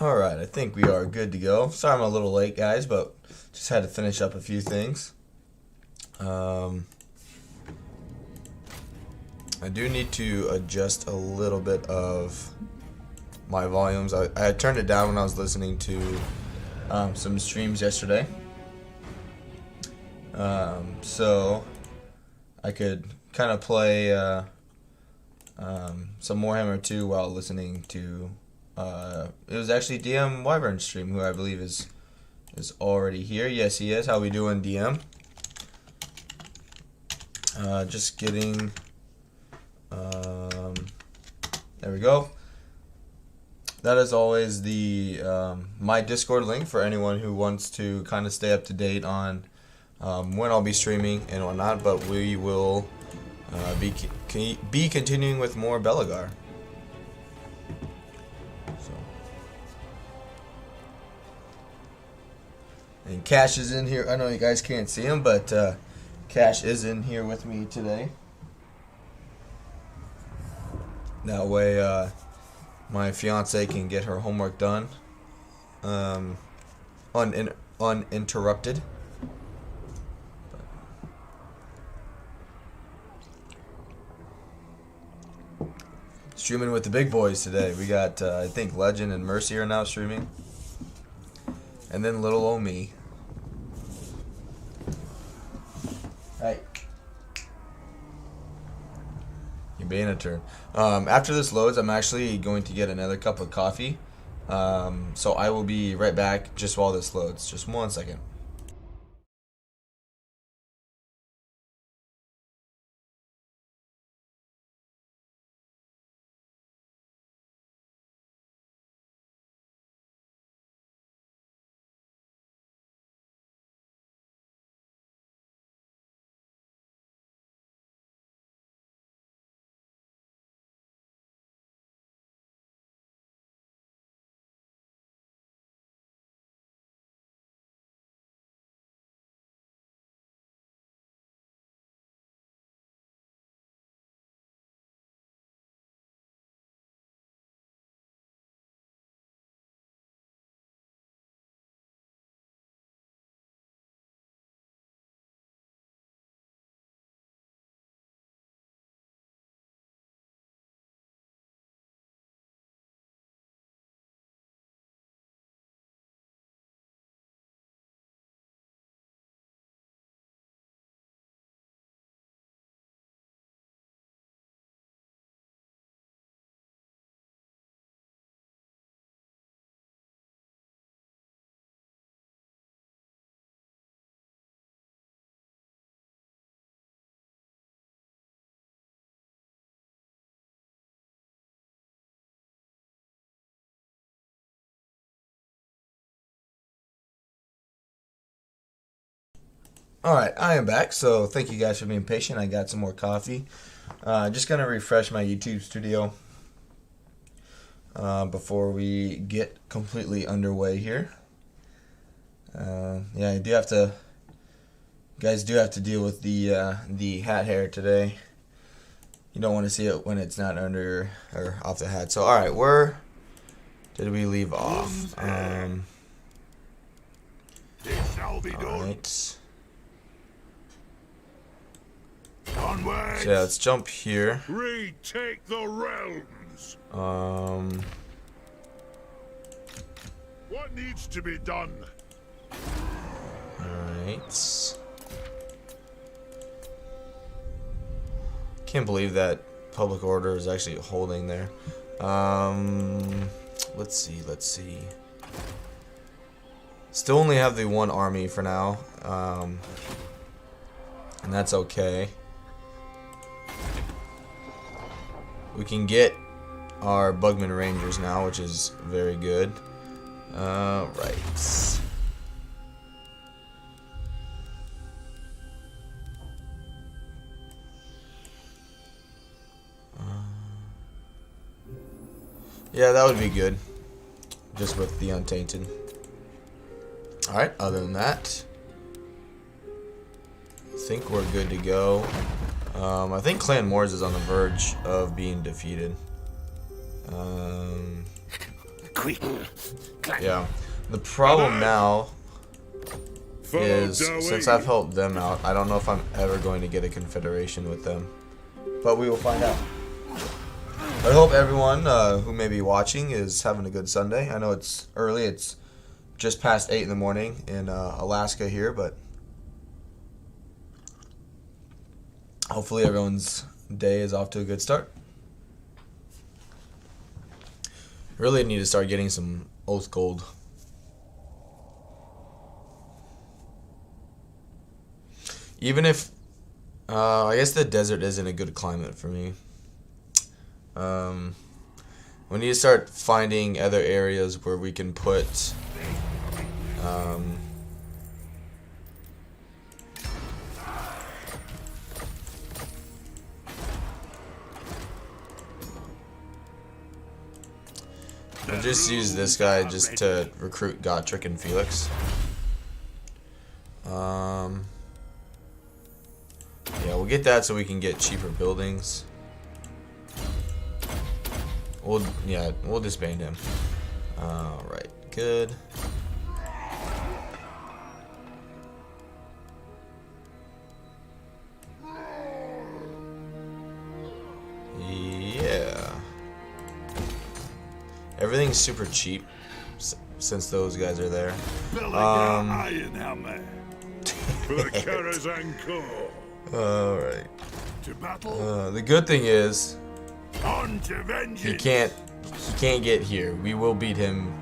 Alright, I think we are good to go. Sorry I'm a little late, guys, but just had to finish up a few things. I do need to adjust a little bit of my volumes. I had turned it down when I was listening to some streams yesterday. So I could kind of play some Warhammer 2 while listening to it was actually DM Wyvern's stream, who I believe is already here. Yes, he is. How we doing, DM? Just getting there we go. That is always the my Discord link for anyone who wants to kind of stay up to date on when I'll be streaming and whatnot. But we will be continuing with more Belegar. And Cash is in here. I know you guys can't see him, but Cash is in here with me today. That way, my fiance can get her homework done, uninterrupted. Streaming with the big boys today. We got, I think, Legend and Mercy are now streaming. And then little old me. Hey. You're being a turn. After this loads, I'm actually going to get another cup of coffee. So I will be right back just while this loads. Just 1 second. Alright, I am back, so thank you guys for being patient. I got some more coffee. Just going to refresh my YouTube studio before we get completely underway here. Yeah, I do have to, guys do have to deal with the hat hair today. You don't want to see it when it's not under or off the hat. So, alright, where did we leave off? Alright. So yeah, let's jump here. Retake the realms. What needs to be done? Alright. Can't believe that public order is actually holding there. Let's see. Still only have the one army for now. And that's okay. We can get our Bugman Rangers now, which is very good. Right. Yeah, that would be good. Just with the Untainted. Alright, other than that, I think we're good to go. I think Clan Moors is on the verge of being defeated. quick. Yeah. The problem now is, since I've helped them out, I don't know if I'm ever going to get a confederation with them. But we will find out. I hope everyone who may be watching is having a good Sunday. I know it's early. It's just past 8 in the morning in Alaska here, but hopefully everyone's day is off to a good start. Really need to start getting some oath gold. Even if, I guess the desert isn't a good climate for me. We need to start finding other areas where we can put we'll just use this guy just to recruit Gotrek and Felix. Yeah, we'll get that so we can get cheaper buildings. We'll disband him. Alright, good. Yeah. Everything's super cheap since those guys are there. Belegar, Ironhammer. Alright. To battle. The good thing is On to vengeance. he can't get here. We will beat him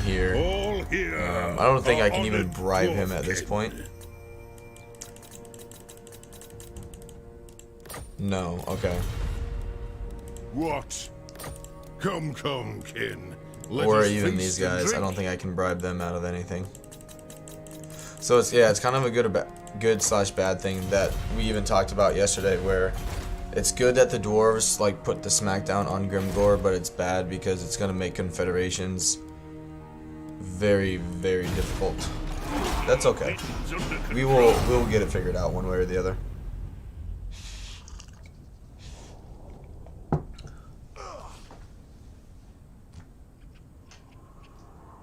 here. All here. I don't think I can even bribe him at this point. No, okay. What? Come, kin. Or even these guys. I don't think I can bribe them out of anything. So it's kind of a good/bad thing that we even talked about yesterday, where it's good that the dwarves like put the smackdown on Grimgor, but it's bad because it's gonna make confederations very, very difficult. That's okay. We'll get it figured out one way or the other.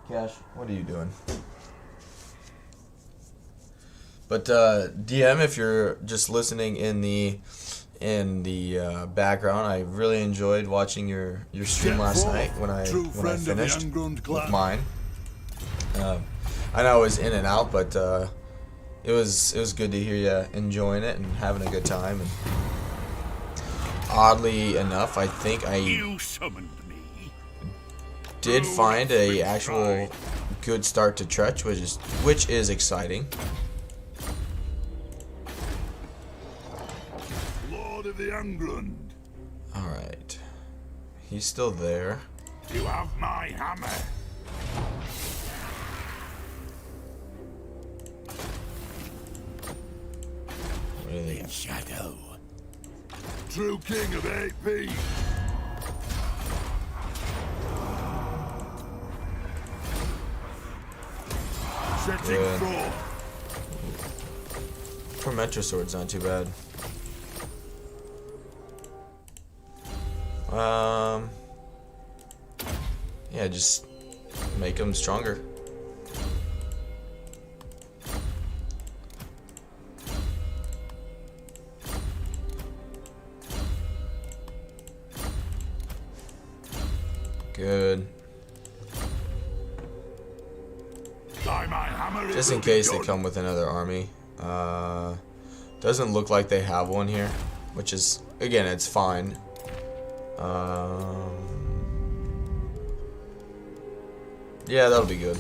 Cash, what are you doing? But DM, if you're just listening in the background, I really enjoyed watching your stream last night when I finished with mine. I know I was in and out, but it was good to hear you enjoying it and having a good time. And oddly enough, I think I did find a actual good start to Tretch, which is exciting. Lord of the England. All right, he's still there. You have my hammer. What do they got? Shadow. True king of AP. Setting Good. forth. Tormentor sword's not too bad. Yeah, just make them stronger. Good. Just in case they come with another army. Doesn't look like they have one here, which is, again, it's fine. Yeah, that'll be good.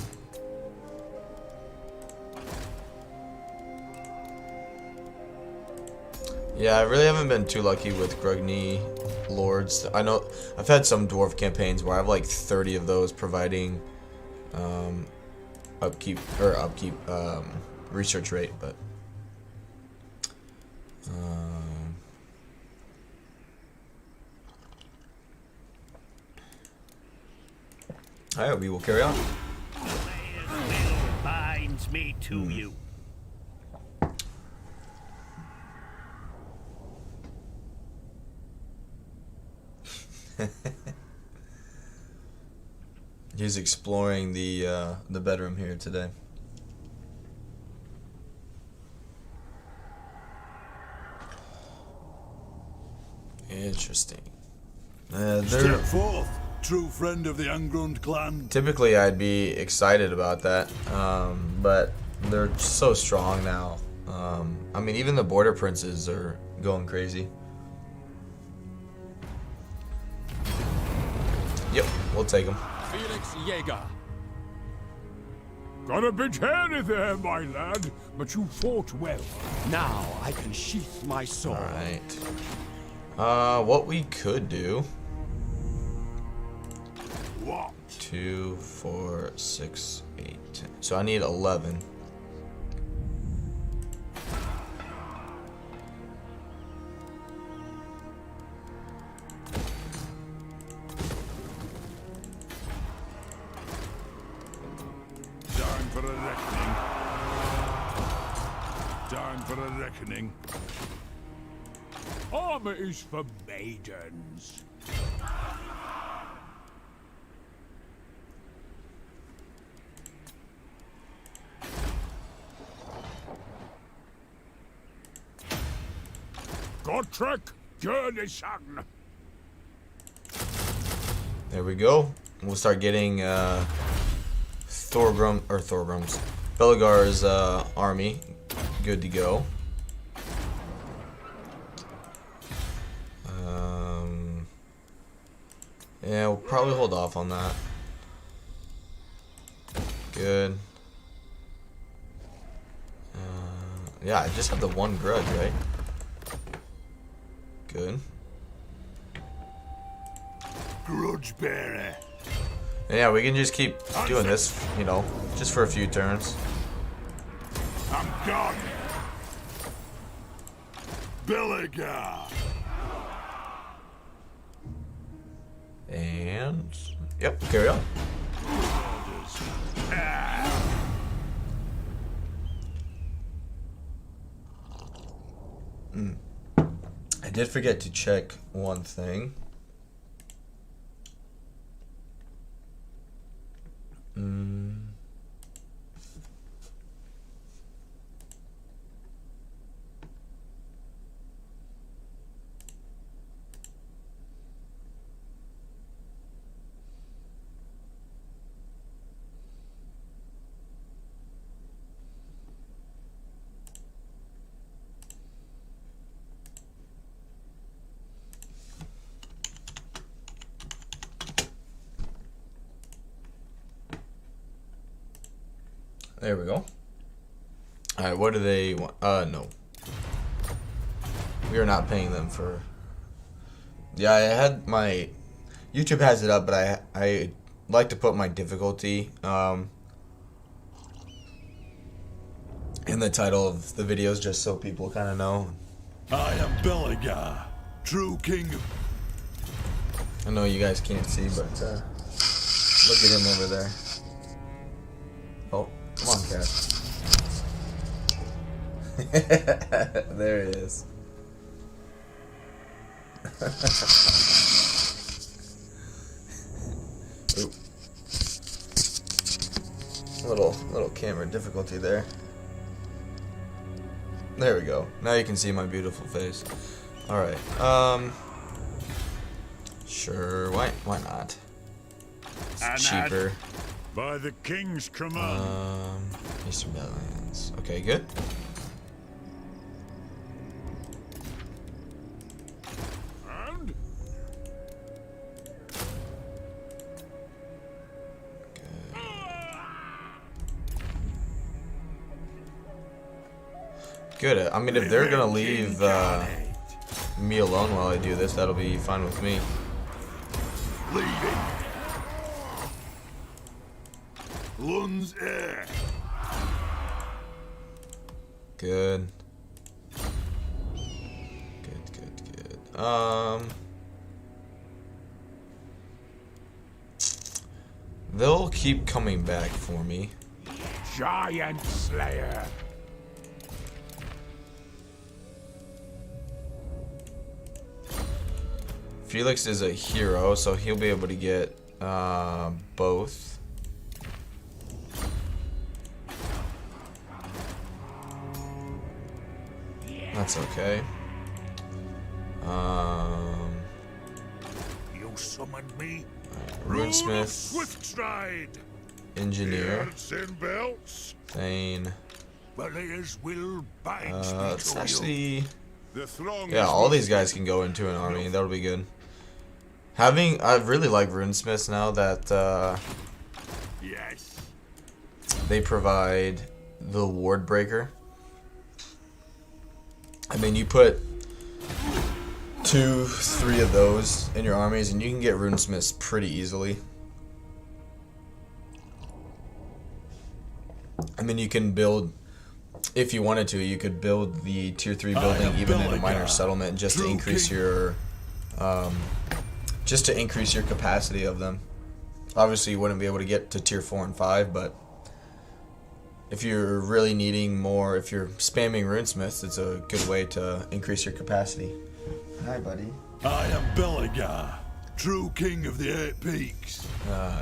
Yeah, I really haven't been too lucky with Grugni Lords. I know I've had some dwarf campaigns where I have like 30 of those providing upkeep research rate, but alright, we will carry on. Binds me to you. He's exploring the bedroom here today. Interesting. Step forth, true friend of the Ungrund clan. Typically, I'd be excited about that, but they're so strong now. I mean, even the border princes are going crazy. Yep, we'll take them. Felix Jaeger. Got a bit hairy there, my lad, but you fought well. Now I can sheath my sword. Alright. What we could do. What? 2, 4, 6, 8, 10. So I need 11. Time for a reckoning. Time for a reckoning. Armor is for maidens. Gottrek, Gurnisson. There we go. We'll start getting Belegar's army good to go. Yeah, we'll probably hold off on that. Good. Yeah, I just have the one grudge, right? Good. Grudge bearer. And yeah, we can just keep doing this, you know, just for a few turns. I'm gone. Belegar. And yep, carry on. I did forget to check one thing. There we go. Alright, what do they want? No. We are not paying them for... Yeah, I had my... YouTube has it up, but I like to put my difficulty in the title of the videos just so people kind of know. I am Belegar, true king. I know you guys can't see, but look at him over there. Oh, come on, cat. There he is. Oop. Little camera difficulty there. There we go. Now you can see my beautiful face. All right. Sure. Why not? It's cheaper. By the king's command. Eastern Badlands. Okay, good. And Good. I mean, if they're gonna leave me alone while I do this, that'll be fine with me. leading. Lund's heir. Good. Good. They'll keep coming back for me. Giant Slayer. Felix is a hero, so he'll be able to get both. That's okay. You summoned me. Runesmith, Swift stride. Engineer, Belts in belts. Thane. Belegars will bind Let's actually, The throng yeah, all these guys can go into an army. That'll be good. I really like runesmiths now that Yes. they provide the ward breaker. I mean, you put 2, 3 of those in your armies, and you can get runesmiths pretty easily. I mean, you can build, if you wanted to, you could build the tier 3 building even in a minor settlement just to increase your, capacity of them. Obviously, you wouldn't be able to get to tier 4 and 5, but if you're really needing more, if you're spamming runesmiths, it's a good way to increase your capacity. Hi, buddy. I am Belegar, true king of the 8 peaks.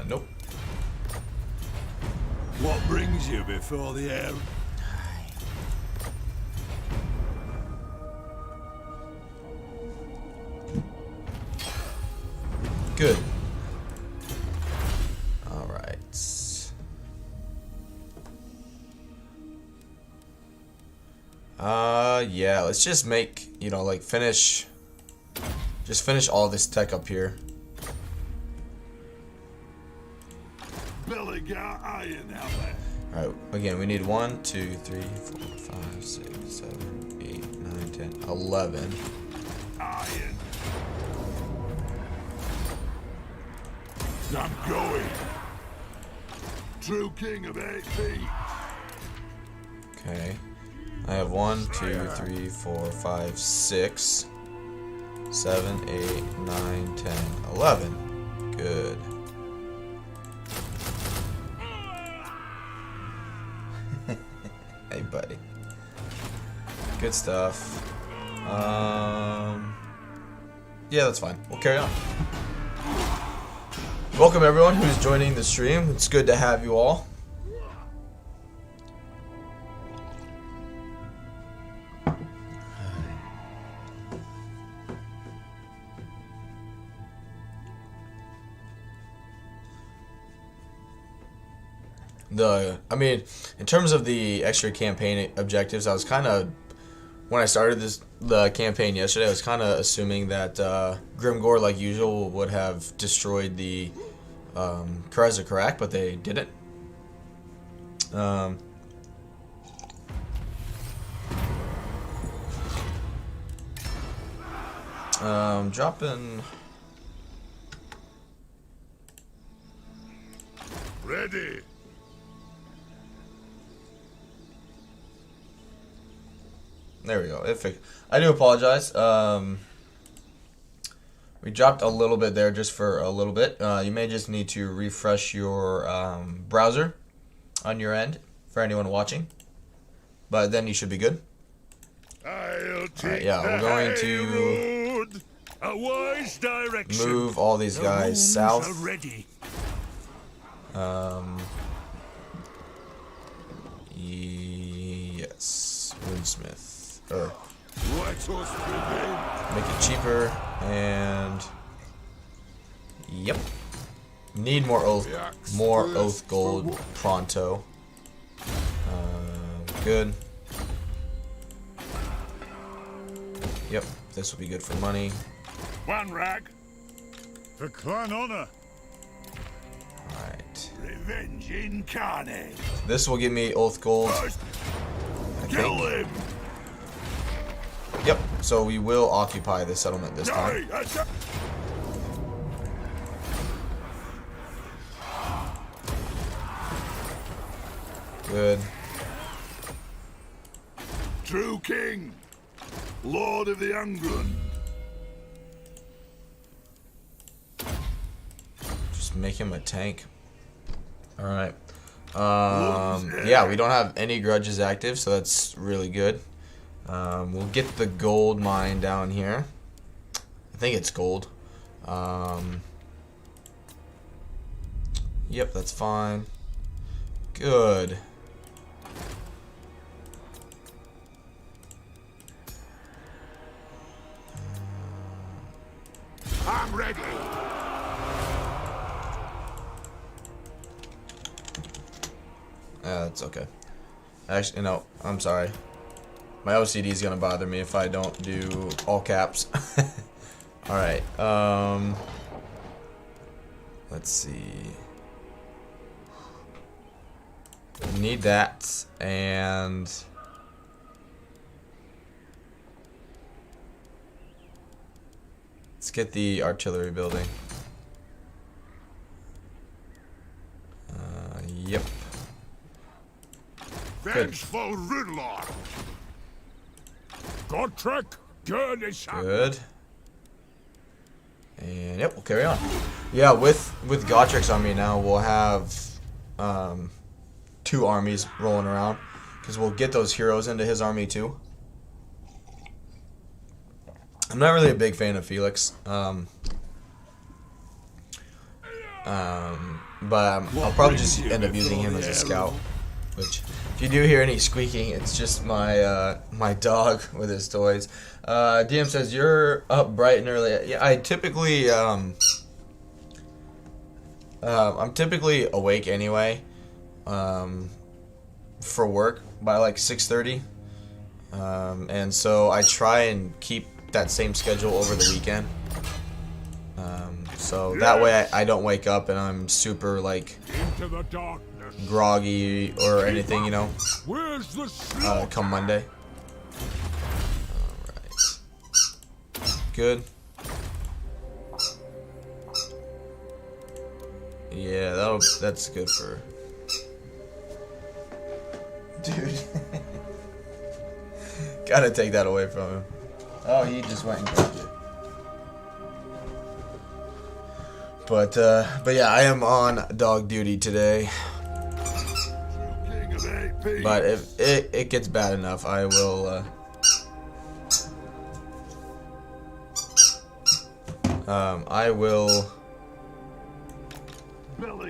Nope. What brings you before the air? Good. Alright. Yeah, let's just make, like finish all this tech up here. Belegar Ironhammer. Alright, again, we need 1, 2, 3, 4, 5, 6, 7, 8, 9, 10, 11. Iron. I'm going. True king of 8 feet. Okay. I have 1, 2, 3, 4, 5, 6, 7, 8, 9, 10, 11. Good. Hey, buddy. Good stuff. Yeah, that's fine. We'll carry on. Welcome everyone who's joining the stream. It's good to have you all. I mean, in terms of the extra campaign objectives, I was kind of, when I started the campaign yesterday, I was kind of assuming that Grimgore, like usual, would have destroyed the Kareza Karak, but they didn't. Dropping. Ready. There we go. I do apologize. We dropped a little bit there just for a little bit. You may just need to refresh your browser on your end for anyone watching. But then you should be good. I'll take Alright, yeah, we're going to road. A wise direction. move all these The guys rooms south. are ready. Yes. Runesmith. Or Let us begin. make it cheaper and yep. Need more oath gold pronto. Good. Yep, this will be good for money. One rag. For clan honor. Alright. Revenge incarnate. This will give me oath gold. I Kill think. him. Yep, so we will occupy the settlement this time. Good. True king. Lord of the Angrund. Just make him a tank. Alright. Yeah, we don't have any grudges active, so that's really good. We'll get the gold mine down here. I think it's gold. Yep, that's fine. Good. I'm ready. That's okay. Actually, no, I'm sorry. My OCD is gonna bother me if I don't do all caps. Alright, let's see. Need that, and let's get the artillery building. Yep. Vengeful Riddler. Godric, Good. And yep, we'll carry on. Yeah, with Gotrik's army now, we'll have 2 armies rolling around, because we'll get those heroes into his army too. I'm not really a big fan of Felix, but I'll probably just end up using him as a scout. Which, if you do hear any squeaking, it's just my my dog with his toys. DM says you're up bright and early. Yeah, I typically I'm typically awake anyway, for work by like 6:30, and so I try and keep that same schedule over the weekend. So that way I don't wake up and I'm super like groggy or anything, you know, come Monday. Alright. Good. Yeah, that's good for... Dude. Gotta take that away from him. Oh, he just went and grabbed it. But yeah, I am on dog duty today. But if it gets bad enough, I will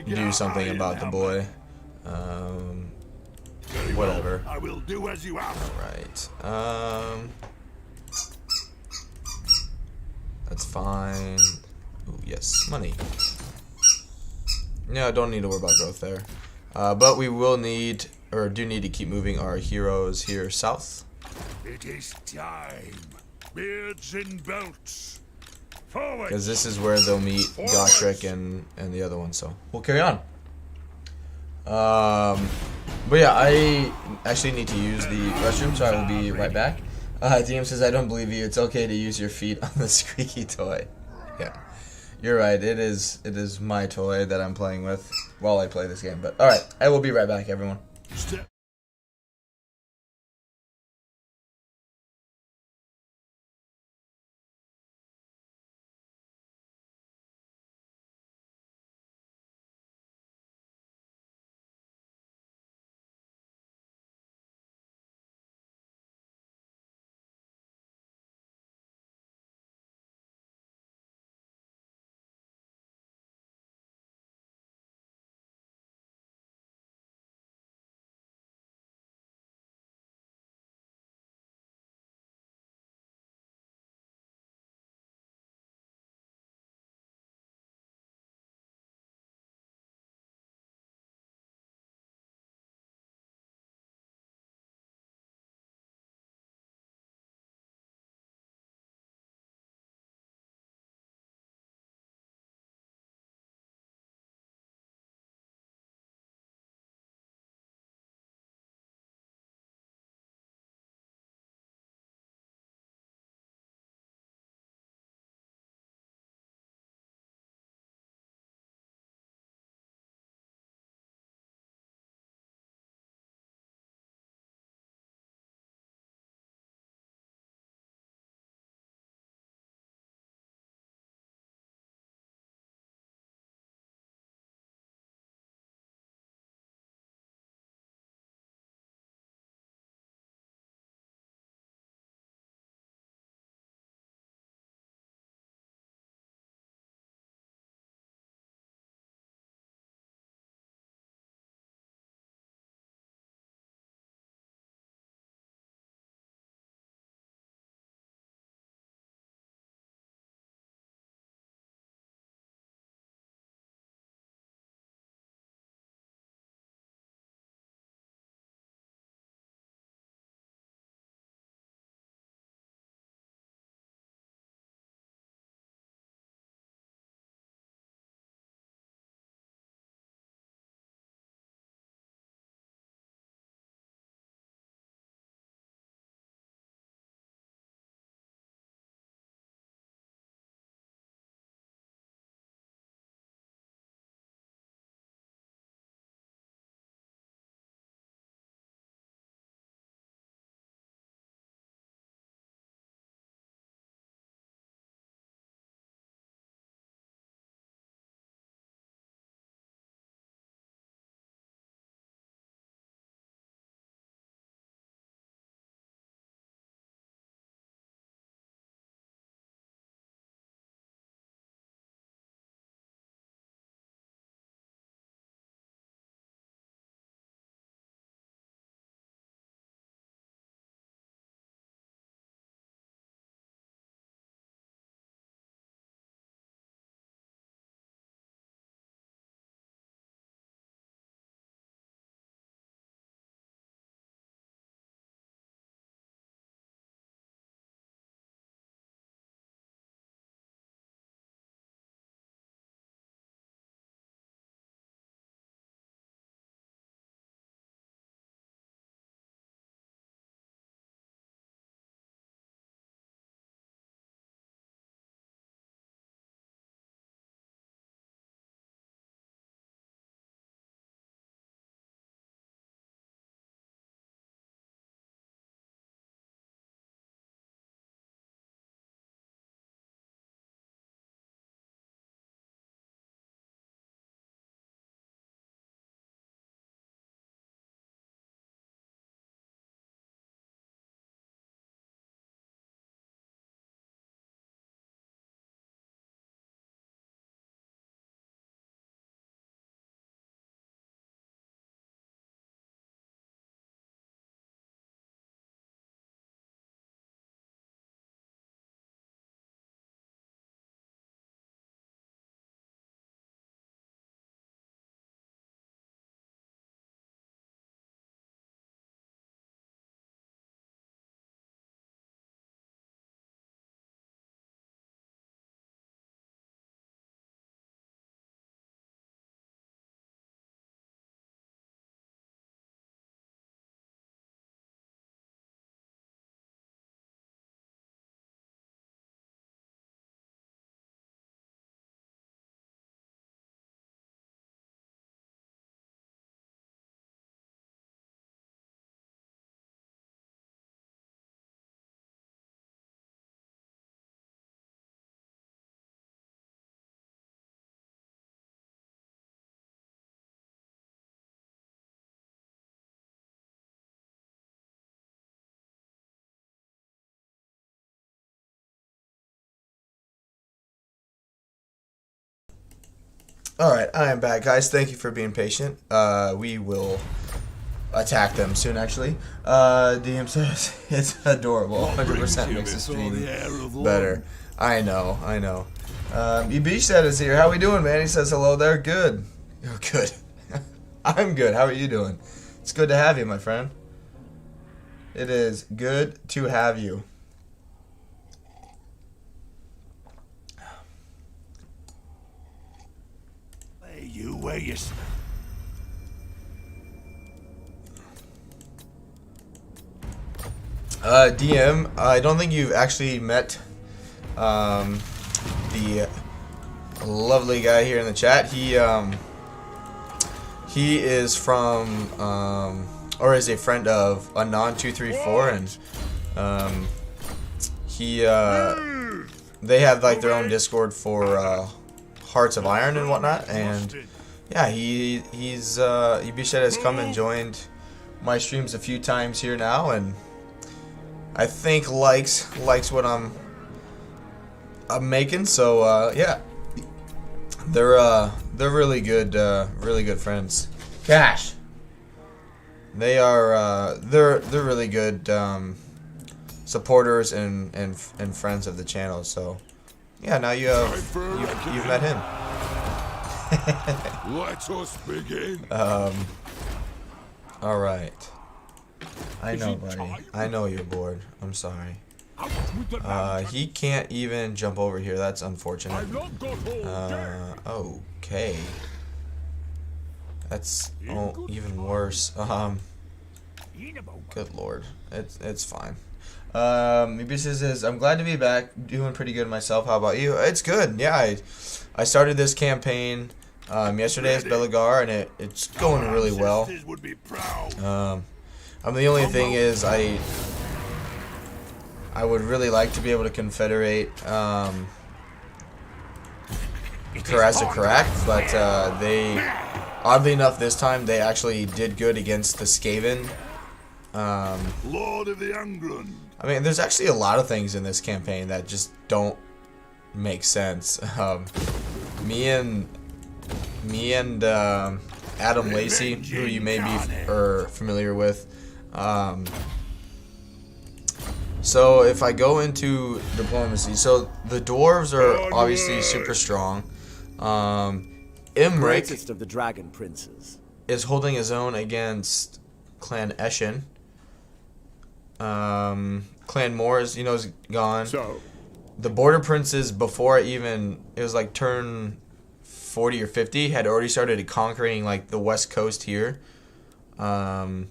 do something about the boy. Whatever. I will do as you ask. Alright. That's fine. Ooh, yes, money. Yeah, I don't need to worry about growth there. But we will need, or do need to keep moving our heroes here south. It is time. Beards and belts. Forward. Because this is where they'll meet Gotrek and the other one, so we'll carry on. But yeah, I actually need to use the restroom, so I will be right back. DM says, I don't believe you. It's okay to use your feet on the squeaky toy. Yeah, you're right. It is my toy that I'm playing with while I play this game. But alright, I will be right back, everyone. Alright, I am back, guys. Thank you for being patient. We will attack them soon, actually. DM says it's adorable. 100% makes the stream better. I know. Ibish said is here. How we doing, man? He says hello there. Good. You're good. I'm good. How are you doing? It's good to have you, my friend. It is good to have you. Hey, you, where you... DM, I don't think you've actually met the lovely guy here in the chat. He is from or is a friend of Anon234, and they have like their own Discord for Hearts of Iron and whatnot, and yeah, Ibishet has come and joined my streams a few times here now, and I think likes what I'm making. So yeah, they're really good friends. Cash. They are they're really good supporters and friends of the channel. So yeah, now you've met him. Let us begin. All right. I know, buddy. I know you're bored. I'm sorry. He can't even jump over here. That's unfortunate. Okay. That's even worse. Good lord. It's fine. Maybe says, I'm glad to be back. Doing pretty good myself. How about you? It's good. Yeah, I started this campaign yesterday as Belegar, and it's going really well. The only thing is I would really like to be able to confederate Karak, but they, oddly enough, this time they actually did good against the Skaven. Lord of the Angrund. I mean, there's actually a lot of things in this campaign that just don't make sense. Me and Adam Lacey, who you may be familiar with. So if I go into diplomacy, so the dwarves are obviously super strong. Imric, greatest of the dragon princes, is holding his own against Clan Eshin. Clan Moore is gone. So The border princes, before it was like turn 40 or 50, had already started conquering like the west coast here. Reichland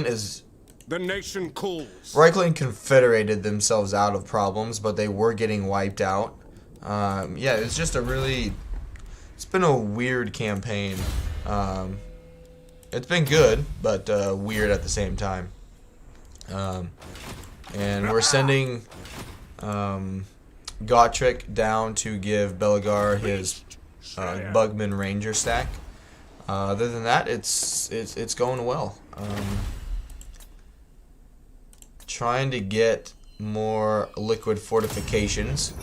is... the nation calls. Reichland confederated themselves out of problems, but they were getting wiped out. Yeah, it's just it's been a weird campaign. It's been good, but weird at the same time. And we're sending Gotrek down to give Belegar his Bugman Ranger stack. Other than that, it's going well. Trying to get more liquid fortifications,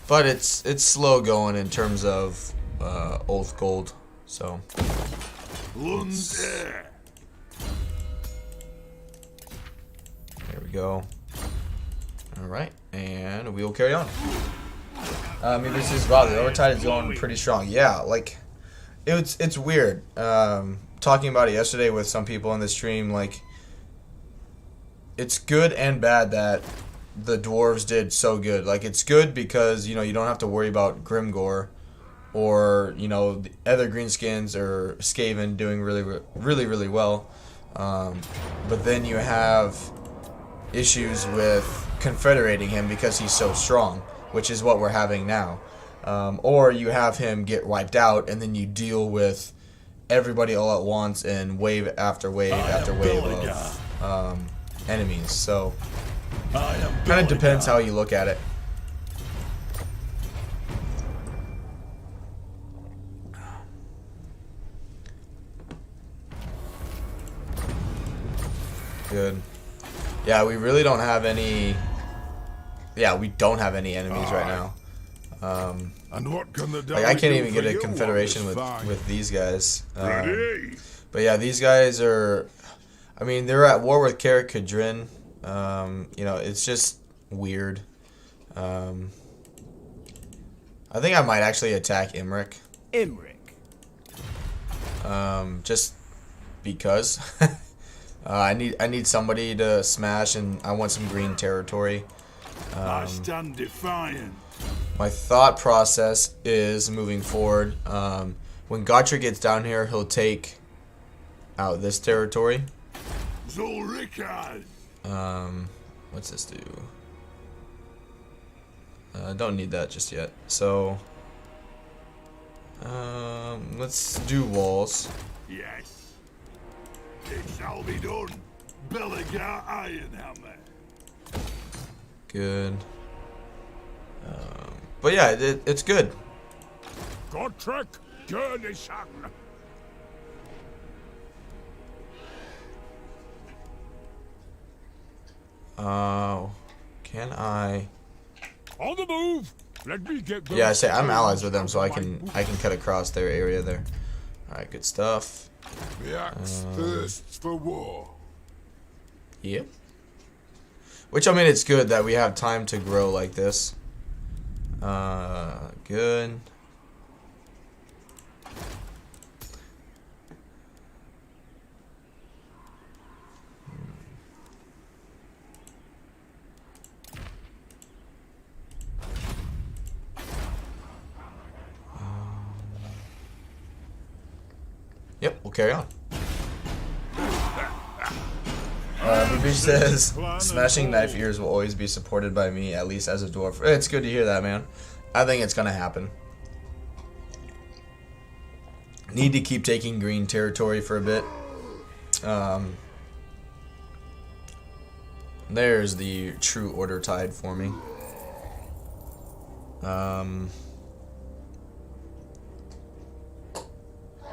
but it's slow going in terms of Oath Gold. So there we go. All right, and we will carry on. Maybe this is wow. The Overtide is going pretty strong. Yeah, like it's weird. Talking about it yesterday with some people in the stream, like it's good and bad that the dwarves did so good. Like it's good because you don't have to worry about Grimgor or the other greenskins or Skaven doing really well. But then you have issues with confederating him because he's so strong, which is what we're having now. Or you have him get wiped out, and then you deal with everybody all at once and wave after wave after wave of enemies. So kind of depends how you look at it. Good. Yeah, we really don't have any yeah, we don't have any enemies right now. And what can the Like I can't even get a you confederation on this fight? with these guys. Ready? But yeah, these guys are, I mean, they're at war with Karak Kadrin. You know, it's just weird. I think I might actually attack Imric. Just because. I need somebody to smash, and I want some green territory. I stand defiant. My thought process is moving forward. When Gotcha gets down here, he'll take out this territory. Zulrikad. What's this do? Don't need that just yet. So, let's do walls. Yes. It shall be done. Belegar Ironhammer. Good. But yeah, it's good. Gotrek Gurnishan. Oh, can I? On the move. Let me get. Yeah, I say I'm allies with them, so I can cut across their area there. All right, good stuff. The axe thirsts for war. Yep. Which, I mean, it's good that we have time to grow like this. Good. Yep, we'll carry on. Ruby says, smashing knife ears will always be supported by me, at least as a dwarf. It's good to hear that, man. I think it's gonna happen. Need to keep taking green territory for a bit. There's the true order tide forming.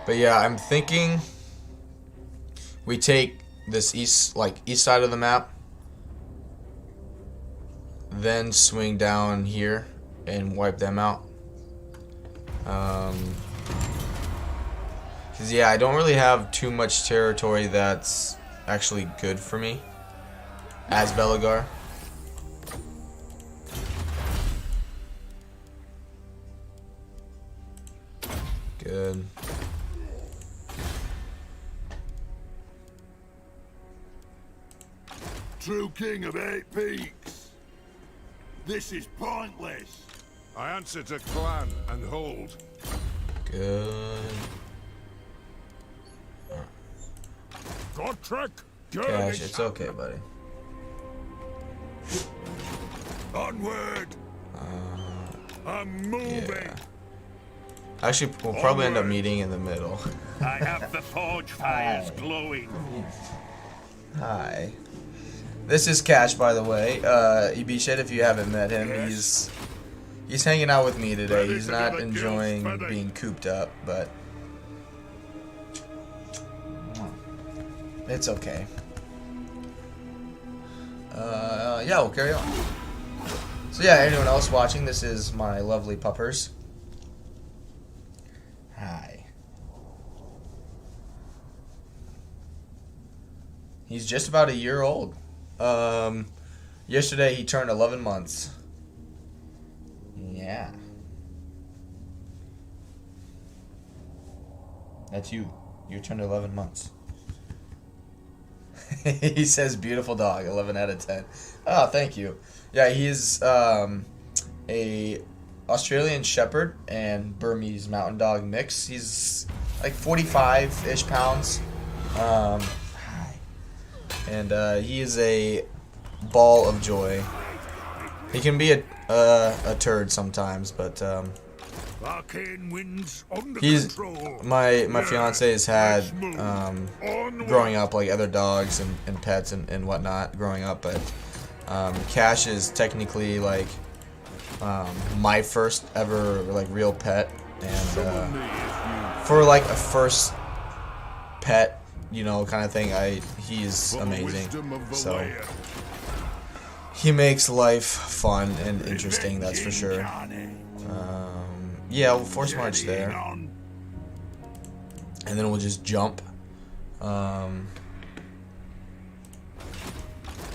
But yeah, I'm thinking we take this east side of the map, then swing down here and wipe them out. Cause yeah, I don't really have too much territory that's actually good for me as Belegar. Good. True king of 8 peaks. This is pointless. I answer to clan and hold. Good. Gotrek Cash, it's okay, buddy. Onward. I'm moving. Yeah. Actually, we'll probably end up meeting in the middle. I have the forge fires glowing. Hi. This is Cash, by the way. Ibishet, if you haven't met him, he's hanging out with me today. He's not enjoying being cooped up, but it's okay. Yeah, we'll carry on. So yeah, anyone else watching, this is my lovely puppers. Hi. He's just about a year old. Yesterday he turned 11 months. Yeah. That's you. You turned 11 months. He says beautiful dog, 11 out of 10. Oh, thank you. Yeah, he's a Australian Shepherd and Burmese Mountain Dog mix. He's like 45-ish pounds. And he is a ball of joy. He can be a turd sometimes, but he's my fiance has had growing up like other dogs and pets and whatnot growing up, but Cash is technically like my first ever like real pet, and for like a first pet, you know, kind of thing, he's amazing. So he makes life fun and interesting, that's for sure. Yeah, we'll force march there. And then we'll just jump.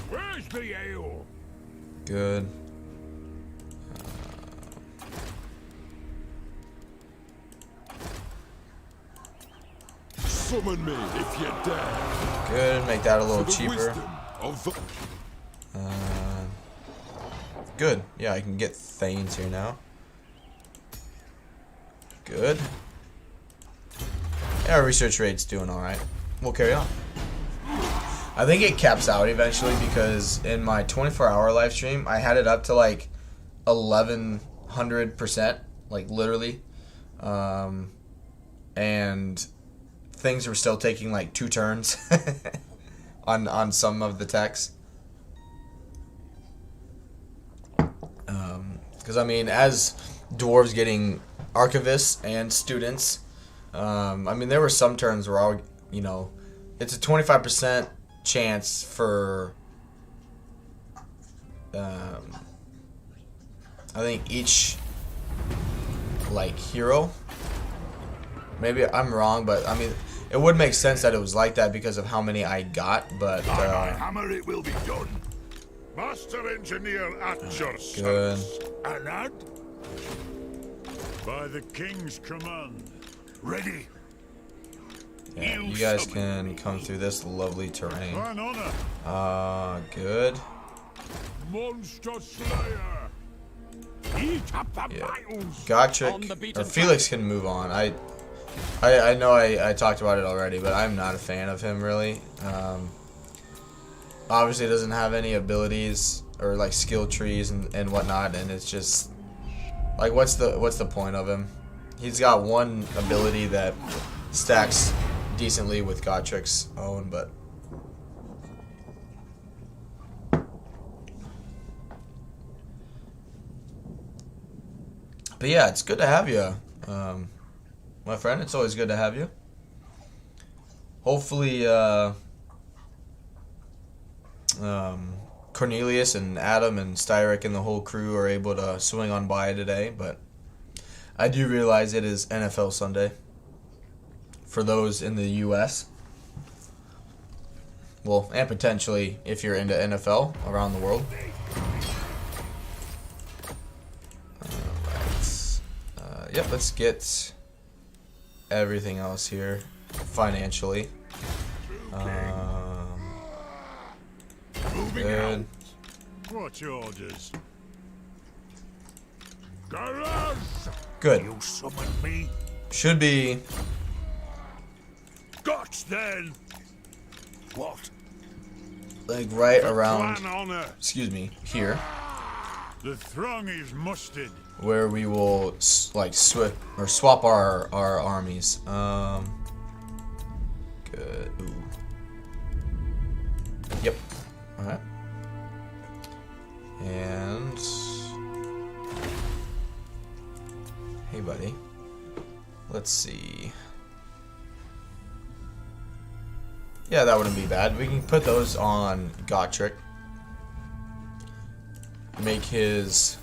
Where's the ale? Good. Summon me if you dare. Good. Make that a little For the cheaper. wisdom of the... Good. Yeah, I can get Thanes here now. Good. Yeah, our research rate's doing alright. We'll carry on. I think it caps out eventually because in my 24-hour live stream, I had it up to like 1100%, like literally. And things were still taking like 2 turns on some of the techs. Because I mean, as dwarves getting archivists and students, I mean, there were some turns where I, you know, it's a 25% chance for I think each like hero. Maybe I'm wrong, but I mean, it would make sense that it was like that because of how many I got. But hammer, it will be done. Master engineer at your good. service. Anad? By the king's command. Ready. Yeah, you guys can come through this lovely terrain. An honor. Good. Monster slayer. Eat up the Yeah. vitals. Gotrek or Felix can move on. I know I talked about it already, but I'm not a fan of him really. Obviously doesn't have any abilities or like skill trees and whatnot, and it's just like what's the point of him? He's got one ability that stacks decently with Gotrek's own, but yeah, it's good to have you, my friend. It's always good to have you. Hopefully, Cornelius and Adam and Styric and the whole crew are able to swing on by today, but I do realize it is NFL Sunday for those in the U.S. Well, and potentially if you're into NFL around the world. Yep, let's get everything else here financially. Good. What's your orders? Garage! Good. You summon me? Should be Got then! What? like right Clan around, honor. excuse me, here, The throng is mustered. where we will like swap our armies. Good. Ooh. Yep. All right. And hey, buddy. Let's see. Yeah, that wouldn't be bad. We can put those on Gotrek. Make his...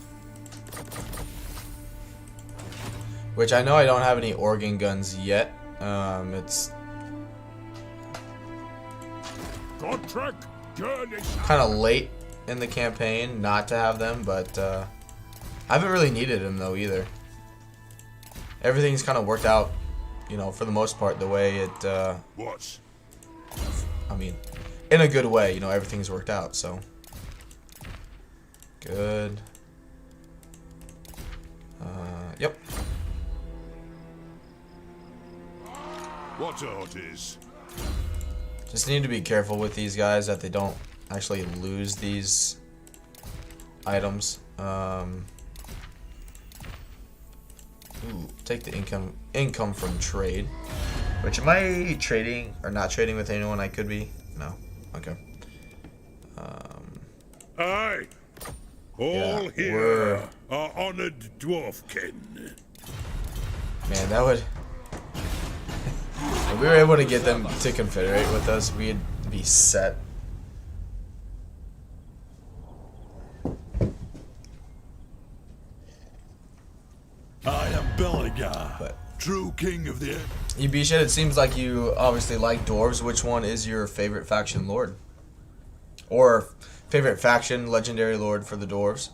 Which I know I don't have any organ guns yet. It's Gotrek, kind of late in the campaign not to have them, but I haven't really needed them though either. Everything's kind of worked out, you know, for the most part the way it... What? I mean, in a good way, you know, everything's worked out, so. Good. Yep. What orders? Just need to be careful with these guys that they don't actually lose these items. Ooh, take the income from trade. Which, am I trading or not trading with anyone I could be? No. Okay. Aye. All Yeah, here are honored dwarfkin. Man, that would... If we were able to get them to confederate with us, we'd be set. Belegar, But true king of the earth. Ibisha, it seems like you obviously like dwarves. Which one is your favorite faction lord? Or favorite faction legendary lord for the dwarves?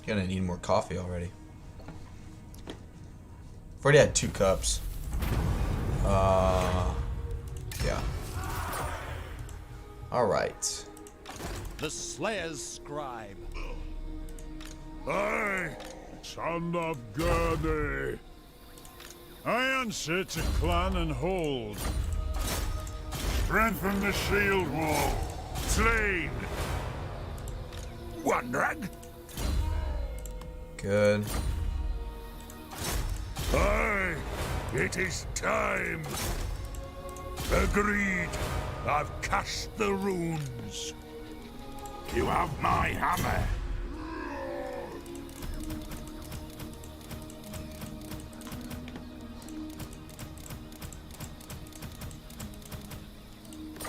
Gonna need more coffee already. I've already had 2 cups. Yeah. Alright. The Slayer's scribe. I, son of Gurdy, I answer to clan and hold. Strengthen the shield wall. Slain. One drag. Good. Aye, it is time. Agreed. I've cast the runes. You have my hammer.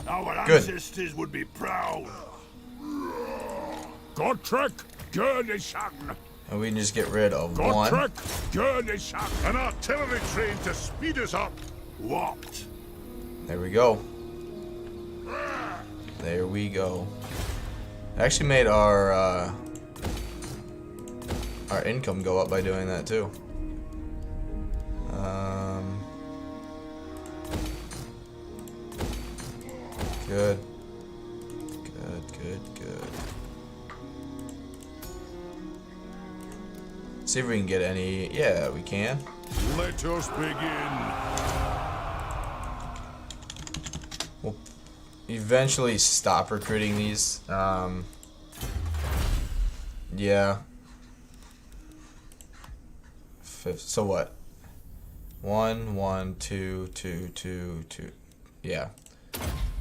Our Good. ancestors would be proud. Godtrek, Gurdishan. And we can just get rid of one. Godtrek, Gurdishan. An artillery train to speed us up. What? There we go. There we go. It actually made our income go up by doing that too. Good. Good. See if we can get any. Yeah, we can. Let us begin. We'll eventually stop recruiting these. Yeah. So what? 1, 1, 2, 2, 2, 2. Yeah.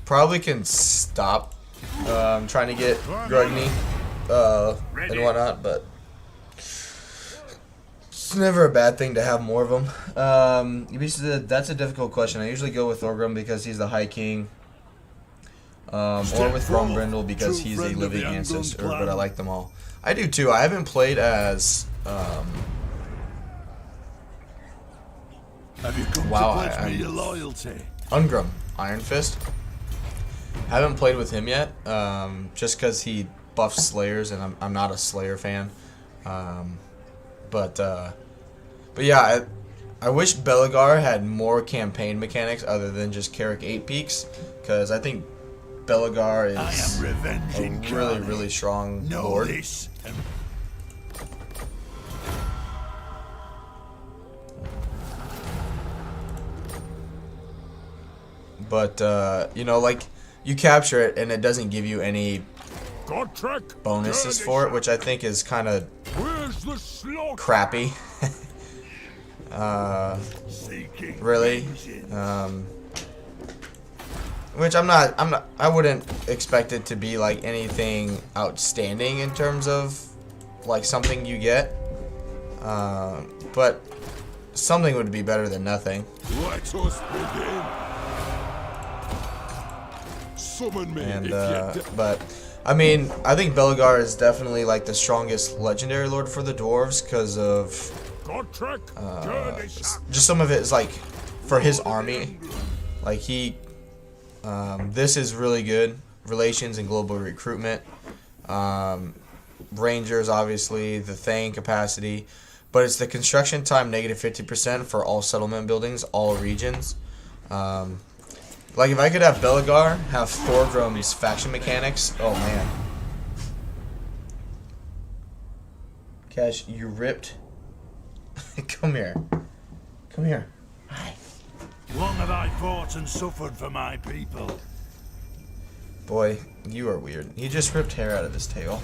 Probably can stop trying to get Grugny and whatnot, but it's never a bad thing to have more of them. That's a difficult question. I usually go with Thorgrim because he's the High King, or with Grombrindle because he's a living ancestor, but I like them all. I do too. I haven't played as Have you come wow, to pledge me your loyalty? Ungrim, Iron Fist. Haven't played with him yet, just because he buffs Slayers, and I'm not a Slayer fan. But yeah, I wish Belegar had more campaign mechanics other than just Carrick 8 peaks, because I think Belegar is a really strong lord. This and But you know, like, you capture it and it doesn't give you any Godtrek, bonuses for it, which I think is kind of where's the slaughter? crappy. Seeking Really, vengeance. which I wouldn't expect it to be like anything outstanding in terms of like something you get, but something would be better than nothing. Let us begin. Summon me And if you but I mean, I think Belegar is definitely like the strongest legendary lord for the dwarves because of Godtrek, just some of it is like for his army. Like he, this is really good. Relations and global recruitment. Rangers, obviously, the Thane capacity. But it's the construction time negative 50% for all settlement buildings, all regions. Like if I could have Belegar have Thorgrim's faction mechanics, oh man. Cash, you ripped. Come here. Come here. Hi. Long have I fought and suffered for my people. Boy, you are weird. He just ripped hair out of his tail.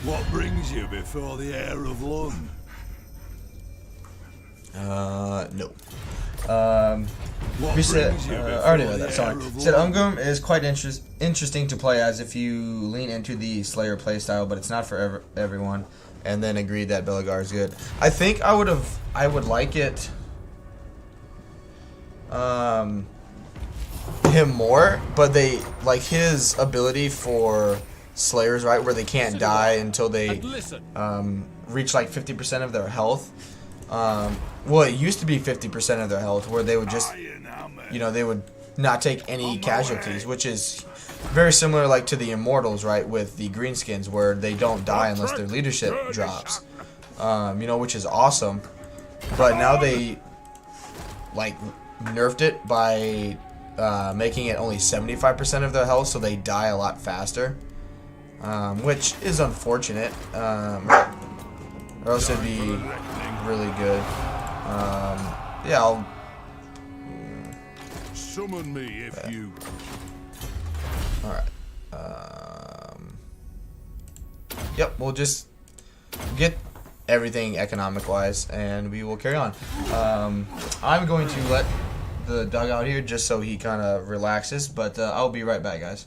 What brings you before the heir of Lund? No. We said, I already know that, sorry. Said Ungrim is quite interesting to play as if you lean into the Slayer playstyle, but it's not for everyone. And then agreed that Belegar is good. I think I would like it, him more, but they like his ability for Slayers, right, where they can't die until they reach like 50% of their health. Well, it used to be 50% of their health, where they would just, you know, they would not take any casualties, which is very similar like to the Immortals, right, with the Greenskins, where they don't die unless their leadership drops, you know, which is awesome. But now they like nerfed it by making it only 75% of their health, so they die a lot faster, which is unfortunate, or else it'd be really good. Yeah, I'll summon me if you. Alright. Yep, we'll just get everything economic wise and we will carry on. I'm going to let the dog out here just so he kind of relaxes, but I'll be right back, guys.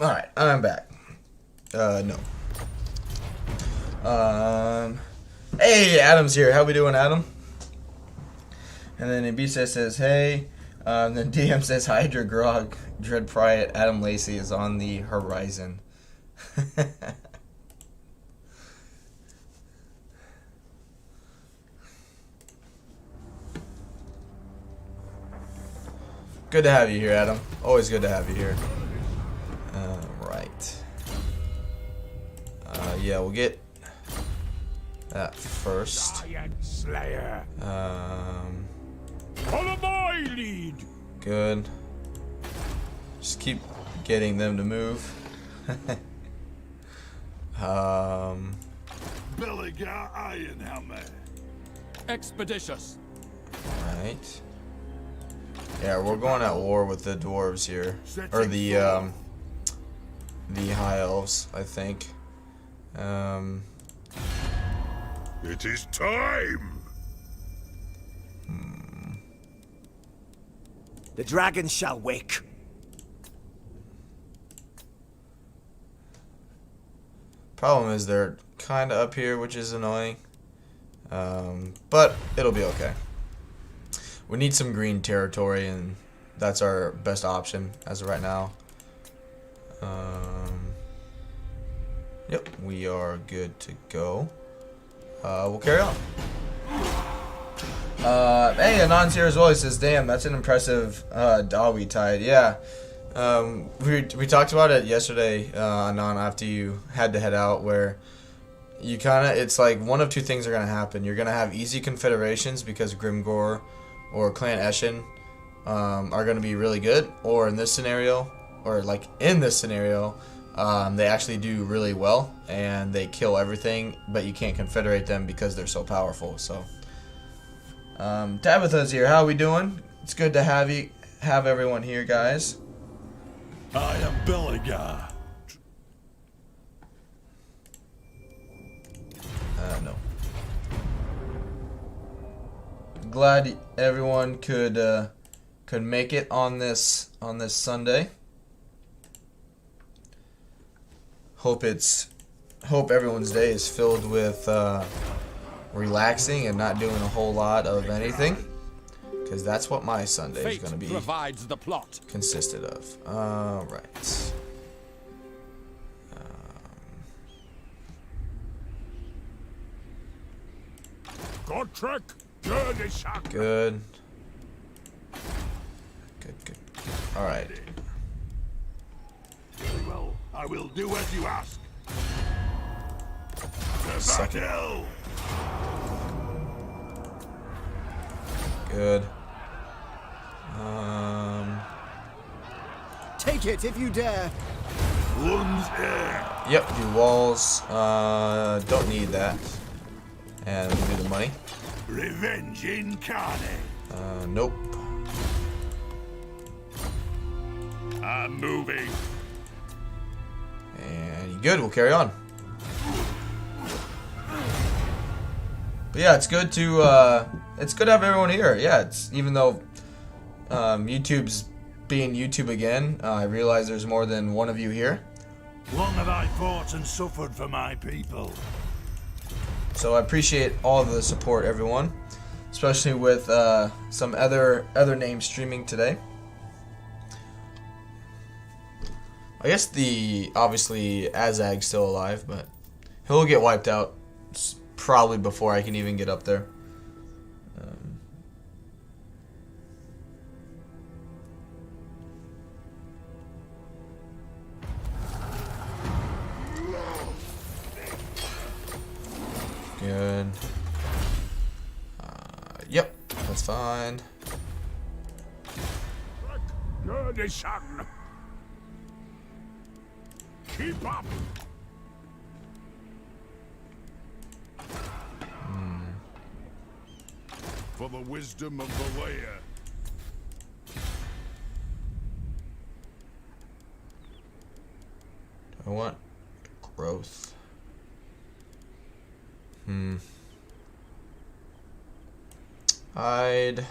Alright, I'm back. No. Hey, Adam's here. How we doing, Adam? And then Ibisa says, hey. Then DM says, Hydra Grog, Dread Priot, Adam Lacey is on the horizon. Good to have you here, Adam. Always good to have you here. Right. Yeah, we'll get that first. Slayer. Follow my lead. Good. Just keep getting them to move. Belegar Ironhammer. Expeditious. Right. Yeah, we're going at war with the dwarves here, or the high elves, I think. It is time. The dragon shall wake. Problem is they're kind of up here, which is annoying. But it'll be okay. We need some green territory, and that's our best option as of right now. Yep, we are good to go. We'll carry on. Hey, Anon's here as well. He says, damn, that's an impressive dog we tied. Yeah. We talked about it yesterday, Anon, after you had to head out, where you it's like one of two things are going to happen. You're going to have easy confederations because Grimgor or Clan Eshin are going to be really good, or in this scenario, they actually do really well and they kill everything, but you can't confederate them because they're so powerful. So Tabitha's here. How we doing? It's good to have everyone here, guys. I am Belegar. No. Glad everyone could make it on this Sunday. Hope everyone's day is filled with relaxing and not doing a whole lot of anything, because that's what my Sunday is going to be provides the plot. consisted of. Right. Gotrek, Good. Good. All right. Very well, I will do as you ask. The Second. battle. Good. Take it if you dare. One's air. Yep. Do walls. Don't need that. And do the money. Revenge incarnate. Nope. I'm moving. And good. We'll carry on. But yeah, it's good to have everyone here. Yeah, it's even though YouTube's being YouTube again, I realize there's more than one of you here. Long have I fought and suffered for my people. So I appreciate all of the support, everyone, especially with some other names streaming today. I guess obviously Azag's still alive, but he'll get wiped out probably before I can even get up there. Good. Yep, that's fine. Keep up. For the wisdom of Belegar. I want growth. I'd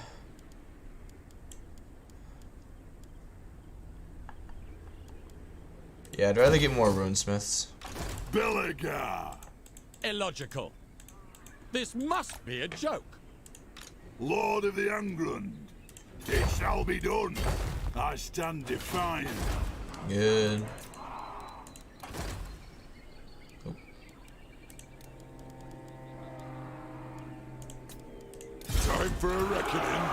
Yeah, I'd rather get more runesmiths. Belegar, Illogical. This must be a joke. Lord of the Angrund. It shall be done. I stand defiant. Good. Oh. Time for a reckoning.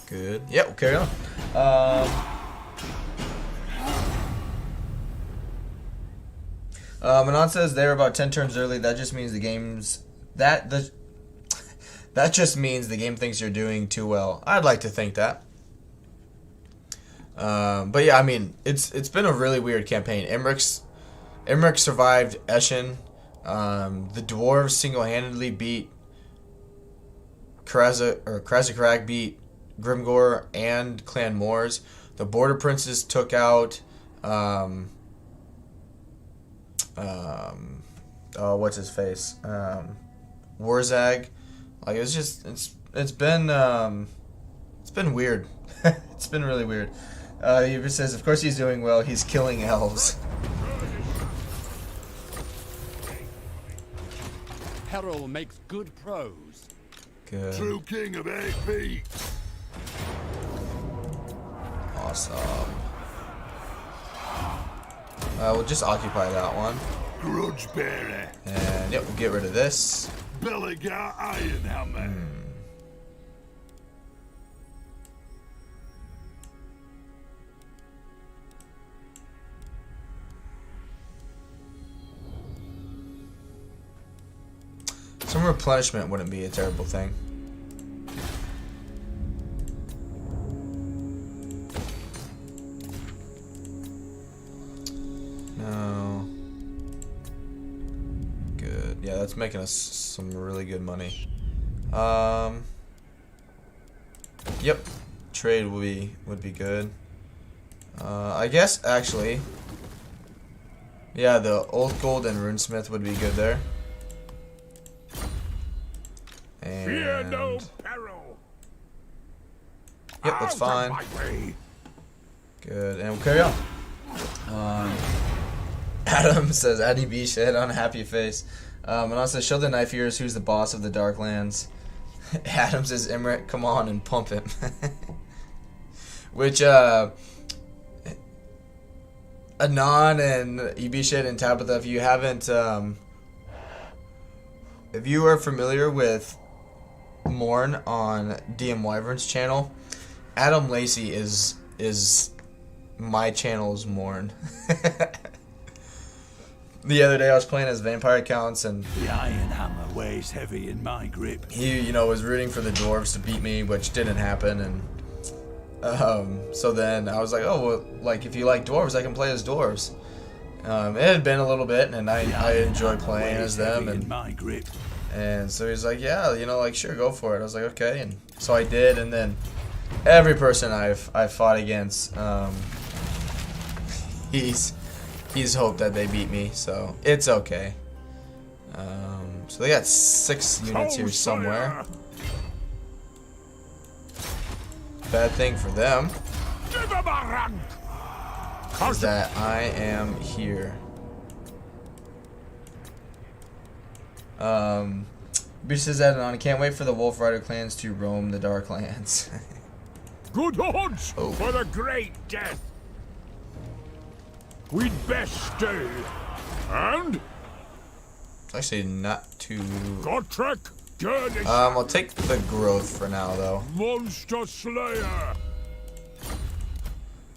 Good. Yeah, we'll carry on. Manon says they're about 10 turns early. That just means the game's that just means the game thinks you're doing too well. I'd like to think that. But yeah, I mean, it's been a really weird campaign. Emmerich survived Eschen. The dwarves single-handedly beat Krasakrak beat Grimgor and Clan Moors. The Border Princes took out what's his face? Warzag. Like it's been weird. It's been really weird. He says, of course he's doing well. He's killing elves. Peril makes good prose. Good. True king of 8 peaks. Awesome. We'll just occupy that one. Grudge bearer. And yep, we'll get rid of this. Belegar Ironhammer. Some replenishment wouldn't be a terrible thing. No. Good. Yeah, that's making us some really good money. Yep. Trade would be good. I guess actually. Yeah, the old gold and runesmith would be good there. And Fear no peril. yep, that's Out fine. of my way. Good, and we'll carry on. Adam says, Addy B shed on a happy face. And also, show the knife ears who's the boss of the Darklands. Adam says, Emmerich, come on and pump him. Which, Anon and Ibished and Tabitha, if you haven't, if you are familiar with Morn on DM Wyvern's channel, Adam Lacey is my channel's Morn. The other day I was playing as vampire accounts and The Ironhammer weighs heavy in my grip. he, was rooting for the dwarves to beat me, which didn't happen, and so then I was like, oh, well, like, if you like dwarves, I can play as dwarves. It had been a little bit, and I enjoy playing as them, in my grip. and so he's like, yeah, like, sure, go for it. I was like, okay, and so I did, and then every person I've fought against, he's hoped that they beat me, so it's okay. So they got 6 units here somewhere. Bad thing for them Give him a run. is that I am here. Bitch says that on. I can't wait for the Wolf Rider clans to roam the Darklands. Good odds Oh. for the great death. We'd best stay. And It's actually not too. Gotrek, Gurnish, I'll take the growth for now, though. Monster Slayer.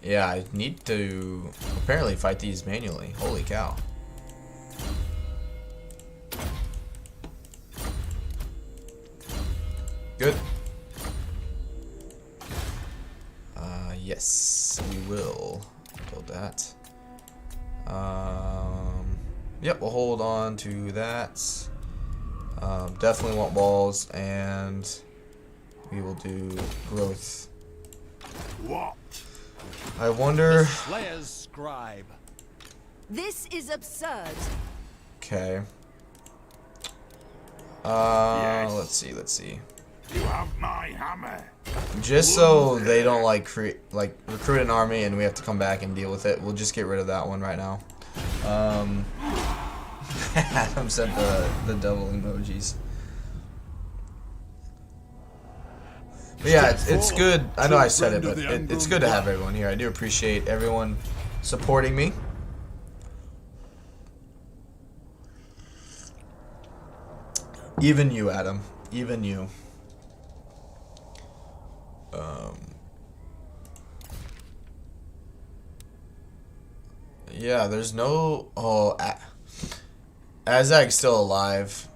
Yeah, I need to apparently fight these manually. Holy cow. Good. Yes, we will build that. Yep, we'll hold on to that. Definitely want walls, and we will do growth. What? I wonder. The Slayer's scribe. This is absurd. Okay. Yes. Let's see. You have my hammer. Just so they don't like recruit an army and we have to come back and deal with it. We'll just get rid of that one right now. Adam sent the devil emojis. But yeah, it's good. I know I said it, but it's good to have everyone here. I do appreciate everyone supporting me. Even you, Adam. Even you. Yeah, there's no... Oh, Azag's still alive.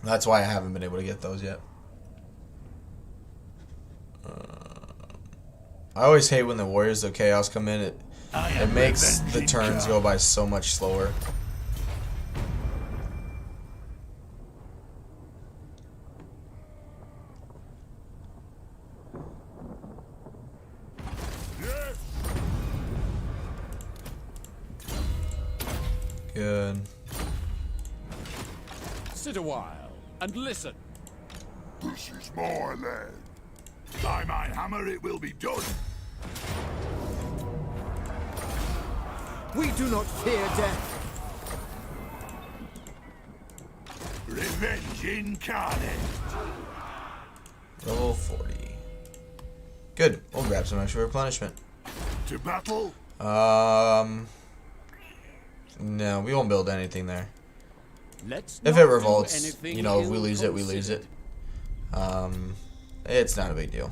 That's why I haven't been able to get those yet. I always hate when the Warriors of Chaos come in. It makes the turns go by so much slower. Good. Sit a while and listen. This is my land. By my hammer it will be done. We do not fear death. Revenge incarnate. Level 40. Good. We'll grab some extra replenishment. To battle? No, we won't build anything there. Let's If not it do revolts, anything you know, if we lose it, we lose it. ill-considered. It's not a big deal.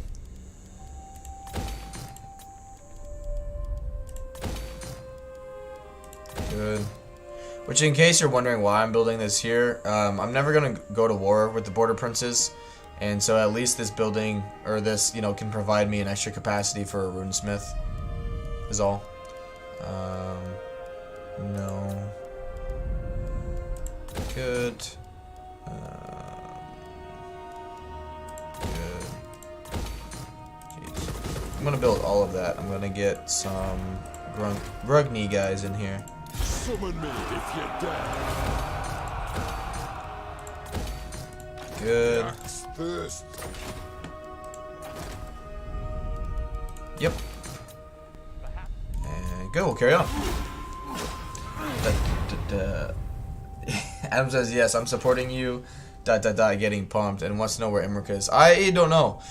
Good. Which, in case you're wondering why I'm building this here, I'm never gonna go to war with the Border Princes, and so at least this building, or this, you know, can provide me an extra capacity for a runesmith, is all. No. Good. Good. Okay, so I'm gonna build all of that. I'm gonna get some Grugny guys in here. Summon me if you dare. Good. Axe first. Yep. And go. We'll carry on. Adam says, yes, I'm supporting you, ... getting pumped, and wants to know where Imric is. I don't know.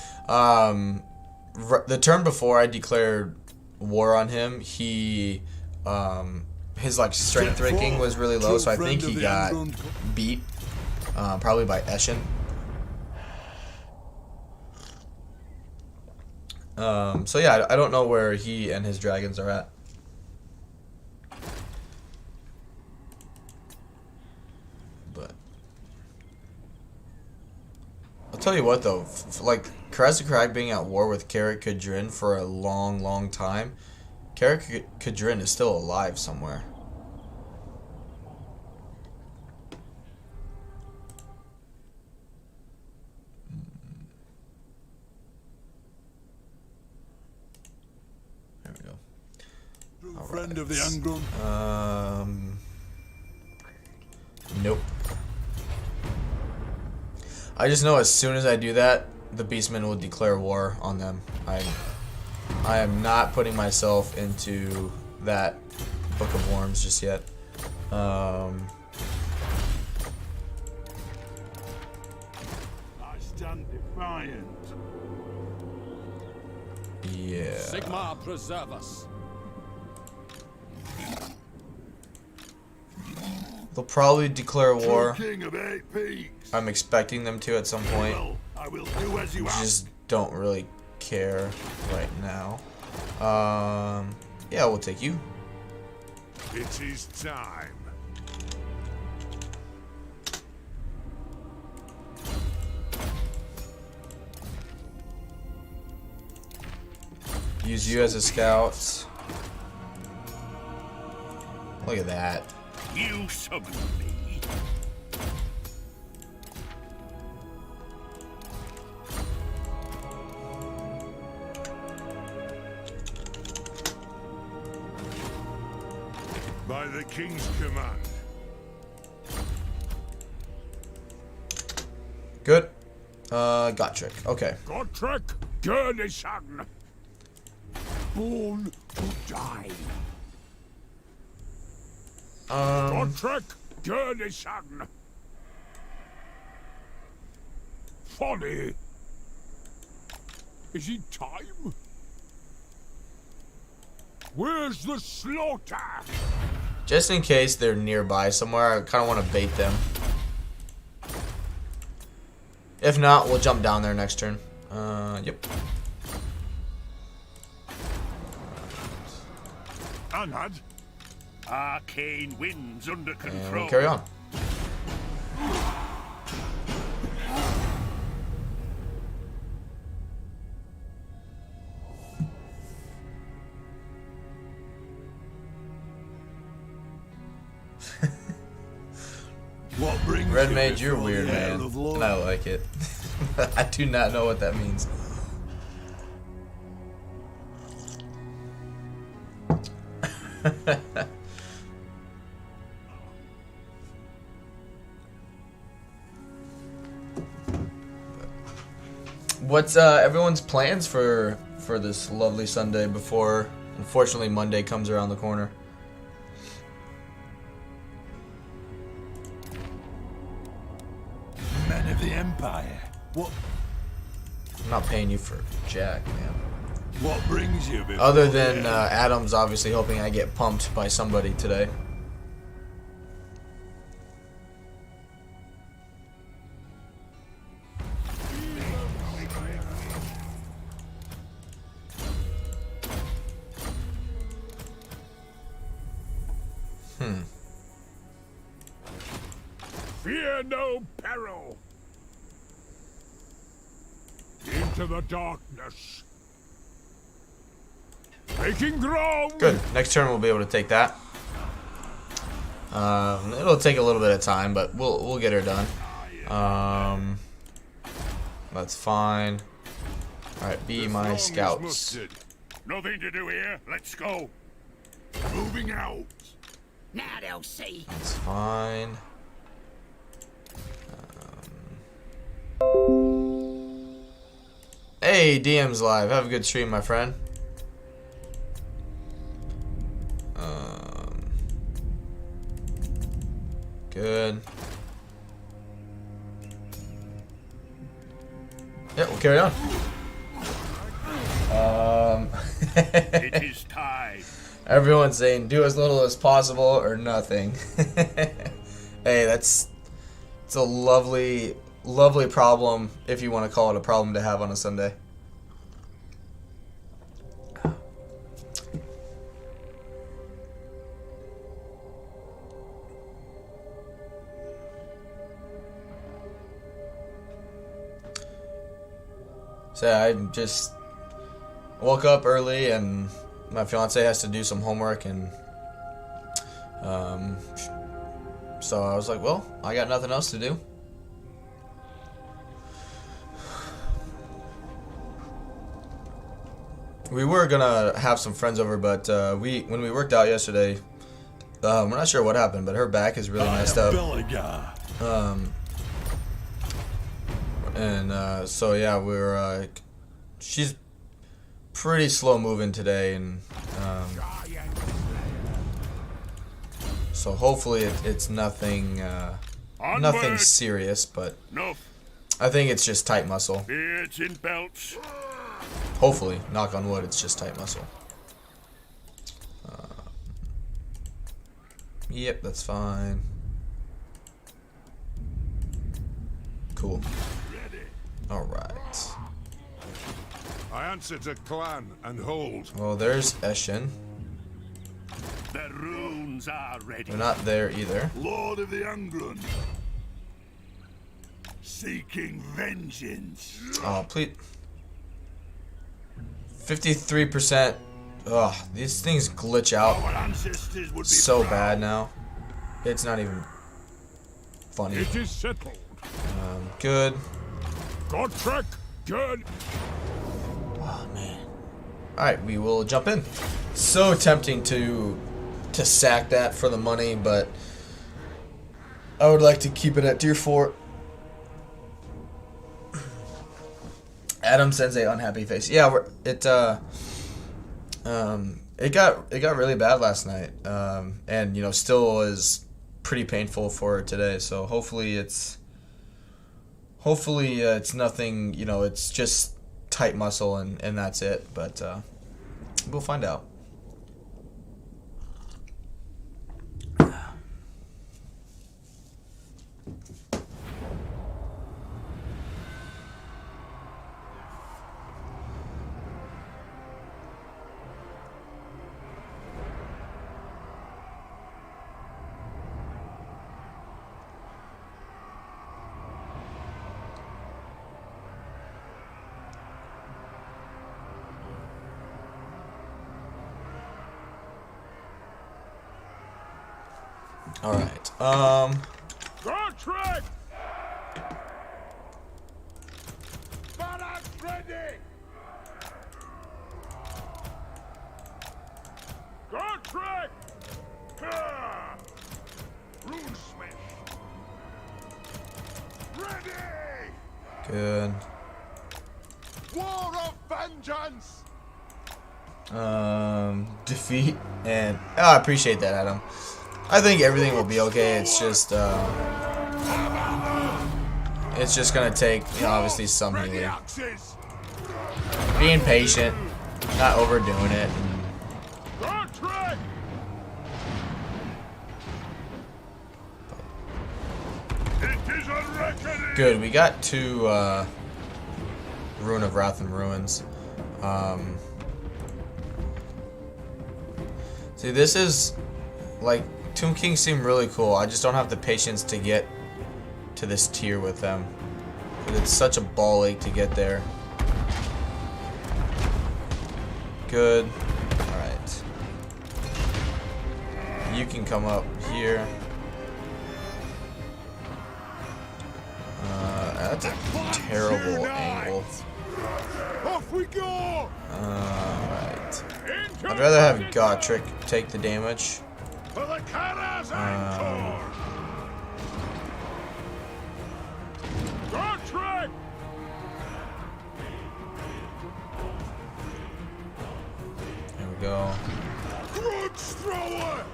The turn before I declared war on him, he, his, like, strength ranking was really low, so I think he got beat, probably by Eshin. So yeah, I don't know where he and his dragons are at. I'll tell you what though, like Krasakrak being at war with Karak Kadrin for a long time, Karak Kadrin is still alive somewhere. There we go. True friend of the Angron. Nope. I just know as soon as I do that, the Beastmen will declare war on them. I am not putting myself into that Book of Worms just yet. I stand defiant. Yeah. Sigmar preserve us. They'll probably declare war. King of 8 peaks. I'm expecting them to at some point. Well, I will do as you ask. Just don't really care right now. Yeah, we'll take you. It is time. Use you as a scout. Look at that. You summon me. By the king's command. Gotrek. Okay. Gotrek, Gurnishan. Born to die. Gotrek, Gurnishan. Folly. Is it time? Where's the slaughter? Just in case they're nearby somewhere, I kind of want to bait them. If not, we'll jump down there next turn. Yep. Anad. Arcane winds under And control. we'll carry on. What brings Red you Mage, you're before weird, the man. Isle of Lord? And I like it. I do not know what that means. What's everyone's plans for this lovely Sunday before, unfortunately, Monday comes around the corner? Men of the Empire. What I'm not paying you for jack, man. what brings you before Other the than end? Adam's obviously hoping I get pumped by somebody today. Fear no peril. Into the darkness. Taking ground. Good. Next turn we'll be able to take that. It'll take a little bit of time, but we'll get her done. That's fine. All right, be my Wrong is scouts. mustard. Nothing to do here. Let's go. Moving out. Now they'll see. That's fine. Hey, DM's live. Have a good stream, my friend. Good. Yeah, we'll carry on. It is time. Everyone's saying do as little as possible or nothing. Hey, it's a lovely problem, if you want to call it a problem to have on a Sunday. So I just woke up early and my fiance has to do some homework, and so I was like, well, I got nothing else to do. We were gonna have some friends over, but when we worked out yesterday, we're not sure what happened, but her back is really messed up. Belegar. And so yeah, we're she's pretty slow moving today, and so hopefully it's nothing nothing serious, but No. I think it's just tight muscle. It's in belts. Hopefully, knock on wood, it's just tight muscle. Yep, that's fine. Cool. Ready. All right. I answer to clan and hold. Well, there's Eshin. The runes are ready. They're not there either. Lord of the Angrun. Seeking vengeance. Oh, please. 53%. Ugh, these things glitch out Our ancestors would be so proud. bad now. It's not even funny. It is settled. Good. Gotrek, good. Oh man. All right, we will jump in. So tempting to sack that for the money, but I would like to keep it at tier 4. Adam sends a unhappy face. Yeah, it got really bad last night, and you know still is pretty painful for today. So hopefully it's nothing. You know, it's just tight muscle and that's it. But we'll find out. All right. Godric! Barracks ready! Godric! Runesmith! Ready! Good. War of vengeance! Defeat and I appreciate that, Adam. I think everything will be okay. It's just gonna take, you know, obviously some Ready healing. axes! Being patient, not overdoing it. Godric! It is a reckoning! Good. We got 2 Rune of Wrath and Ruins. See, this is like Tomb Kings seem really cool. I just don't have the patience to get to this tier with them. But it's such a ball ache to get there. Good. Alright. You can come up here. That's a terrible angle. Off we go! Alright. I'd rather have Godric take the damage. For the Kara's encore! Godric! There we go. Grudge thrower!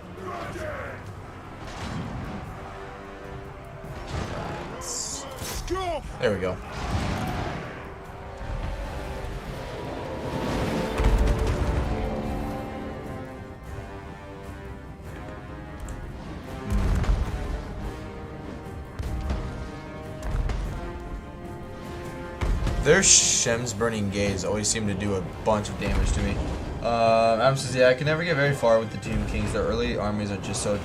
Scuff! There we go. Their Shem's Burning Gaze always seem to do a bunch of damage to me. Adam says, yeah, I can never get very far with the Tomb Kings. Their early armies are just so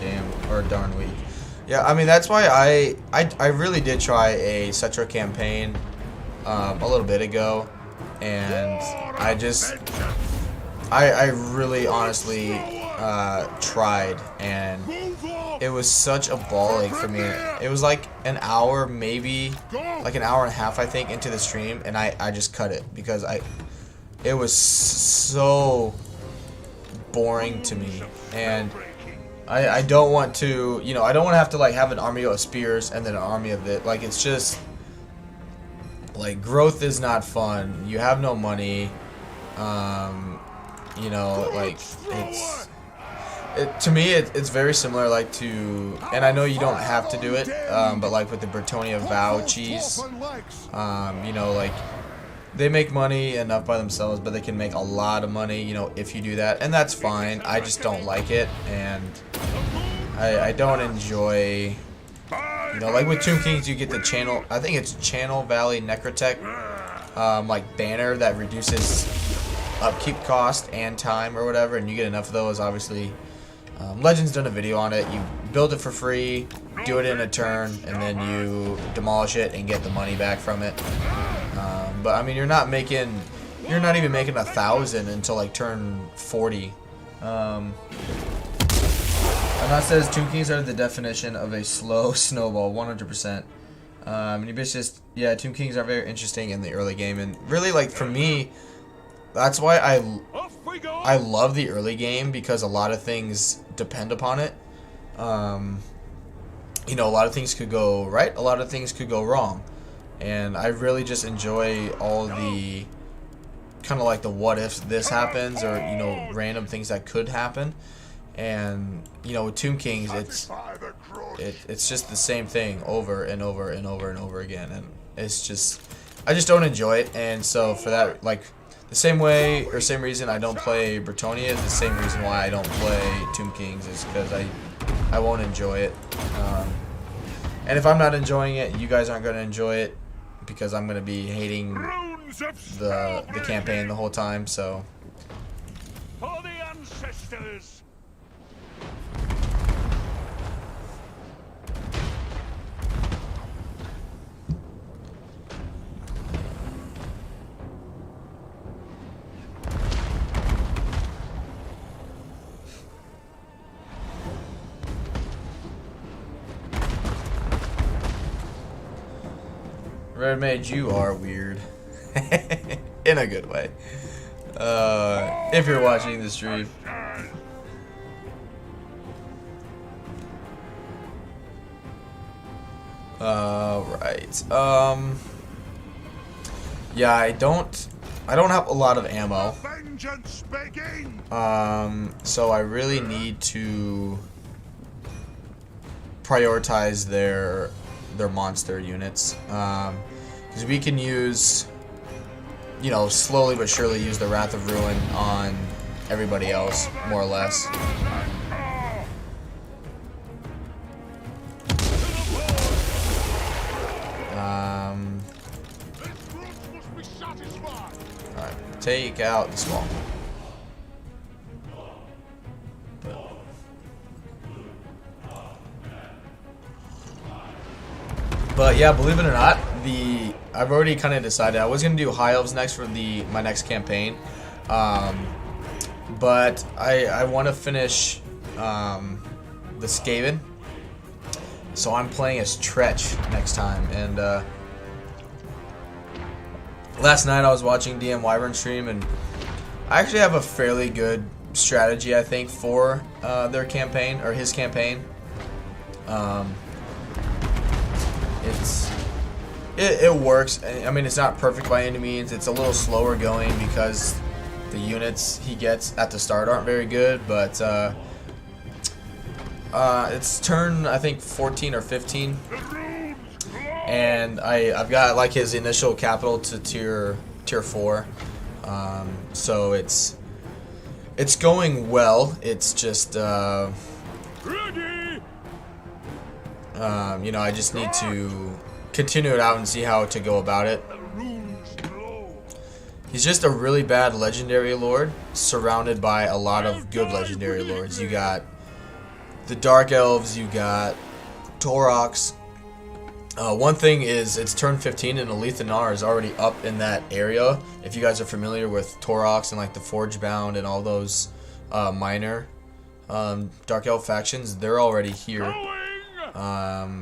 darn weak. Yeah, I mean, that's why I really did try a Cetra campaign a little bit ago. And I really honestly tried, and it was such a ball ache for me. It was like an hour, maybe like an hour and a half, I think, into the stream, and I just cut it because it was so boring to me, and I don't want to, you know, I don't want to have to like have an army of spears and then an army of it. Like, it's just like, growth is not fun. You have no money. You know, like, to me, it's very similar, like, to, and I know you don't have to do it, but like with the Bretonnia Vow cheese, you know, like, they make money enough by themselves, but they can make a lot of money, you know, if you do that, and that's fine. I just don't like it, and I don't enjoy, you know, like with Tomb Kings, you get the channel, I think it's Channel Valley Necrotech, like, banner that reduces upkeep cost and time or whatever, and you get enough of those, obviously. Legend's done a video on it. You build it for free, do it in a turn, and then you demolish it and get the money back from it. But I mean, you're not even making 1,000 until like turn 40. And that says Tomb Kings are the definition of a slow snowball, 100%. And it's just, yeah, Tomb Kings are very interesting in the early game, and really, like, for me, that's why I love the early game, because a lot of things depend upon it. You know, a lot of things could go right, a lot of things could go wrong. and I really just enjoy all the kind of like the what if this happens, or you know, random things that could happen. And you know, with Tomb Kings, it's just the same thing over and over and over and over again, and it's just, I just don't enjoy it. And so for that, like the same way or same reason I don't play Bretonia is the same reason why I don't play Tomb Kings, is because I won't enjoy it. And if I'm not enjoying it, you guys aren't going to enjoy it, because I'm going to be hating the campaign the whole time. So For the ancestors. Red Mage, you are weird. In a good way. If you're watching the stream. Right. Yeah, I don't have a lot of ammo. So I really need to prioritize their monster units. Because we can use, you know, slowly but surely use the Wrath of Ruin on everybody else, more or less. Alright, take out the small. But yeah, believe it or not, I've already kind of decided I was gonna do High Elves next for my next campaign, but I want to finish the Skaven, so I'm playing as Tretch next time. And last night I was watching DM Wyvern stream, and I actually have a fairly good strategy, I think, for their campaign, or his campaign. It works. I mean, it's not perfect by any means. It's a little slower going because the units he gets at the start aren't very good, but it's turn, I think, 14 or 15, and I've got like his initial capital to tier 4, so it's going well. It's just you know, I just need to continue it out and see how to go about it. He's just a really bad legendary lord surrounded by a lot of good legendary lords. You got the Dark Elves, you got Torox. One thing is, it's turn 15 and Alethanar is already up in that area. If you guys are familiar with Torox and like the Forgebound and all those minor Dark Elf factions, they're already here.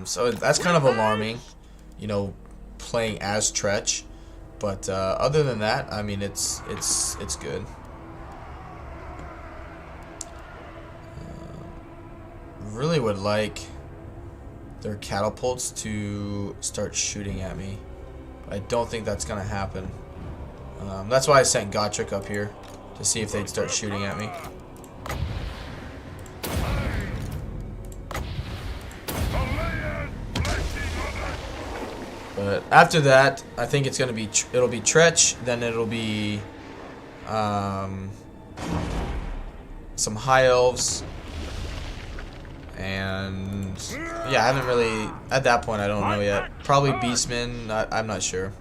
So that's kind of alarming, you know, playing as Tretch. But other than that, I mean, it's good. Really would like their catapults to start shooting at me. But I don't think that's gonna happen. That's why I sent Gotrek up here, to see if they'd start shooting at me. But after that, I think it's gonna be it'll be Tretch, then it'll be some High Elves, and yeah, I haven't really, at that point I don't know yet. Probably Beastmen, I'm not sure.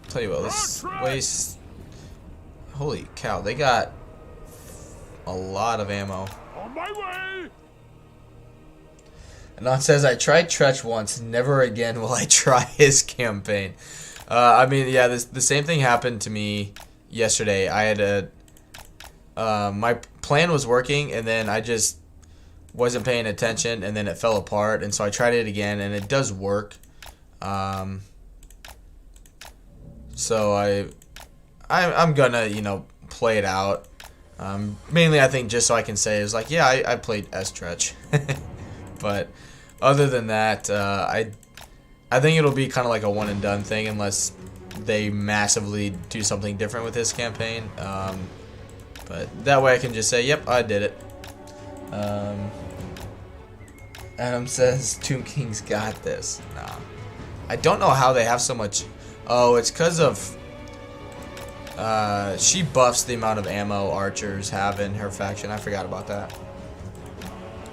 Tell you what, let's waste. Holy cow, they got a lot of ammo. On my way. And it says, I tried Tretch once, never again will I try his campaign. I mean, yeah, the same thing happened to me yesterday. I had my plan was working, and then I just wasn't paying attention, and then it fell apart, and so I tried it again, and it does work. So I'm gonna, you know, play it out. Mainly, I think just so I can say is like, yeah, I played Estretch. But other than that, I think it'll be kind of like a one and done thing unless they massively do something different with this campaign. But that way I can just say, yep, I did it. Adam says Tomb King's got this. Nah. I don't know how they have so much. Oh, it's because of she buffs the amount of ammo archers have in her faction. I forgot about that.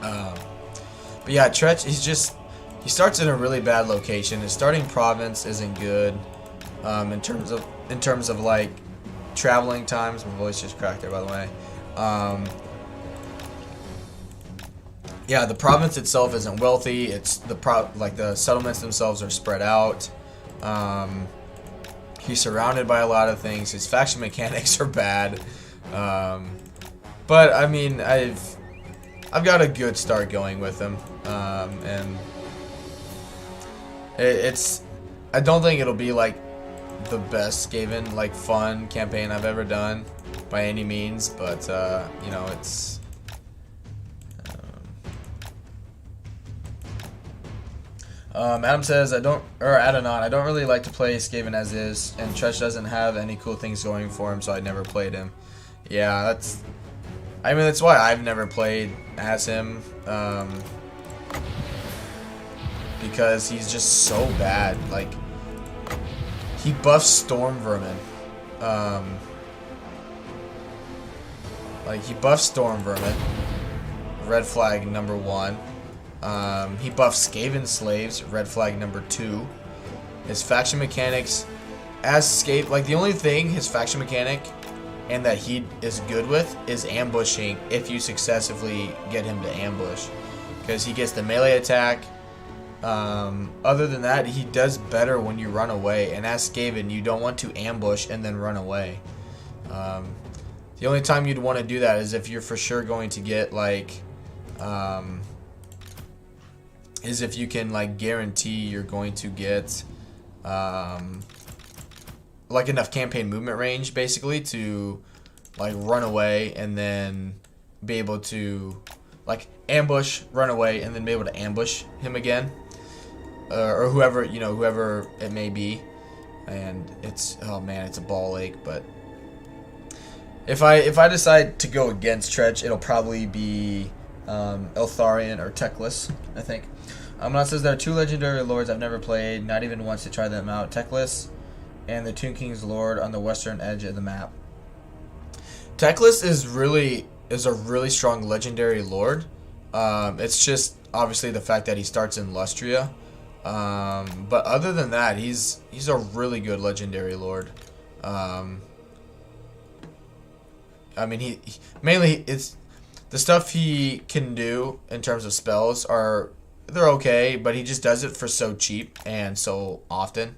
But yeah, Tretch, he starts in a really bad location. His starting province isn't good in terms of like traveling times. My voice just cracked there, by the way. Yeah, the province itself isn't wealthy. It's the settlements themselves are spread out. He's surrounded by a lot of things. His faction mechanics are bad. But I mean, I've got a good start going with him, and I don't think it'll be like the best Skaven like fun campaign I've ever done by any means, but you know, it's Adam says I don't really like to play Skaven as is, and Tretch doesn't have any cool things going for him, so I never played him. Yeah, that's why I've never played as him, because he's just so bad. Like, he buffs Storm Vermin. He buffs Storm Vermin. Red flag number 1. He buffs Skaven Slaves. Red flag number 2. His faction mechanics, the only thing his faction mechanic and that he is good with is ambushing if you successfully get him to ambush, because he gets the melee attack. Other than that, he does better when you run away, and as Skaven, you don't want to ambush and then run away. The only time you'd want to do that is if you're for sure going to get is if you can like guarantee you're going to get like enough campaign movement range basically to like run away and then be able to like ambush, run away, and then be able to ambush him again, or whoever it may be. And it's, oh man, it's a ball ache. But if I decide to go against Tretch, it'll probably be Eltharion or Teclis, I think. It says there are 2 legendary lords I've never played, not even once to try them out. Teclis and the Tomb King's Lord on the western edge of the map. Teclis is a really strong legendary lord. It's just obviously the fact that he starts in Lustria. But other than that, he's a really good legendary lord. I mean, he mainly it's the stuff he can do in terms of spells they're okay, but he just does it for so cheap and so often.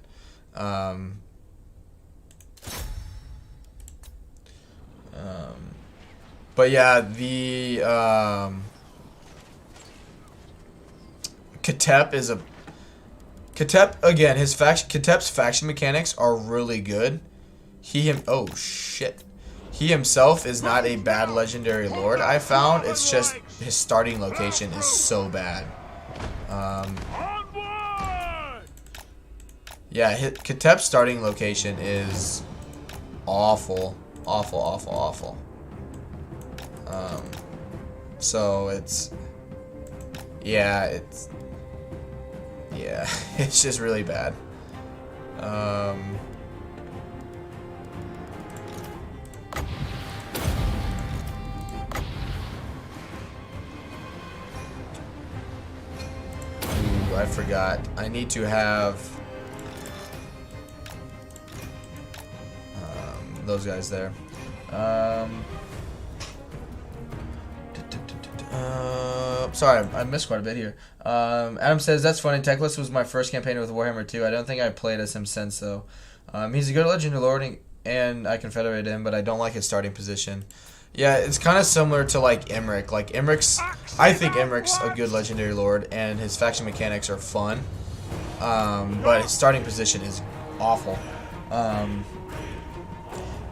But yeah, the Katep again. Katep's faction mechanics are really good. He himself is not a bad legendary lord, I found. It's just his starting location is so bad. Yeah, Katep's starting location is awful. So it's just really bad. I forgot. I need to have those guys there. Sorry, I missed quite a bit here. Adam says, that's funny. Teclis was my first campaign with Warhammer 2. I don't think I played as him since, though. He's a good legendary lord, and I confederate him, but I don't like his starting position. Yeah, it's kind of similar to like Emmerich. I think Emmerich's a good legendary lord, and his faction mechanics are fun. But his starting position is awful.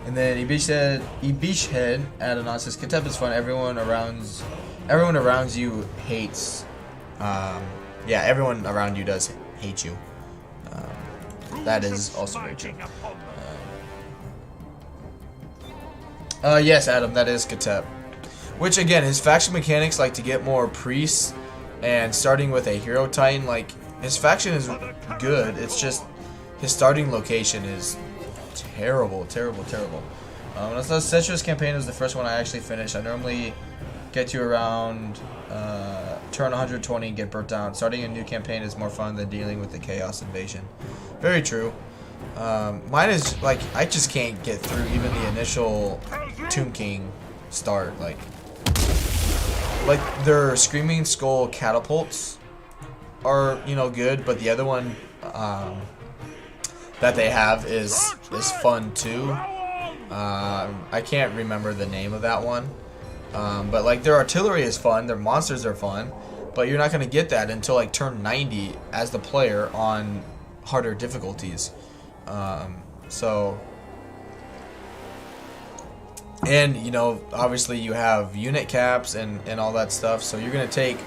And then Ibish Head added on says Katep is fun. Everyone around you hates. Yeah, everyone around you does hate you. That is also very true. Yes, Adam, that is Katep. Which again, his faction mechanics, like to get more priests and starting with a hero titan, like his faction is good. It's just his starting location is terrible. So Citrus campaign was the first one I actually finished. I normally get to around turn 120 and get burnt down. Starting a new campaign is more fun than dealing with the chaos invasion. Very true. Mine is like I just can't get through even the initial Tomb King start. Like their Screaming Skull catapults are, you know, good, but the other one that they have is fun too. I can't remember the name of that one, but like their artillery is fun, their monsters are fun, but you're not gonna get that until like turn 90 as the player on harder difficulties. So, and you know, obviously you have unit caps and all that stuff, so you're gonna take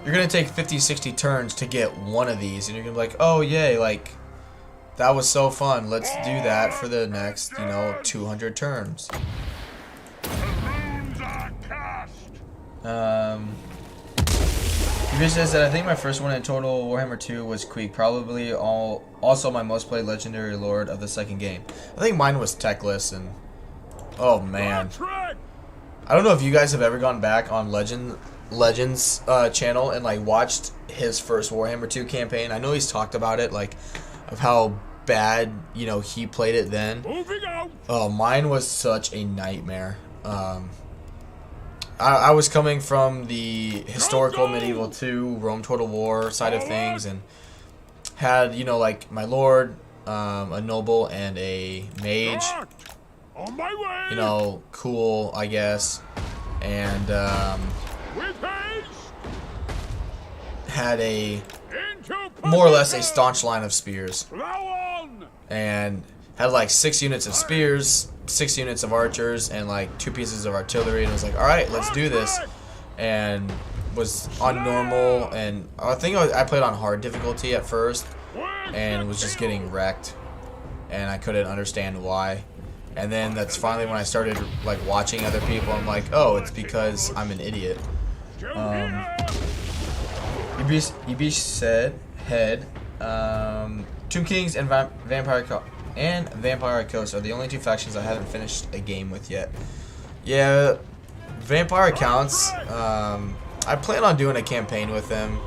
50-60 turns to get one of these, and you're gonna be like, oh yay, like that was so fun, let's do that for the next, you know, 200 turns. He says that I think my first one in total Warhammer 2 was Queek, probably also my most played Legendary Lord of the second game. I think mine was Techless, and oh man, I don't know if you guys have ever gone back on Legends channel and like watched his first Warhammer 2 campaign. I know he's talked about it, like of how bad, you know, he played it then. Oh, mine was such a nightmare. I was coming from the historical Medieval 2 Rome Total War side of things, and had, you know, like my lord, a noble, and a mage. You know, cool, I guess. And had a more or less a staunch line of spears, and had like 6 units of spears, 6 units of archers, and like 2 pieces of artillery, and I was like, alright, let's do this. And was on normal, and I think I played on hard difficulty at first, and was just getting wrecked, and I couldn't understand why. And then that's finally when I started like watching other people. I'm like, oh, it's because I'm an idiot. Ibish said, head, Tomb Kings and Vampire Coast are the only 2 factions I haven't finished a game with yet. Yeah, Vampire Counts, I plan on doing a campaign with them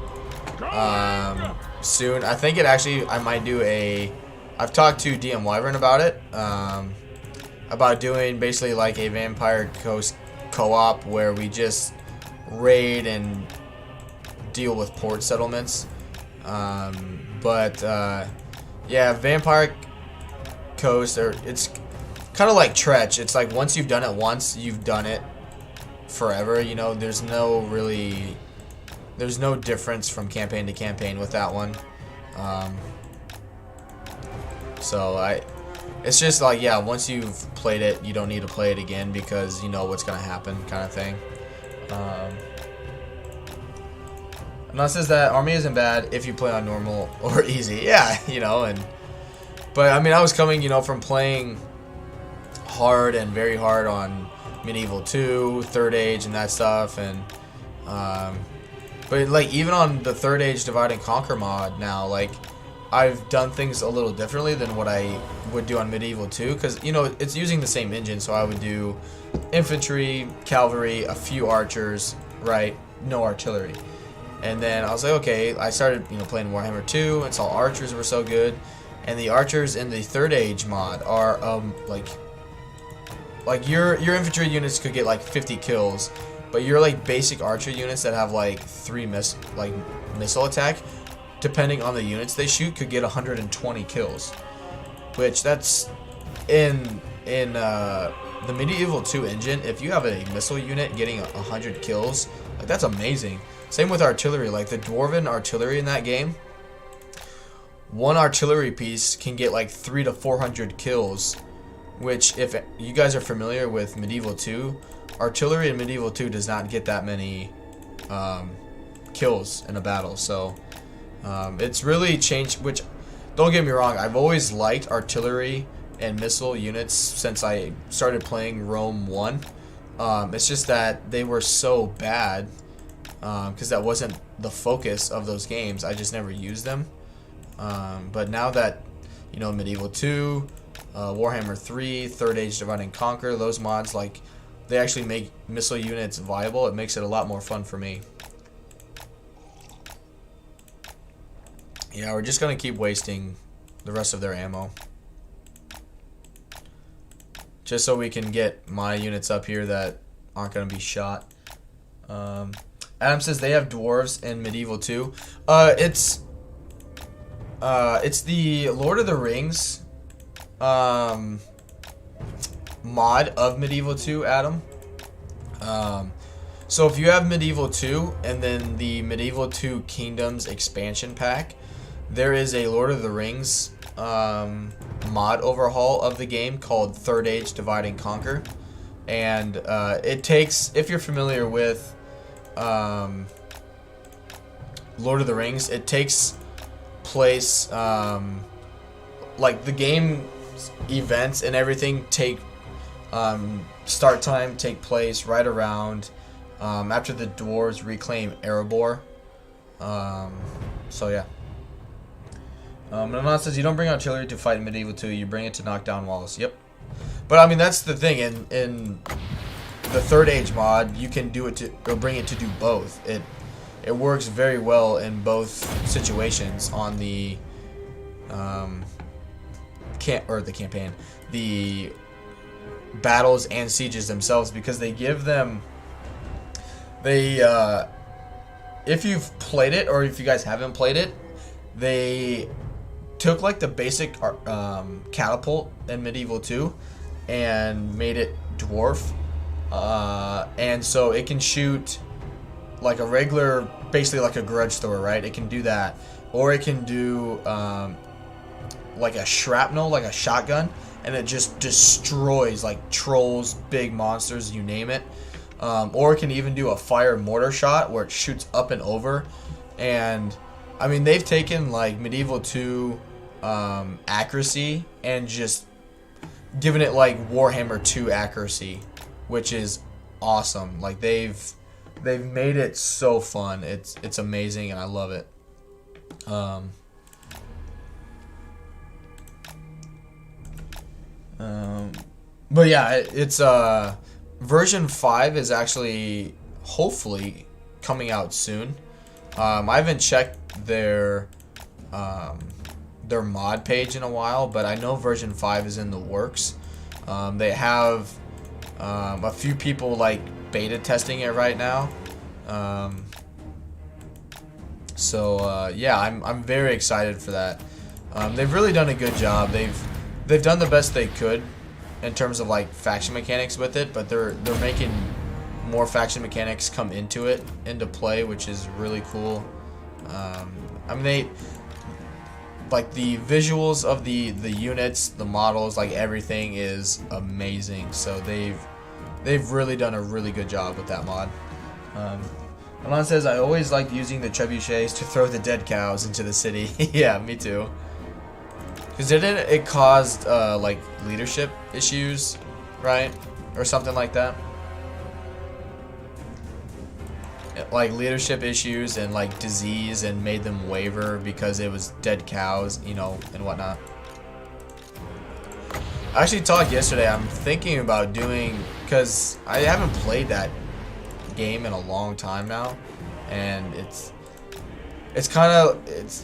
soon. I think I might do I've talked to DM Wyvern about it, about doing basically like a Vampire Coast co-op where we just raid and deal with port settlements. Yeah, Vampire Coast, it's kind of like Tretch. It's like once you've done it once, you've done it forever. You know, there's no difference from campaign to campaign with that one. It's just like, yeah, once you've played it, you don't need to play it again because you know what's gonna happen, kind of thing. And that says that army isn't bad if you play on normal or easy. Yeah, you know, but I mean, I was coming, you know, from playing hard and very hard on Medieval 2, Third Age, and that stuff, and but like even on the Third Age Divide and Conquer mod now, like I've done things a little differently than what I would do on Medieval 2, because you know it's using the same engine, so I would do infantry, cavalry, a few archers, right? No artillery. And then I was like, okay, I started, you know, playing Warhammer 2 and saw archers were so good. And the archers in the Third Age mod are like your infantry units could get like 50 kills, but your like basic archer units that have like 3 missile attack, depending on the units they shoot, could get 120 kills. Which that's in the Medieval 2 engine, if you have a missile unit getting 100 kills, like that's amazing. Same with artillery, like the Dwarven artillery in that game. One artillery piece can get like 300 to 400 kills which if you guys are familiar with Medieval 2, artillery in Medieval 2 does not get that many kills in a battle. So it's really changed, which, don't get me wrong, I've always liked artillery and missile units since I started playing Rome 1. It's just that they were so bad because that wasn't the focus of those games. I just never used them. But now that, you know, Medieval 2, Warhammer 3, Third Age Divide and Conquer, those mods, like, they actually make missile units viable. It makes it a lot more fun for me. Yeah, we're just going to keep wasting the rest of their ammo. Just so we can get my units up here that aren't going to be shot. Adam says they have dwarves in Medieval 2. It's the Lord of the Rings mod of Medieval 2, Adam. So if you have Medieval 2 and then the Medieval 2 Kingdoms expansion pack, there is a Lord of the Rings mod overhaul of the game called Third Age Divide and Conquer. And it takes, if you're familiar with Lord of the Rings, it takes place, like the game events and everything take start time take place right around after the dwarves reclaim Erebor. So yeah. Manon says you don't bring artillery to fight in Medieval 2, you bring it to knock down walls. Yep. But I mean, that's the thing, in the Third Age mod, you can do it to, or bring it to do both. It works very well in both situations on the campaign, the battles and sieges themselves, because they give them, if you've played it, or if you guys haven't played it, they took like the basic catapult in Medieval 2 and made it dwarf, and so it can shoot like a regular, basically like a grudge thrower, right? It can do that, or it can do like a shrapnel, like a shotgun, and it just destroys like trolls, big monsters, you name it. Or it can even do a fire mortar shot where it shoots up and over. And I mean, they've taken like Medieval 2 accuracy and just given it like Warhammer 2 accuracy, which is awesome. Like they've made it so fun. It's amazing, and I love it. But yeah, it's version 5 is actually hopefully coming out soon. I haven't checked their mod page in a while, but I know version 5 is in the works. They have a few people like beta testing it right now. Yeah, I'm very excited for that. They've really done a good job. They've done the best they could in terms of like faction mechanics with it, but they're making more faction mechanics come into play, which is really cool. I mean, they like the visuals of the units, the models, like everything is amazing. So they've really done a really good job with that mod. Alon says, I always liked using the trebuchets to throw the dead cows into the city. Yeah, me too. Because didn't it caused like leadership issues, right? Or something like that? Like leadership issues and like disease, and made them waver because it was dead cows, you know, and whatnot. I actually talked yesterday, I'm thinking about doing, because I haven't played that game in a long time now, and it's kind of,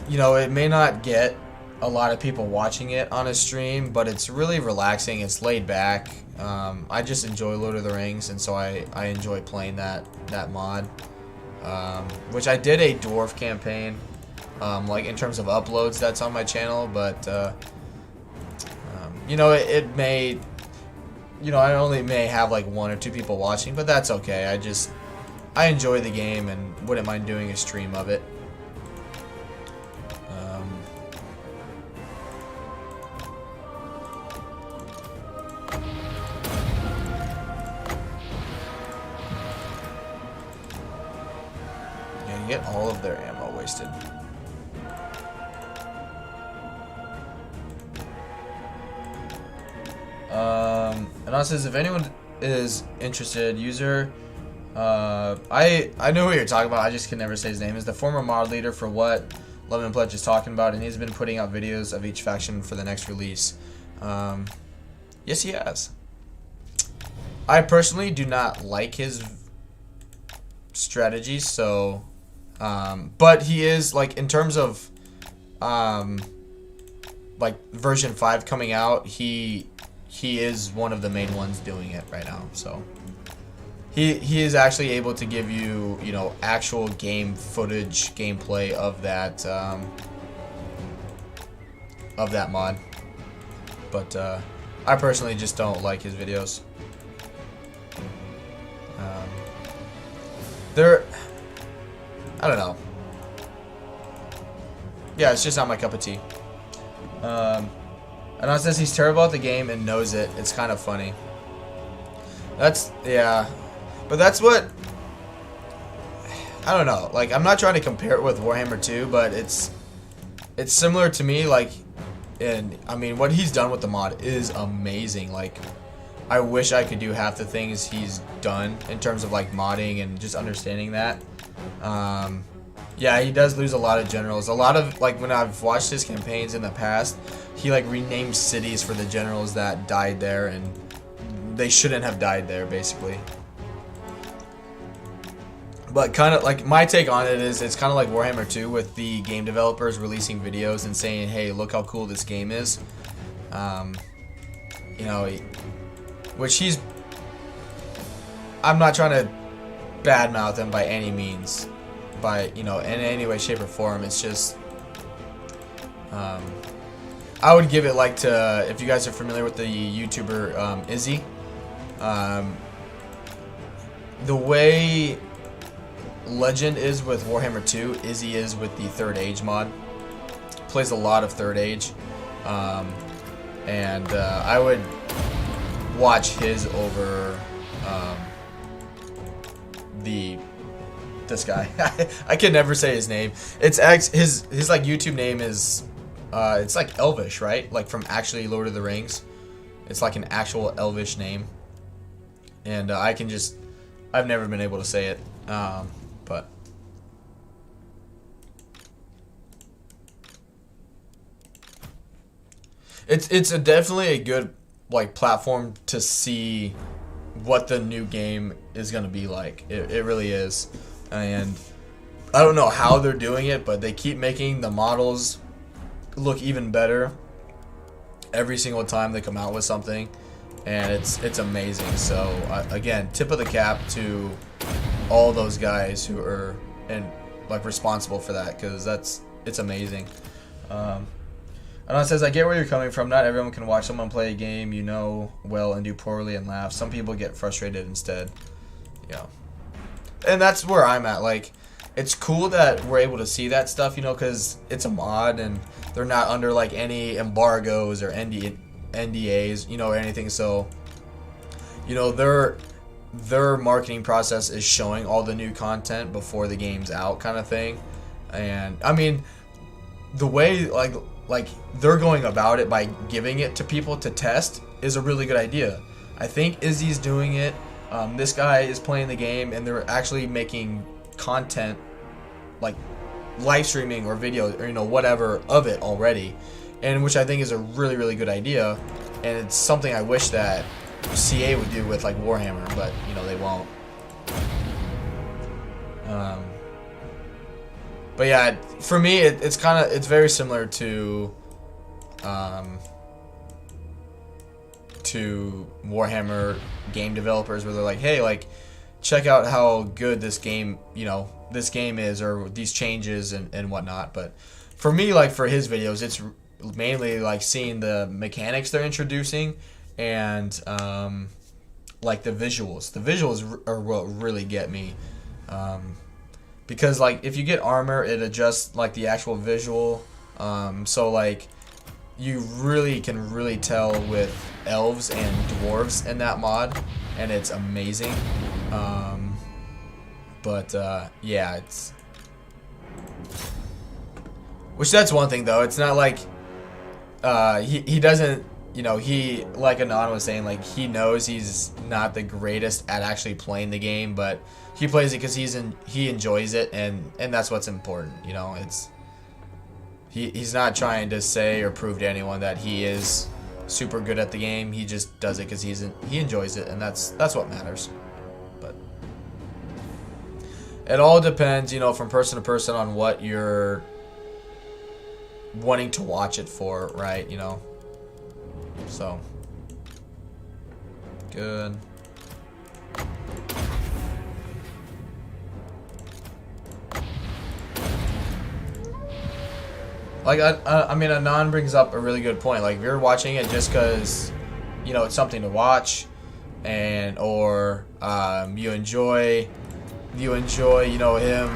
you know, it may not get a lot of people watching it on a stream, but it's really relaxing. It's laid back. I just enjoy Lord of the Rings, and so I enjoy playing that mod. Which I did a dwarf campaign, like in terms of uploads, that's on my channel, but you know, it may, you know, I only may have like 1 or 2 people watching, but that's okay. I enjoy the game and wouldn't mind doing a stream of it. get all of their ammo wasted. And also says if anyone is interested, user, I know what you're talking about. I just can never say his name. Is the former mod leader for what Love and Pledge is talking about, and he's been putting out videos of each faction for the next release. Yes, he has. I personally do not like his strategy, so, but he is like in terms of, like version 5 coming out, he is one of the main ones doing it right now. So he is actually able to give you, you know, actual game footage, gameplay of that mod. But I personally just don't like his videos. I don't know. Yeah, it's just not my cup of tea. And it says he's terrible at the game and knows it. It's kind of funny. Yeah. But that's what... I don't know. Like, I'm not trying to compare it with Warhammer 2, but it's similar to me, like... And, I mean, what he's done with the mod is amazing. Like, I wish I could do half the things he's done in terms of, like, modding and just understanding that. Yeah, he does lose a lot of generals. A lot of, like, when I've watched his campaigns in the past, he, like, renamed cities for the generals that died there, and they shouldn't have died there, basically. But kind of, like, my take on it is it's kind of like Warhammer 2 with the game developers releasing videos and saying, hey, look how cool this game is. You know, which he's... I'm not trying to badmouth him by any means. By, you know, in any way, shape, or form. It's just... I would give it, like, to... If you guys are familiar with the YouTuber, Izzy. The way... Legend is with Warhammer 2, Izzy is with the Third Age mod. Plays a lot of Third Age. And I would watch his over this guy. I can never say his name. It's his like YouTube name is it's like Elvish, right? Like from actually Lord of the Rings. It's like an actual Elvish name. And I've never been able to say it. But it's definitely a good like platform to see what the new game is gonna be like. It really is, and I don't know how they're doing it, but they keep making the models look even better every single time they come out with something, and it's amazing. So again, tip of the cap to all those guys who are like responsible for that, because it's amazing. And it says, I get where you're coming from. Not everyone can watch someone play a game you know well and do poorly and laugh. Some people get frustrated instead. Yeah. And that's where I'm at. Like, it's cool that we're able to see that stuff, you know, because it's a mod and they're not under like any embargoes or NDAs, you know, or anything. So, you know, their marketing process is showing all the new content before the game's out, kind of thing. And I mean, the way like they're going about it by giving it to people to test is a really good idea. I think Izzy's doing it. This guy is playing the game, and they're actually making content, like live streaming or videos or, you know, whatever of it already, and which I think is a really, really good idea. And it's something I wish that CA would do with like Warhammer, but you know, they won't. But yeah, for me, it's very similar to Warhammer game developers, where they're like, hey, like, check out how good this game, you know, this game is, or these changes and whatnot. But for me, like for his videos, it's mainly like seeing the mechanics they're introducing and like the visuals. The visuals are what really get me. Because like if you get armor, it adjusts like the actual visual, so like you really can really tell with elves and dwarves in that mod, and it's amazing. But yeah, Which that's one thing though. It's not like he doesn't, you know, he, like Anon was saying, like he knows he's not the greatest at actually playing the game, but he plays it because he enjoys it, and that's what's important. You know, it's he's not trying to say or prove to anyone that he is super good at the game. He just does it because he enjoys it, and that's what matters. But it all depends, you know, from person to person on what you're wanting to watch it for, right? You know, so good. Like I mean, Anon brings up a really good point. Like if you're watching it just because, you know, it's something to watch, and or you enjoy, you know, him,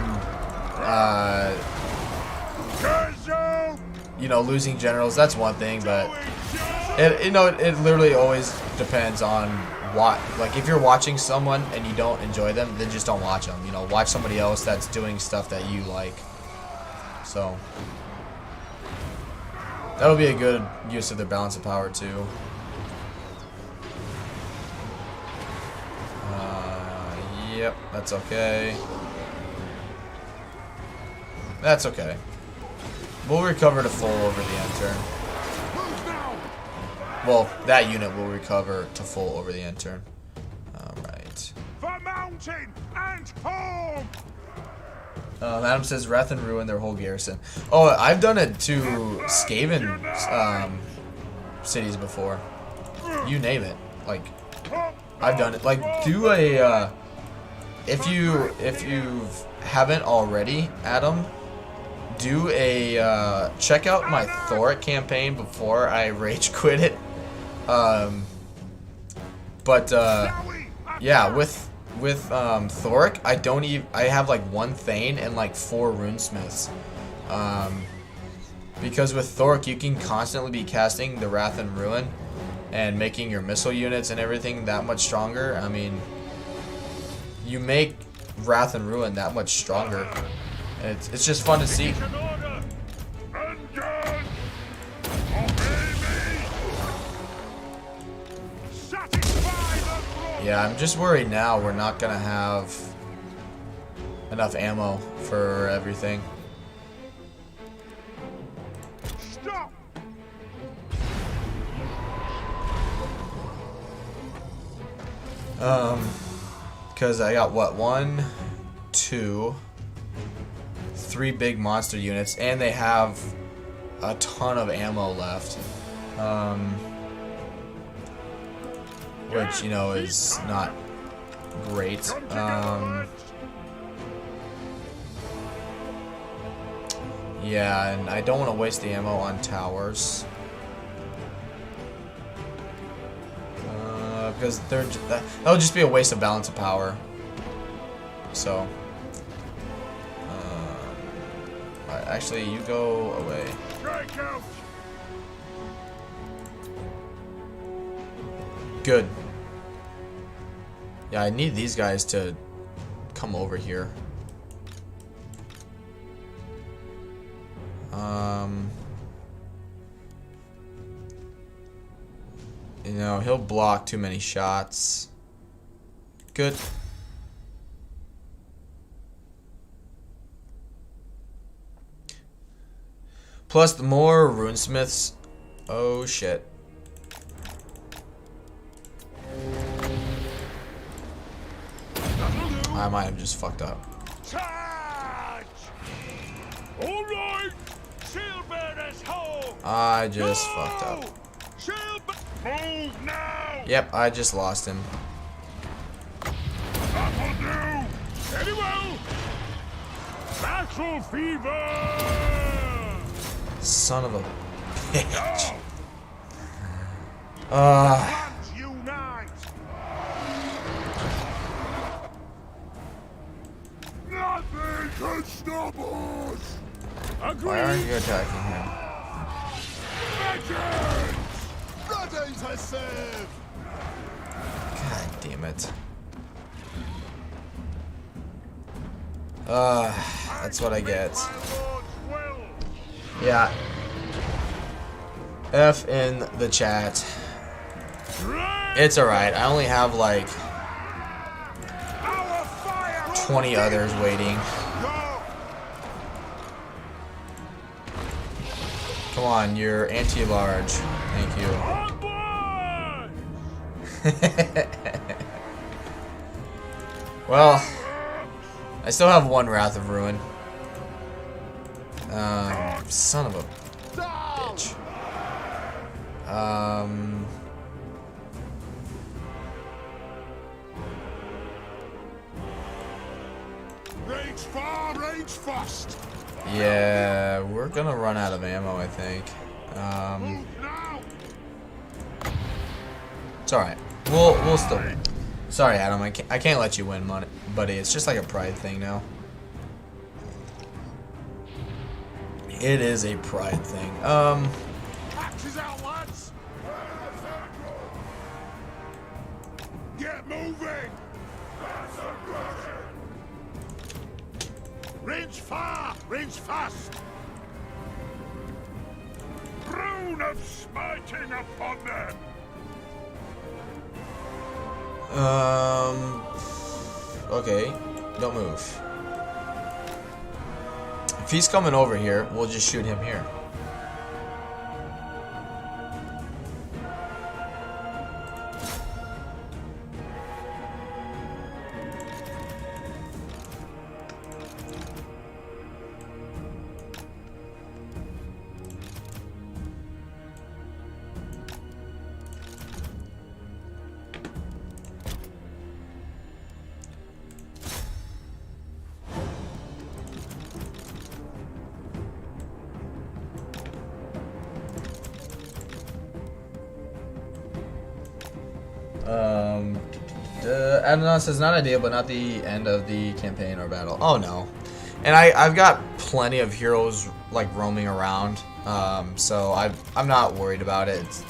you know, losing generals. That's one thing, but it literally always depends on what. Like if you're watching someone and you don't enjoy them, then just don't watch them. You know, watch somebody else that's doing stuff that you like. So that would be a good use of their balance of power too. Yep, that's okay. That's okay. We'll recover to full over the end turn. Well, that unit will recover to full over the end turn. Alright. For mountain and home! Adam says Wrath and Ruin their whole garrison. Oh, I've done it to Skaven cities before. You name it. Like, I've done it. Like, do a if you haven't already, Adam, do a check out my Thoric campaign before I rage quit it. Yeah, with Thoric, I have like 1 Thane and like 4 runesmiths. Because with Thoric you can constantly be casting the Wrath and Ruin and making your missile units and everything that much stronger. I mean, you make Wrath and Ruin that much stronger. And it's just fun to see. Yeah, I'm just worried now we're not gonna have enough ammo for everything. Stop! Because I got what, 1, 2, 3 big monster units, and they have a ton of ammo left. Which, you know, is not great. Yeah, and I don't want to waste the ammo on towers. Because that'll just be a waste of balance of power. So, actually, you go away. Good. Yeah, I need these guys to come over here. You know, he'll block too many shots. Good. Plus, the more runesmiths. Oh shit. I might have just fucked up. Charge! All right, Shield-bearers home! I just fucked up. Move now! Yep, I just lost him. That'll do! Very well! Battle fever! Son of a bitch. Let's unite! Nothing can stop us! Agree! Why aren't you attacking him? Vengeance! Ready to serve! God damn it. That's what I get. Yeah. F in the chat. It's alright. I only have like 20 others waiting. Come on, you're anti-large. Thank you. Well, I still have one Wrath of Ruin. Son of a bitch. Range far, range fast. Yeah, we're gonna run out of ammo, I think. Move now. It's alright. We'll still win. Sorry, Adam. I can't let you win, buddy. It's just like a pride thing now. It is a pride thing. Axes out, lads. Get moving. Range far, range fast. Rune of smiting upon them. Okay. Don't move. If he's coming over here, we'll just shoot him here. Adnan says not ideal, but not the end of the campaign or battle. Oh no, and I've got plenty of heroes like roaming around, so I'm not worried about it. It's,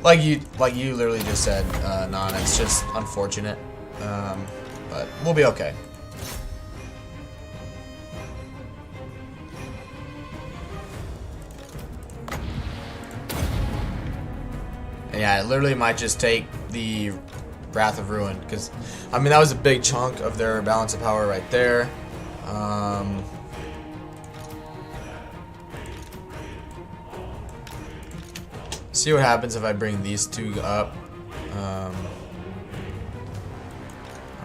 like you literally just said, Non. It's just unfortunate, but we'll be okay. And yeah, it literally might just take the Wrath of Ruin, because I mean that was a big chunk of their balance of power right there. See what happens if I bring these two up.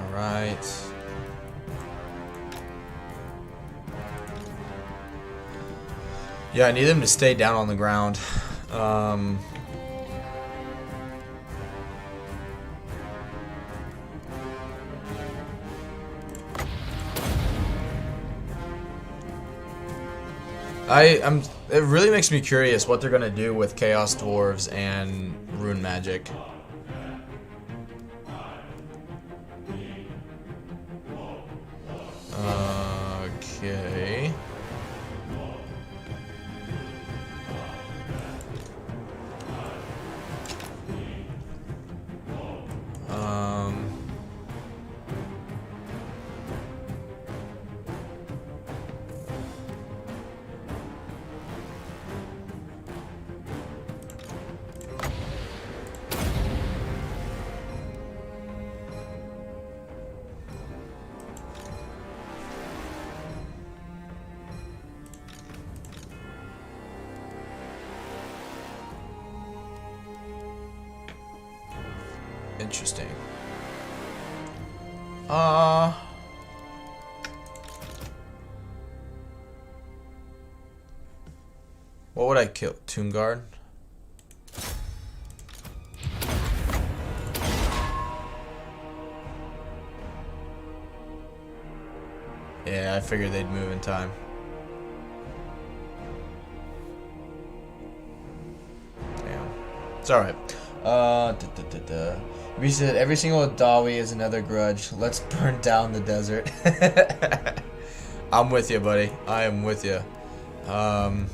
Alright. Yeah, I need them to stay down on the ground. It really makes me curious what they're gonna do with Chaos Dwarves and Rune Magic. Okay. Interesting. What would I kill? Tomb Guard? Yeah, I figured they'd move in time. Damn. It's alright. We said every single Dawi is another grudge. Let's burn down the desert. I'm with you, buddy. I am with you. I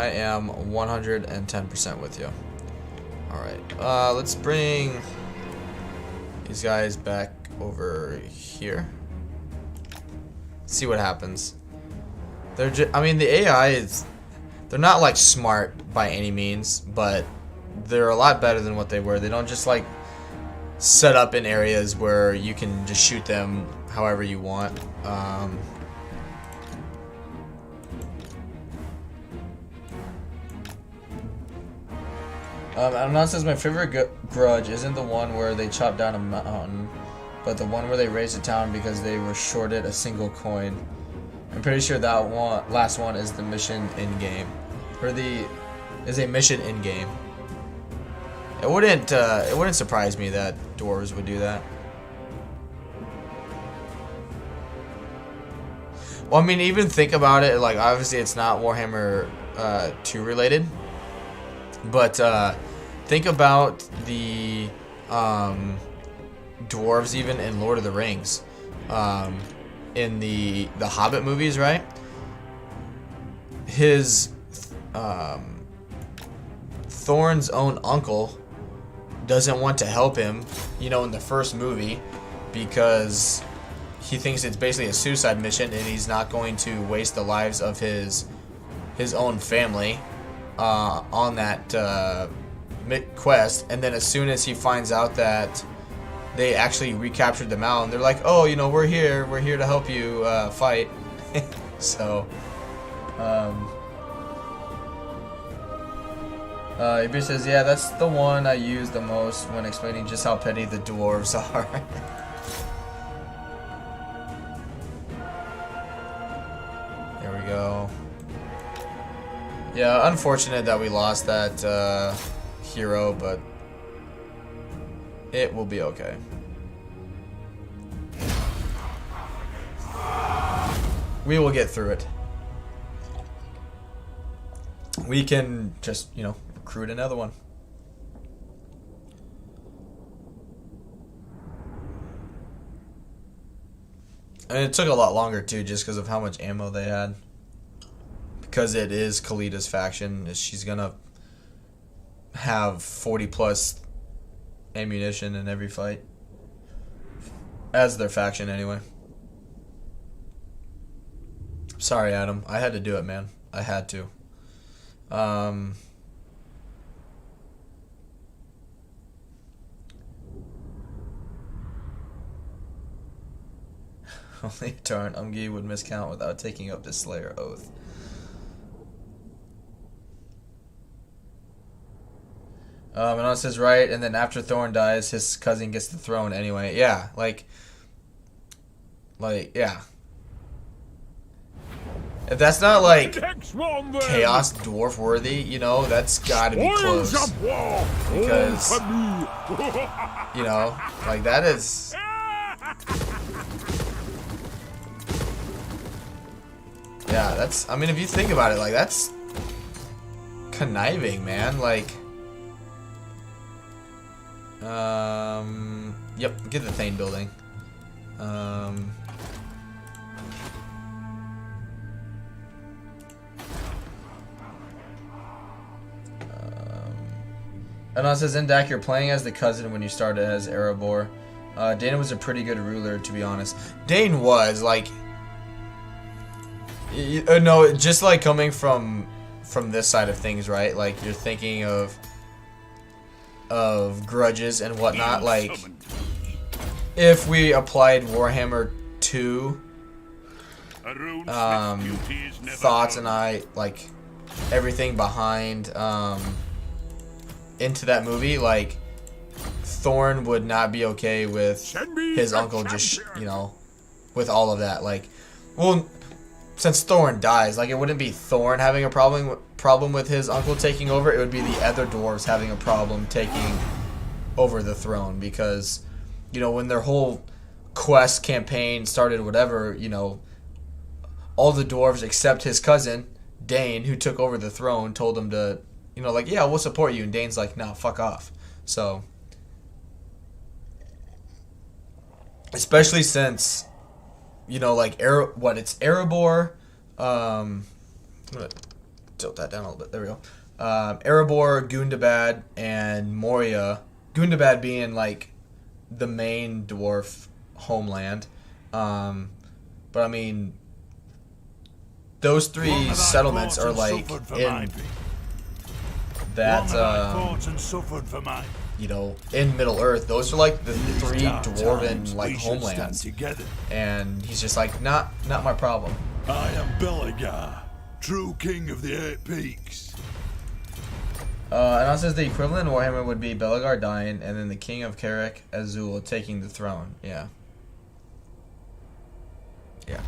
am 110% with you. Alright. Let's bring these guys back over here. See what happens. They're just, I mean, the AI is, they're not like smart by any means, but they're a lot better than what they were. They don't just like set up in areas where you can just shoot them however you want. Amnon says my favorite grudge isn't the one where they chop down a mountain, but the one where they raised a town because they were shorted a single coin. I'm pretty sure that one, last one, is the mission in game, or is a mission in game. It wouldn't surprise me that dwarves would do that. Well, I mean, even think about it. Like, obviously, it's not Warhammer 2 related, but think about the dwarves even in Lord of the Rings, in the Hobbit movies, right? His Thorn's own uncle doesn't want to help him, you know, in the first movie, because he thinks it's basically a suicide mission and he's not going to waste the lives of his own family on that quest. And then as soon as he finds out that they actually recaptured the mountain, they're like, oh, you know, we're here to help you fight. So Ibir says, yeah, that's the one I use the most when explaining just how petty the dwarves are. There we go. Yeah, unfortunate that we lost that hero, but it will be okay. We will get through it. We can just, you know, recruit another one. And it took a lot longer too, just because of how much ammo they had. Because it is Khalidah's faction, she's gonna have 40 plus ammunition in every fight. As their faction anyway. Sorry, Adam. I had to do it, man. I had to. Only a turn Umgi would miscount without taking up the Slayer Oath. And it says right, and then after Thorn dies, his cousin gets the throne anyway. Yeah, like, yeah. If that's not like Chaos Dwarf worthy, you know, that's gotta be close. Because, you know, like that is. Yeah, that's, I mean, if you think about it, like, that's conniving, man. Like, yep, get the Thane building. And it says, Indak, you're playing as the cousin when you started as Erebor. Dane was a pretty good ruler, to be honest. Dane was, like, no, just like coming from this side of things, right? Like, you're thinking of grudges and whatnot. Like, if we applied Warhammer 2 thoughts and like everything behind into that movie, like, Thorn would not be okay with his uncle just, you know, with all of that. Like, well, since Thorn dies, like, it wouldn't be Thorn having a problem with his uncle taking over. It would be the other dwarves having a problem taking over the throne, because, you know, when their whole quest campaign started, whatever, you know, all the dwarves except his cousin Dane, who took over the throne, told him to, you know, like, yeah, we'll support you, and Dane's like, no, fuck off. So, especially since, you know, like, it's Erebor, I'm gonna tilt that down a little bit, there we go, Erebor, Gundabad, and Moria, Gundabad being, like, the main dwarf homeland. But I mean, those three settlements are like in that you know, in Middle Earth. Those are like the three dwarven like homelands, and he's just like, not my problem. I am Belegar, true king of the 8 peaks. And also says the equivalent of Warhammer would be Belegar dying, and then the king of Carrick Azul taking the throne. Yeah. Yeah.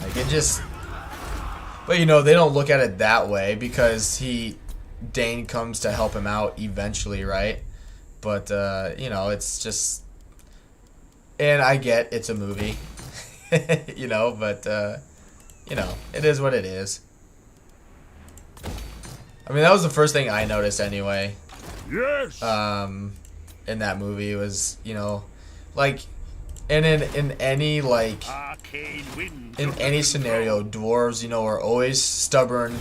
Like, it just... But, you know, they don't look at it that way, because Dane comes to help him out eventually, right? But, you know, it's just... And I get it's a movie, you know, but, you know, it is what it is. I mean, that was the first thing I noticed anyway. Yes. In that movie was, you know, like, and in any like, in any scenario, dwarves, you know, are always stubborn.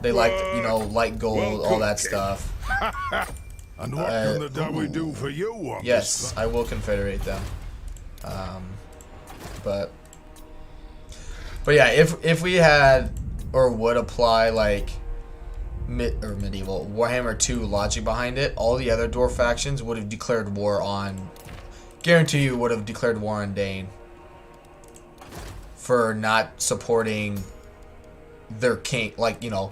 They like, you know, like gold, all that stuff. And what can we do for you on yes, I will confederate them. But yeah, if we had or would apply like medieval Warhammer 2 logic behind it, all the other dwarf factions would have declared war on, guarantee you would have declared war on Dane for not supporting their king. Like, you know,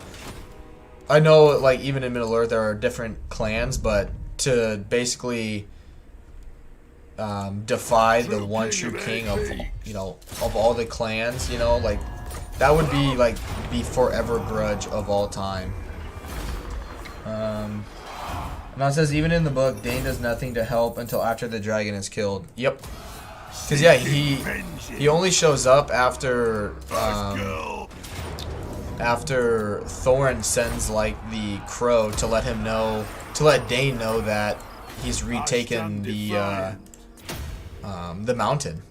I know like even in Middle Earth there are different clans, but to basically defy the one true king of, you know, of all the clans, you know, like that would be like the forever grudge of all time. Now it says, even in the book, Dane does nothing to help until after the dragon is killed. Yep. Because, yeah, he only shows up after, after Thorin sends, like, the crow to let him know, to let Dane know that he's retaken the mountain.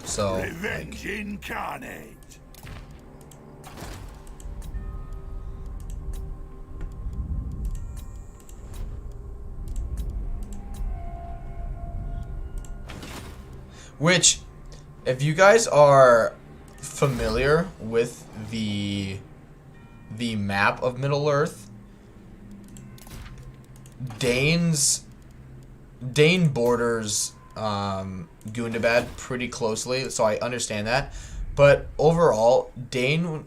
So, Revenge incarnate. which, if you guys are familiar with the map of Middle Earth, Dane borders Gundabad pretty closely, so I understand that. But overall, Dane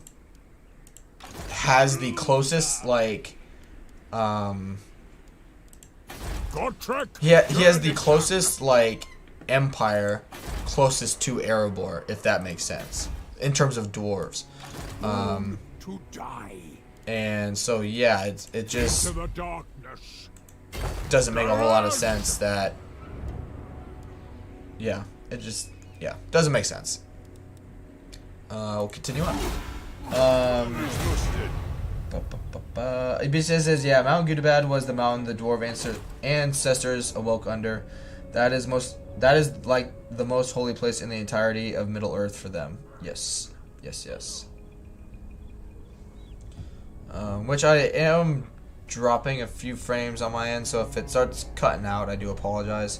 has the closest, like, he has the closest, like, empire closest to Erebor, if that makes sense, in terms of dwarves. To die. And so, yeah, it just doesn't make a whole lot of sense that, yeah, it just, yeah, doesn't make sense. We'll continue on. It says, yeah, Mount Gundabad was the mountain the dwarf ancestors awoke under. That is like the most holy place in the entirety of Middle Earth for them. Yes. Yes, yes. Which I am dropping a few frames on my end, so if it starts cutting out, I do apologize.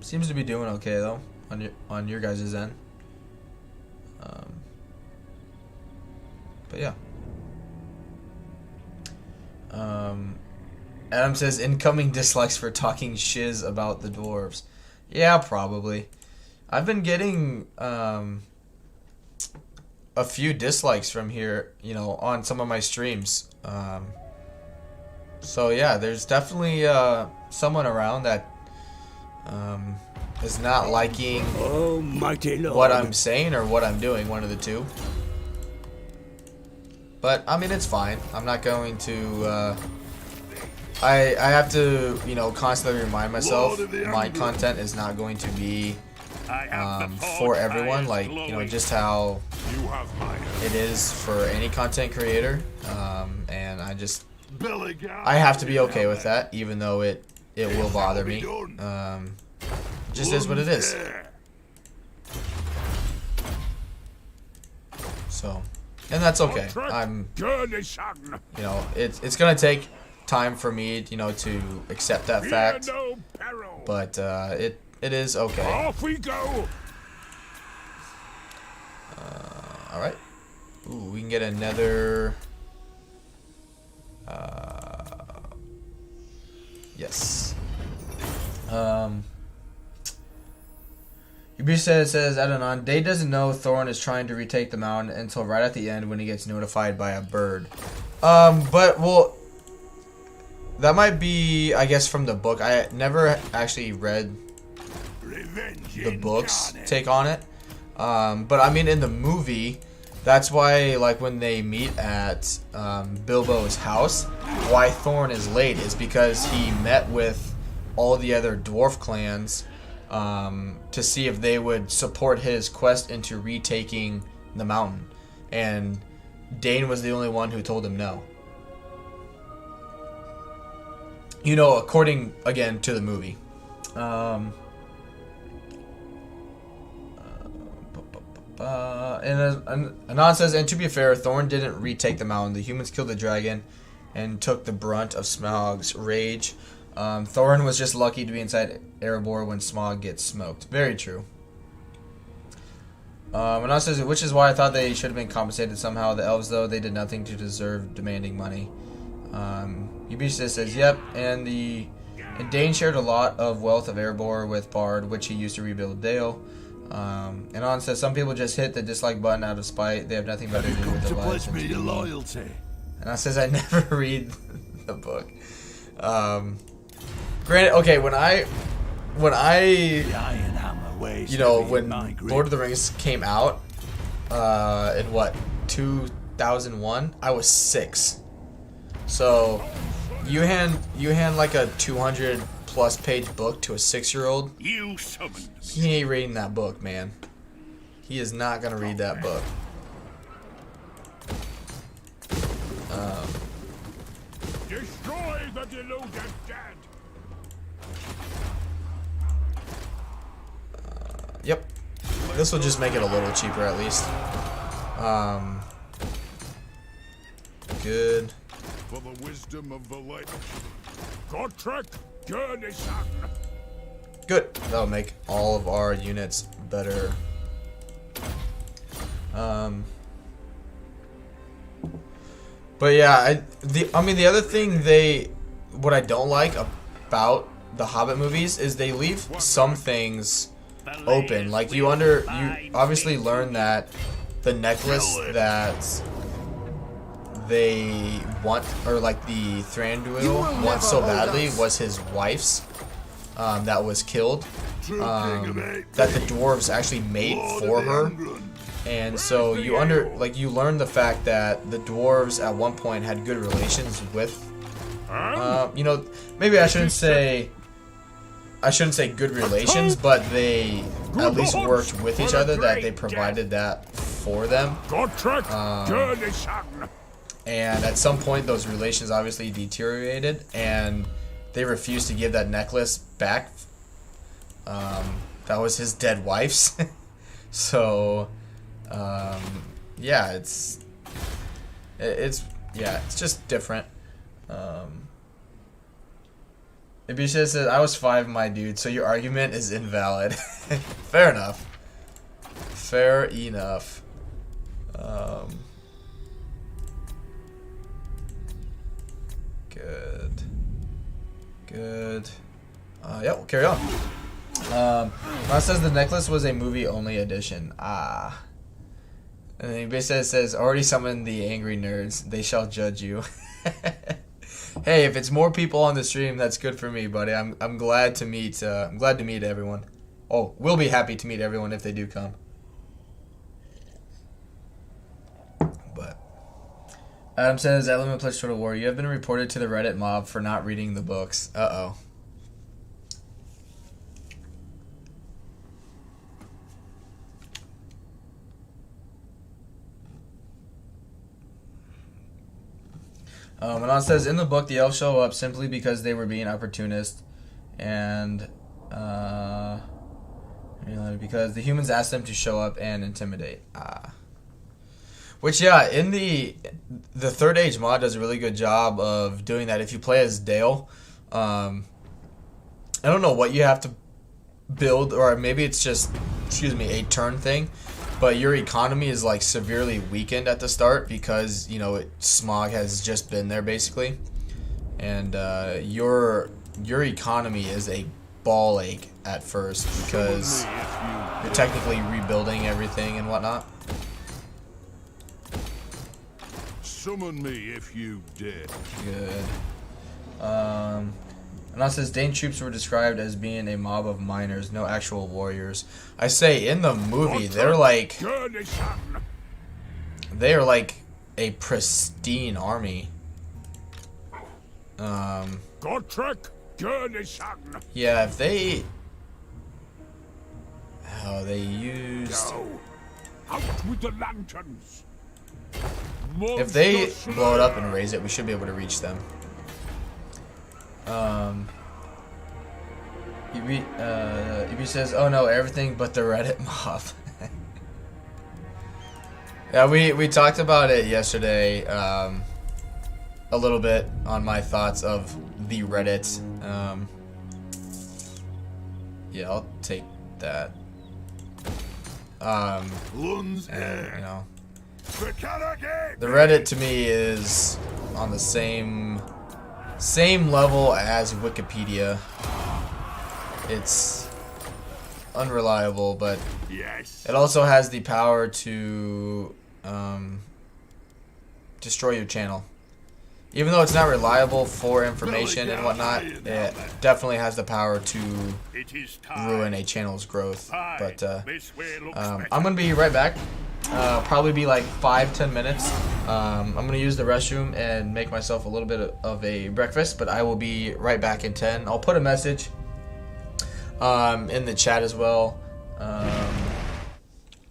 Seems to be doing okay though on your guys' end. But yeah. Adam says incoming dislikes for talking shiz about the dwarves. Yeah, probably. I've been getting a few dislikes from here, you know, on some of my streams. So yeah, there's definitely someone around that is not liking what I'm saying or what I'm doing, one of the two. But I mean, it's fine. I'm not going to I have to, you know, constantly remind myself my content is not going to be for everyone, like, you know, just how it is for any content creator. And I have to be okay with that, even though it will bother me. Just is what it is. So, and that's okay. You know, it's gonna take time for me, you know, to accept that fact. But it is okay. Off we go. All right. Ooh, we can get another. Yes. Yubi says Adonan, Day doesn't know Thorin is trying to retake the mountain until right at the end when he gets notified by a bird. But well, that might be, I guess, from the book. I never actually read the book's take on it. But I mean, in the movie, that's why, like, when they meet at Bilbo's house, why Thorin is late is because he met with all the other dwarf clans to see if they would support his quest into retaking the mountain. And Dane was the only one who told him no. You know, according, again, to the movie. And Anon says, and to be fair, Thorin didn't retake the mountain. The humans killed the dragon and took the brunt of Smaug's rage. Thorin was just lucky to be inside Erebor when Smaug gets smoked. Very true. Anon says, which is why I thought they should have been compensated somehow. The elves, though, they did nothing to deserve demanding money. Ubisha says, yep, and Dane shared a lot of wealth of Erebor with Bard, which he used to rebuild Dale. And On says, some people just hit the dislike button out of spite. They have nothing better to do with their lives. And I says, I never read the book. Granted, okay, when I you know, when Lord of the Rings came out, in what, 2001, I was 6. So you hand like a 200+ page book to a 6-year-old. You summoned. He ain't reading that book, man. He is not gonna read that book. Destroy the deluded dead. Yep. This will just make it a little cheaper at least. Good. For the wisdom of the light. Gotrek Gurnisan. Good. That'll make all of our units better. But yeah, I mean the other thing what I don't like about the Hobbit movies is they leave some things open. Like you obviously learn that the necklace that they want, or like the Thranduil wants so badly, was his wife's, that was killed, that the dwarves actually made for her. And so you learn the fact that the dwarves at one point had good relations with, you know, maybe I shouldn't say good relations, but they at least worked with each other, that they provided that for them. And at some point those relations obviously deteriorated and they refused to give that necklace back. That was his dead wife's. So yeah, it's just different. Ibisha says, I was 5, my dude, so your argument is invalid. Fair enough. Fair enough. Good. Yeah, we'll carry on. Ron says the necklace was a movie-only edition. Ah. And then Ibisha says, already summoned the angry nerds. They shall judge you. Hey, if it's more people on the stream, that's good for me, buddy. I'm glad to meet. I'm glad to meet everyone. Oh, we'll be happy to meet everyone if they do come. But Adam says, Element plays Total War. You have been reported to the Reddit mob for not reading the books. Uh-oh. Manon says, in the book, the elves show up simply because they were being opportunist, and because the humans asked them to show up and intimidate. Which, yeah, in the Third Age mod does a really good job of doing that. If you play as Dale, I don't know what you have to build, or maybe it's just, excuse me, a turn thing, but your economy is like severely weakened at the start because, you know, smog has just been there basically, and your economy is a ball ache at first because you're technically rebuilding everything and whatnot. Summon me if you dare. Good. And now it says Dane troops were described as being a mob of miners, no actual warriors. I say in the movie they're like a pristine army. Yeah, if they they used Out with the lanterns. if they blow it up and raise it, we should be able to reach them. EB says, "Oh no, everything but the Reddit mob." Yeah, we talked about it yesterday, a little bit on my thoughts of the Reddit. Yeah, I'll take that. And, you know, the Reddit to me is on the same level as Wikipedia. It's unreliable, but it also has the power to destroy your channel. Even though it's not reliable for information and whatnot, it definitely has the power to ruin a channel's growth. But I'm gonna be right back. Probably be like 5-10 minutes. I'm gonna use the restroom and make myself a little bit of a breakfast, but I will be right back in 10. I'll put a message in the chat as well,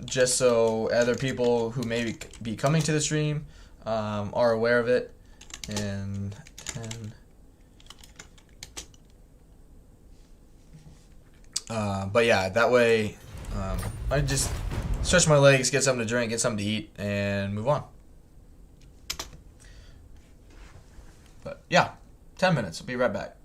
just so other people who may be coming to the stream are aware of it. And 10. But yeah, that way I just stretch my legs, get something to drink, get something to eat, and move on. But yeah, 10 minutes. I'll be right back.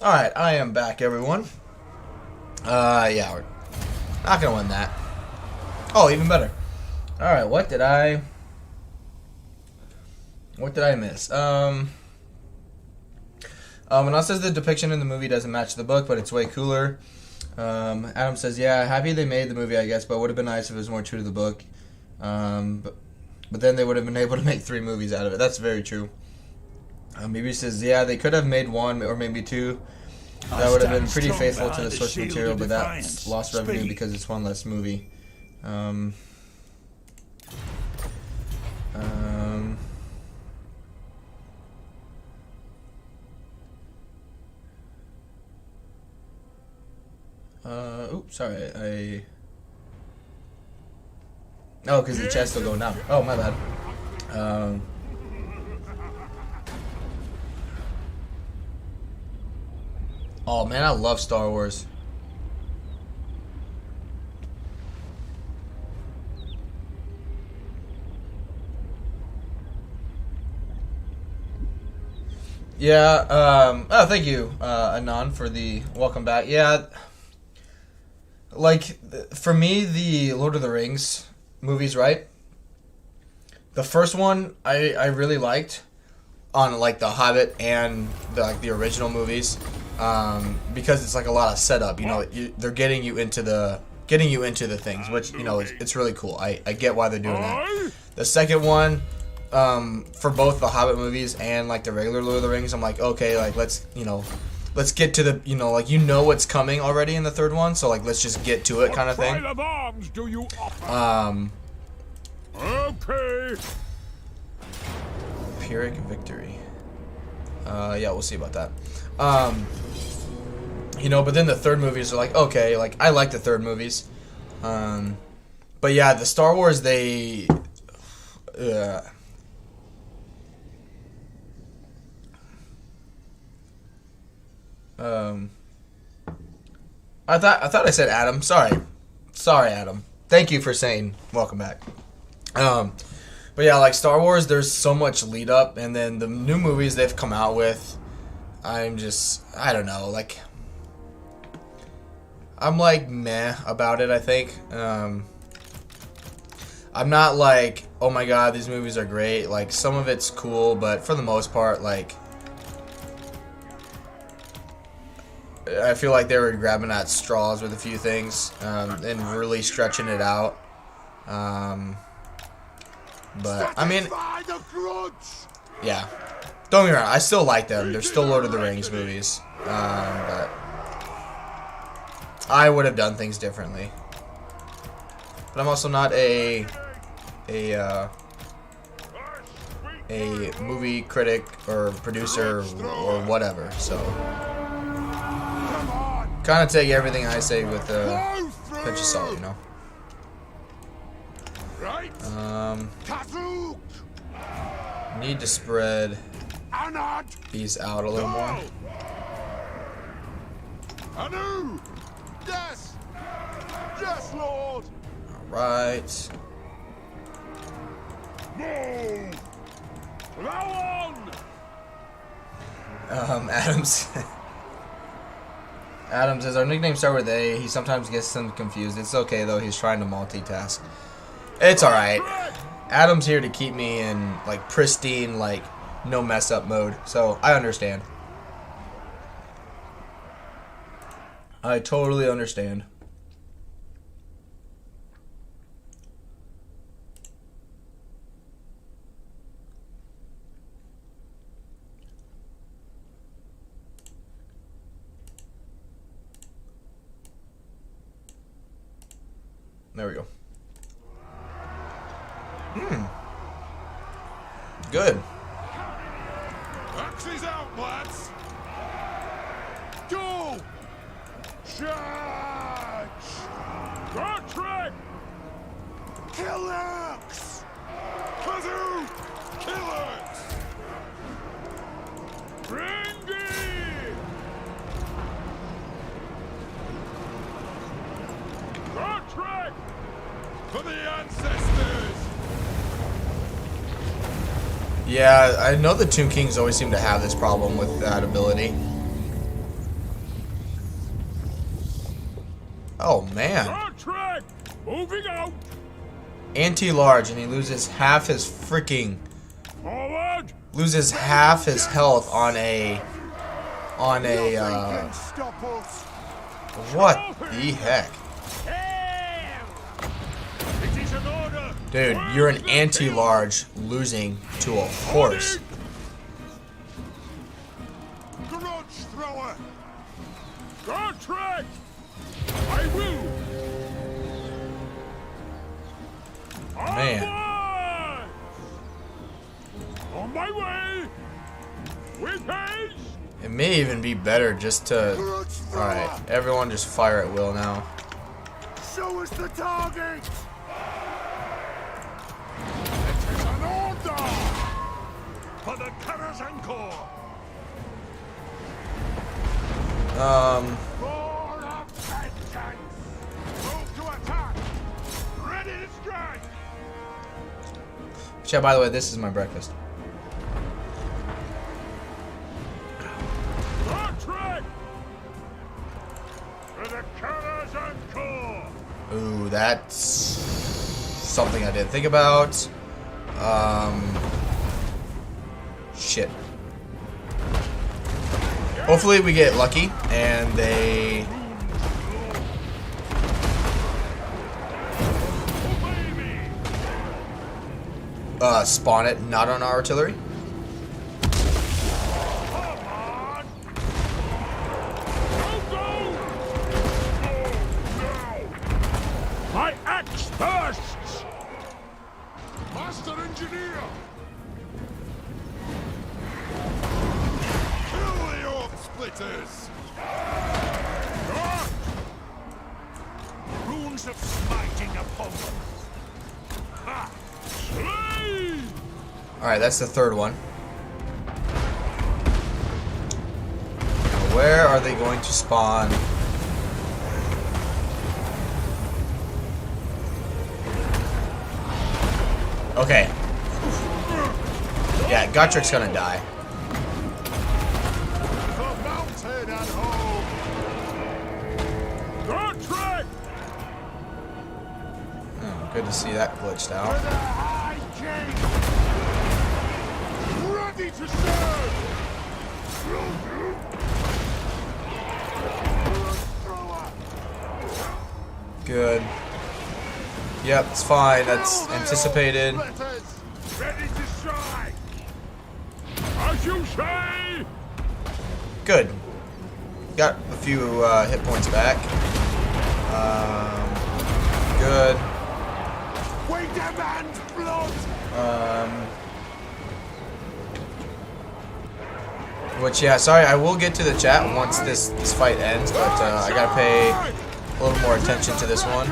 Alright, I am back, everyone. Yeah, we're not gonna win that. Oh, even better. Alright, what did I miss? When it says the depiction in the movie doesn't match the book, but it's way cooler. Adam says, yeah, happy they made the movie, I guess, but it would have been nice if it was more true to the book. But then they would have been able to make 3 movies out of it. That's very true. Maybe says, yeah, they could have made 1 or maybe 2. That would have been pretty faithful to the source material, but that's lost revenue because it's one less movie. Oops, sorry, oh, because the chest will go down. Oh, my bad. Oh, man, I love Star Wars. Yeah, oh, thank you, Anon, for the welcome back. Yeah, like, for me, the Lord of the Rings movies, right? The first one, I really liked, on, like, The Hobbit and, the original movies, because it's, like, a lot of setup, you know, they're getting you into the things, which, you know, it's really cool. I get why they're doing that. The second one, for both the Hobbit movies and like the regular Lord of the Rings, I'm like, okay, like let's get to the, like what's coming already in the third one, so like let's just get to it, kind of thing. What trial of arms do you offer? Okay. Pyrrhic victory. Yeah, we'll see about that. But then the third movies are like, okay, like I like the third movies. But yeah, the Star Wars, they I thought I said Adam. Sorry, Adam. Thank you for saying welcome back. But yeah, like Star Wars, there's so much lead up, and then the new movies they've come out with, I don't know, like I'm like meh about it. I think I'm not like, oh my god, these movies are great. Like some of it's cool, but for the most part, like I feel like they were grabbing at straws with a few things, and really stretching it out. But I mean, yeah, don't get me wrong, I still like them. They're still Lord of the Rings movies, but I would have done things differently. But I'm also not a movie critic or producer or whatever, so kind of take everything I say with a pinch of salt, you know. Need to spread these out a little more. Anu! Yes! Yes, Lord! Alright. Move! Now on! Adam says, our nicknames start with A. He sometimes gets them confused. It's okay, though. He's trying to multitask. It's alright. Adam's here to keep me in, like, pristine, like, no mess-up mode. So, I understand. I totally understand. There we go. Good. Axes out, lads! Go! Charge! Patrick! Kill Axe! Kazoo! Kill Axe! Ringy! Patrick! For the ancestors! Yeah, I know the Tomb Kings always seem to have this problem with that ability. Oh man. Contract! Moving out! Anti-large, and he loses half his freaking... Forward! Loses half his health on a... Stop us. What the heck? It is an order! Dude, you're an anti-large losing to a horse. Grudge thrower! Contract! I will! Man. Onward! On my way! With haste! It may even be better just to... Alright, everyone just fire at will now. Show us the target. It is an order! For the Karazanko! For a vengeance! Move to attack! Ready to strike! Chat, by the way, this is my breakfast. Contract! For the Karazanko! Ooh, that's something I didn't think about. Shit. Hopefully we get lucky and they spawn it not on our artillery. My axe bursts! Master engineer! Kill the orc splitters! Runes of smiting upon them! Ha! Slay! Alright, that's the third one. Now, where are they going to spawn? Okay. Yeah, Gottrick's gonna die. The mountain at home! Contract! Oh, good to see that glitched out. For the High King! Ready to serve! Good. Yep, it's fine. That's anticipated. Ready to strike! As you say! Good. Got a few hit points back. Good. We demand blood! Which, yeah, sorry, I will get to the chat once this fight ends, but I gotta pay a little more attention to this one.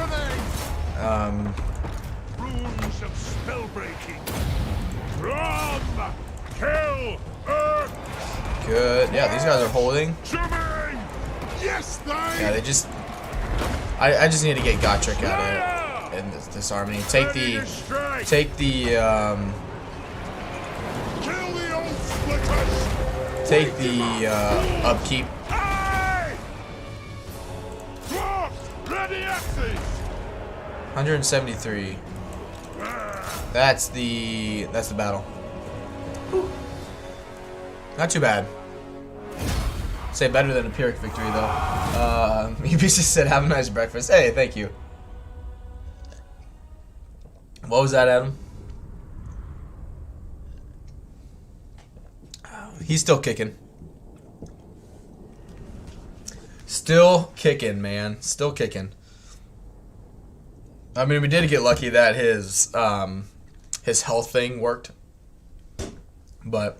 Runes of spellbreaking. Drum! Kill! Earth! Good. Yeah, these guys are holding. Jamming! Yes, they! Yeah, they just... I just need to get Gottrick out of in this army. Take the... Kill the old splitters! Take the upkeep. Aye! Dwarf! Ready axes! 173. That's the battle. Not too bad. Say better than a Pyrrhic victory though. UB just said have a nice breakfast. Hey, thank you. What was that, Adam? He's still kicking. Still kicking, man. Still kicking. I mean, we did get lucky that his health thing worked, but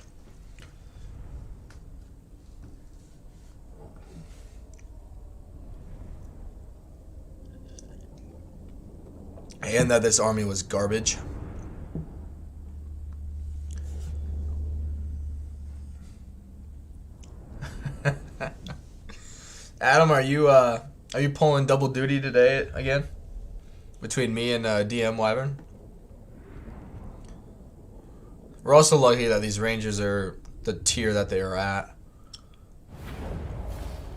and that this army was garbage. Adam, are you pulling double duty today again? Between me and DM Wyvern? We're also lucky that these rangers are the tier that they are at.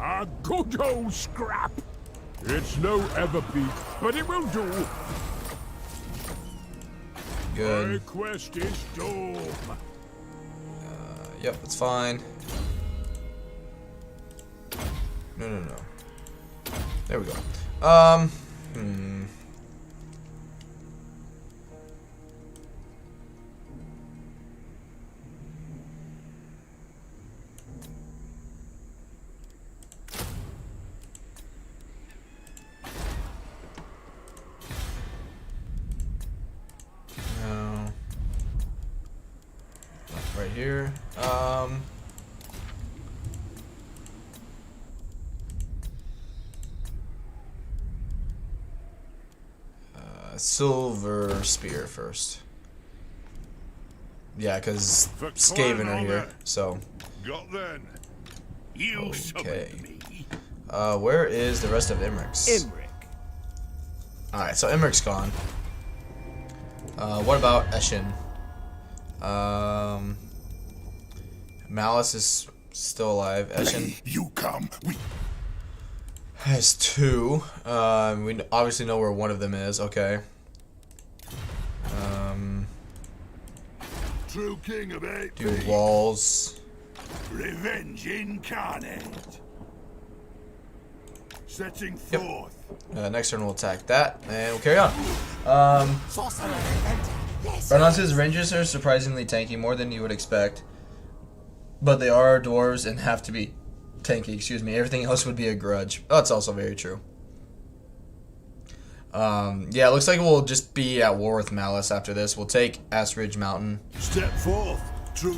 A good old scrap! It's no Everpeak, but it will do. My Good. quest is done. Yep, that's fine. No. There we go. No. Right here. Silver spear first. Yeah, because Skaven are here, so. Got then. You Okay. summoned me. Where is the rest of Imric's? Imric. Alright, so Imric's gone. What about Eshin? Malice is still alive. Eshin You come. We has 2. We obviously know where one of them is. Okay. True king of 8 Do peaks. walls. Revenge incarnate. Setting Yep. forth. Next turn we'll attack that, and we'll carry on. Bernas's Rangers are surprisingly tanky, more than you would expect. But they are dwarves and have to be tanky, excuse me. Everything else would be a grudge. Oh, that's also very true. Yeah, it looks like we'll just be at war with Malice after this. We'll take Ass Ridge Mountain. Step forth. True.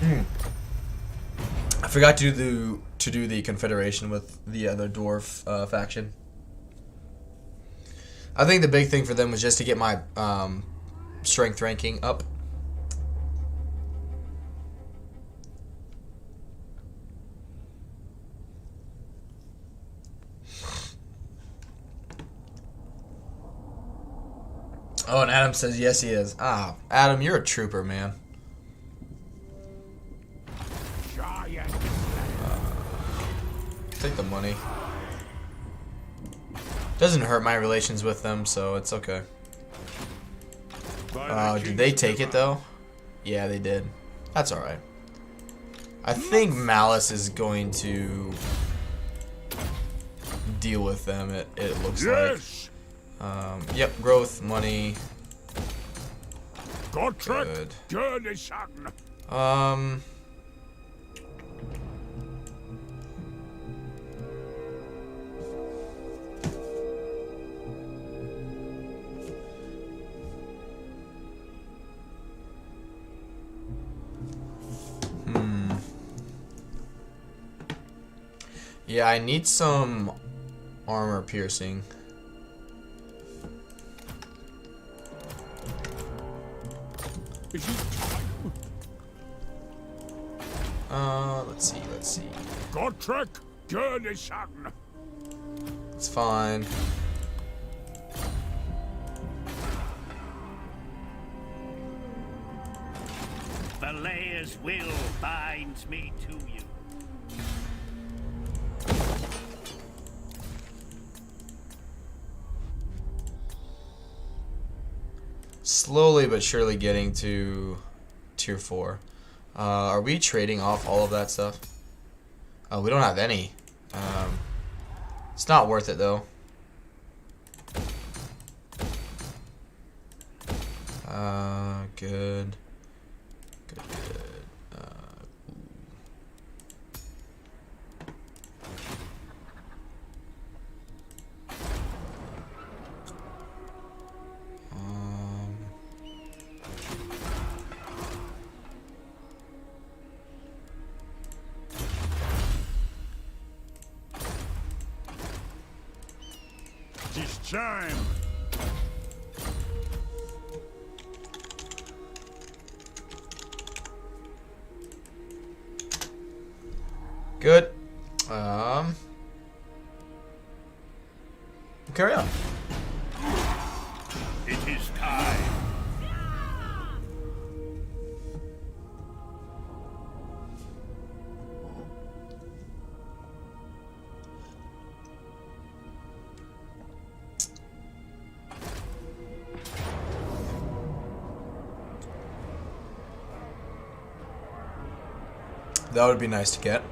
I forgot to do the confederation with the other dwarf faction. I think the big thing for them was just to get my strength ranking up. Oh, and Adam says yes, he is. Ah, Adam, you're a trooper, man. Giant. Take the money. Doesn't hurt my relations with them, so it's okay. Did they take it though? Yeah, they did. That's alright. I think Malice is going to deal with them, it looks Yes. yep, growth, money. Gottrek. Good. Gurnisson. Yeah, I need some armor piercing. Let's see. Gottrek. Gurnisson. It's fine. Belegar's will binds me to you. Slowly but surely getting to tier 4. Are we trading off all of that stuff? Oh, we don't have any. It's not worth it though. Good. Good. Tis time. Good. Carry on. It is time. That would be nice to get.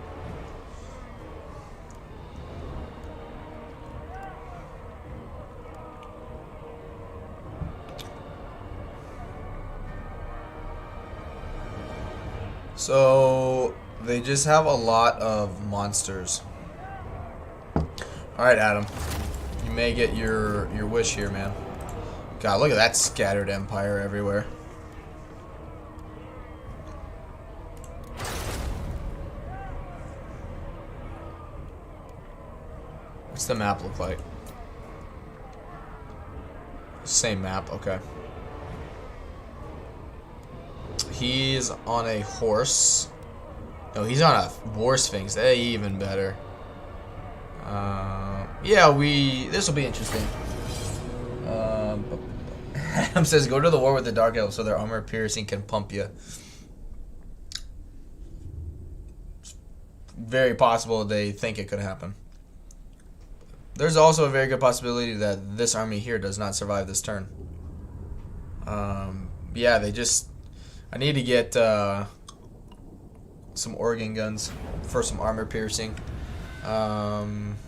So they just have a lot of monsters. Alright, Adam. You may get your wish here, man. God, look at that scattered empire everywhere. What's the map look like? Same map, okay. He's on a horse. No, he's on a war sphinx. That even better. Yeah, this will be interesting. Adam says, go to the war with the Dark Elves so their armor piercing can pump you. It's very possible they think it could happen. There's also a very good possibility that this army here does not survive this turn. Yeah, I need to get some organ guns for some armor piercing. Alright.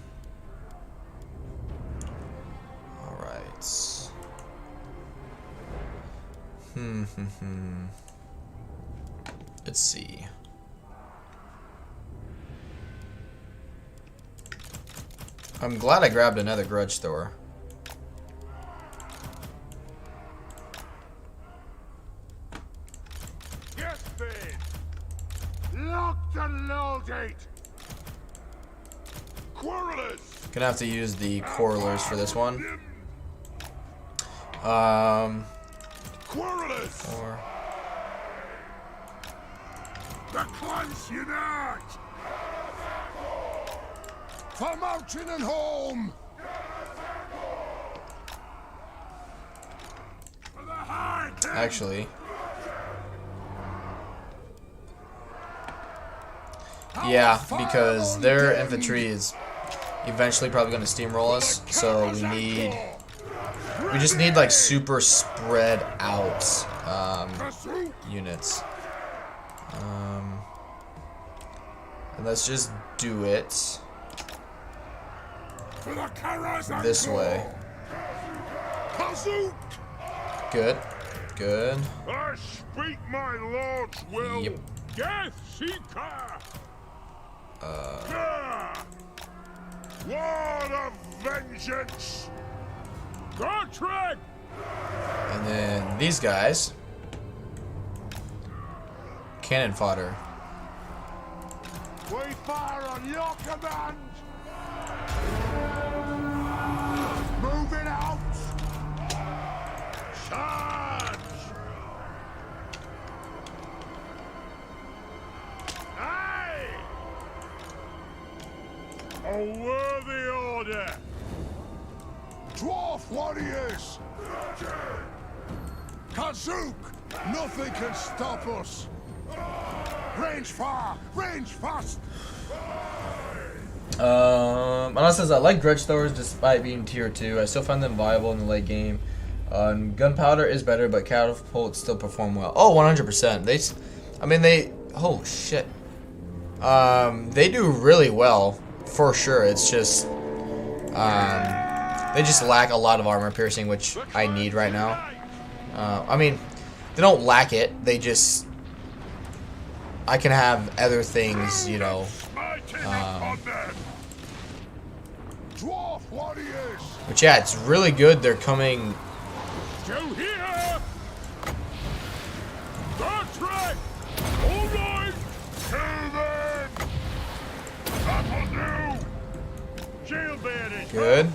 Let's see. I'm glad I grabbed another grudge thrower. Yes, Ben. Locked and loaded. Quarrelers! Gonna have to use the quarrelers for this one. Quarrelers! Or The clans unite! For mountain and home! For the high king! actually, yeah, because their infantry is eventually probably going to steamroll us. So we just need like super spread out units. And let's just do it this way. Good. Good. I speak my lord's will. Yep. Death Seeker. Word of vengeance. Gotrek. And then these guys. Cannon fodder. We fire on your command. Moving out. Charge. Aye. A worthy order. Dwarf warriors! Kazook! Nothing can stop us! Range far! Range fast! Anna says, I like grudge throwers despite being tier 2. I still find them viable in the late game. Gunpowder is better, but catapults still perform well. Oh, 100%. Oh shit. They do really well, for sure. It's just, they just lack a lot of armor piercing, which I need right now. I mean, they don't lack it. They just, I can have other things, you know. Dwarf warriors! But yeah, it's really good. They're coming. Still here. Gotrek. All right. Kill them. That'll do. Shield bandit. Good.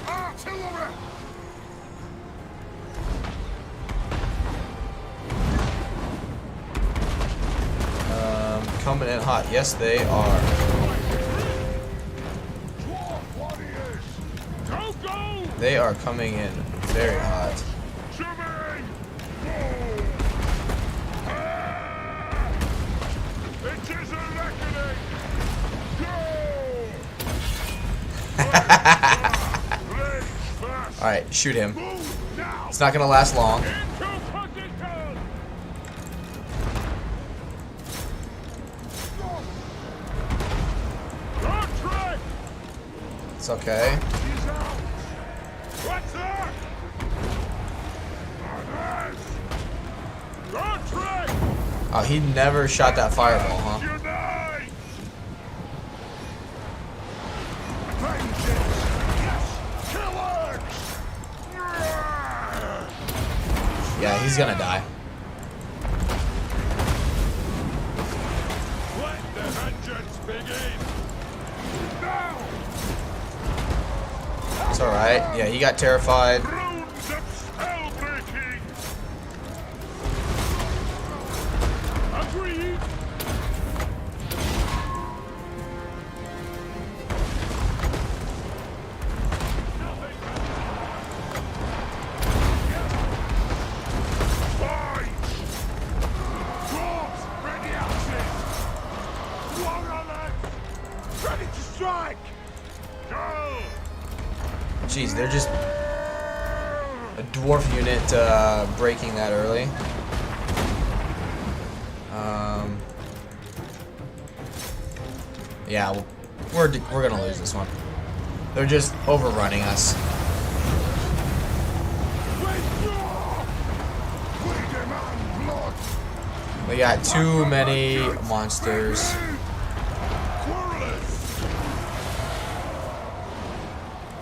Artillery! Coming in hot. Yes, they are. Dwarf warriors! Go, go. They are coming in very hot. Shimmering. It is a reckoning. Go. Alright, shoot him. Move now. It's not gonna last long. Into position. It's okay. He's out. What's that? Godric! Oh, he never shot that fireball, huh? Unite! Vengeance. Yes. Killers. Yeah, he's gonna die. Let the vengeance begin! Now. It's alright. Yeah, he got terrified. Runes of spellbreaking! Agreed! Fight. Dwarves. Ready action. Warhammer. Ready to strike. Go! Jeez, they're just a dwarf unit breaking that early. Yeah, we're gonna lose this one. They're just overrunning us. We demand blood. We got too many monsters. Quarrelers.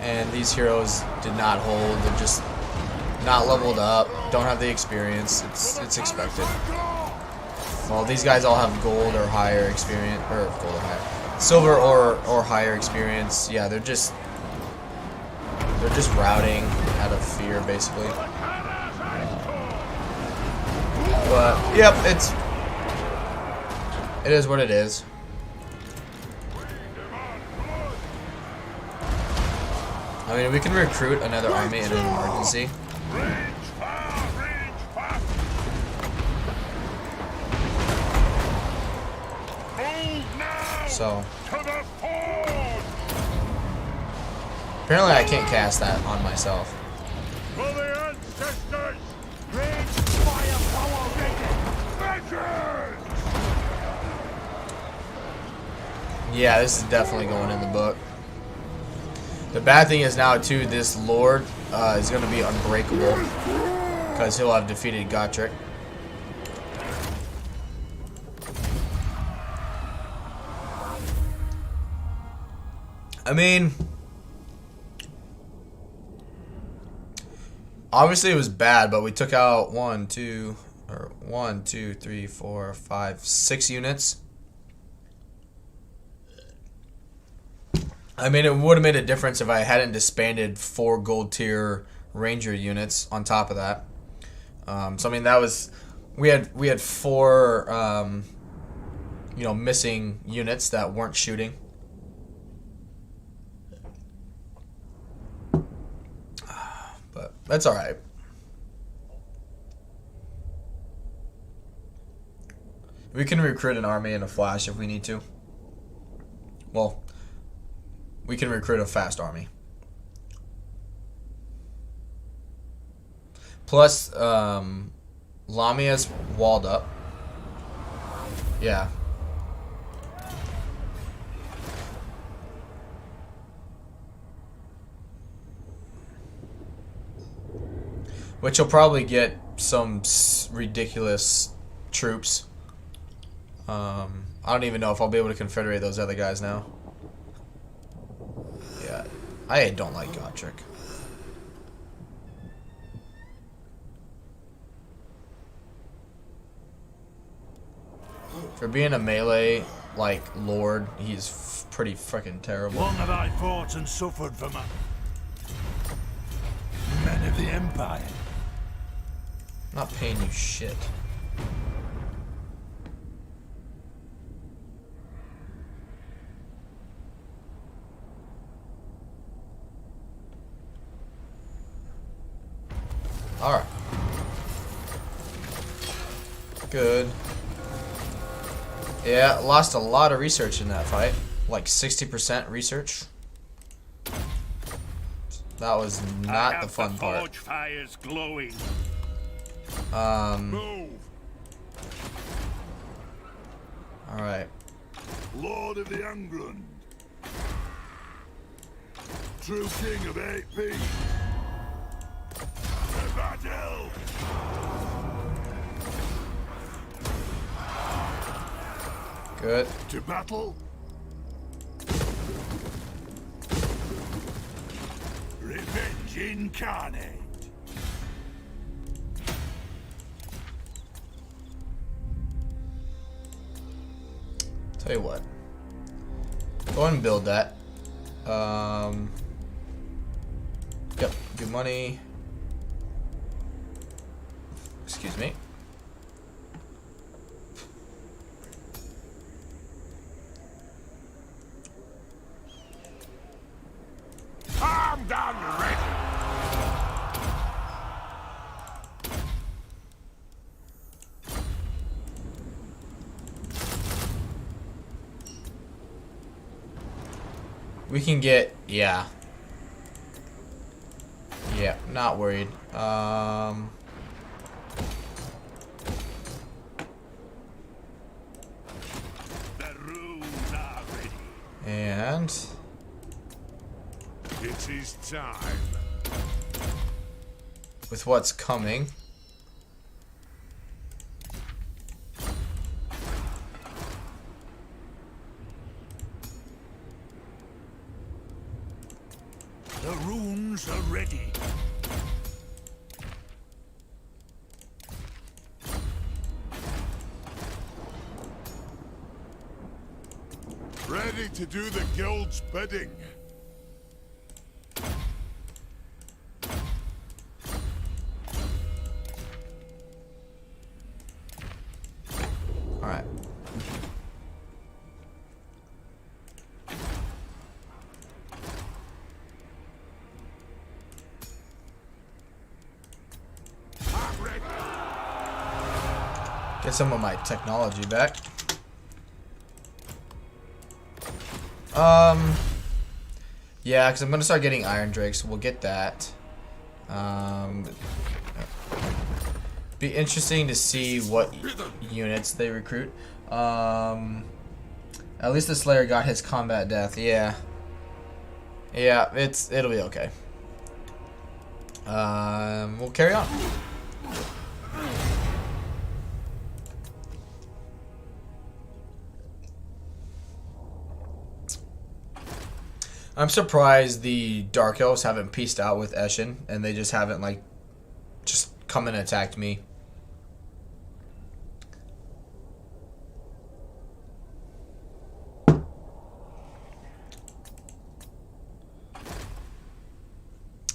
And these heroes did not hold. They're just not leveled up. Don't have the experience. It's expected. Well, these guys all have gold or higher experience, or gold or higher, silver or higher experience. Yeah, they're just routing out of fear, basically. But yep, it is what it is. I mean, we can recruit another army in an emergency. Range fire! Range fast! Move now! So To the ford! apparently I can't cast that on myself. For the ancestors! Range firepower ready. Vengeance. Yeah, this is definitely going in the book. The bad thing is now too, this Lord is going to be unbreakable because he'll have defeated Godric. I mean, obviously it was bad, but we took out 6 units. I mean, it would have made a difference if I hadn't disbanded 4 gold tier ranger units on top of that. So I mean, that was we had 4 missing units that weren't shooting. But that's all right. We can recruit an army in a flash if we need to. Well, we can recruit a fast army. Plus, Lamia's walled up. Yeah. Which will probably get some ridiculous troops. I don't even know if I'll be able to confederate those other guys now. Yeah, I don't like Godric. For being a melee, like, lord, he's pretty freaking terrible. Long have I fought and suffered for my men of the Empire. I'm not paying you shit. Alright. Good. Yeah, lost a lot of research in that fight. Like 60% research. That was not the fun part. Forge fires glowing. Move! Alright. Lord of the England. True king of 8 peaks. To battle! Good. To battle? Revenge incarnate. Tell you what. Go ahead and build that. Yep. Good money. Excuse me. Armed and ready. We can get, yeah. Yeah, not worried. The runes are ready. And It is time. with what's coming, The runes are ready. Ready to do the guild's bidding. all right. I'm ready. Get some of my technology back. Yeah, because I'm gonna start getting iron drakes. We'll get that. Be interesting to see what units they recruit. At least the Slayer got his combat death. Yeah. Yeah, it'll be okay. We'll carry on. I'm surprised the Dark Elves haven't pieced out with Eshin, and they just haven't, like, just come and attacked me.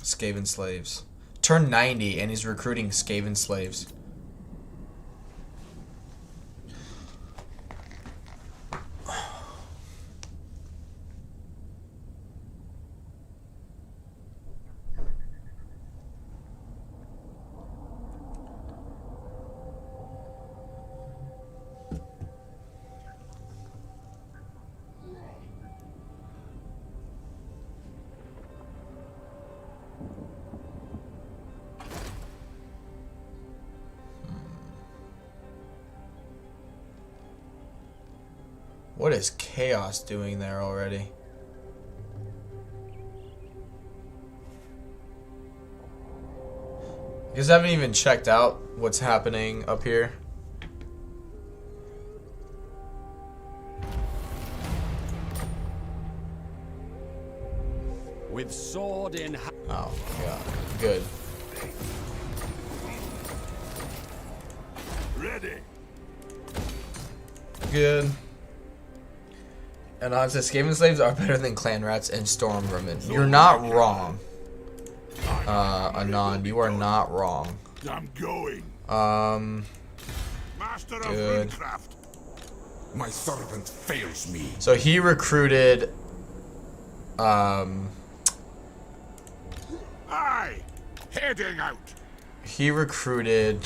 Skaven slaves. Turn 90 and he's recruiting Skaven slaves. What is Chaos doing there already? You guys haven't even checked out what's happening up here. With sword in hand. Oh, God. Good. Ready. Good. And honestly, Skaven slaves are better than clan rats and storm vermin. You're not wrong. Anand, you are not wrong. I'm going. Master of Good. Runecraft. My servant fails me. So he recruited, Aye. Heading out. he recruited,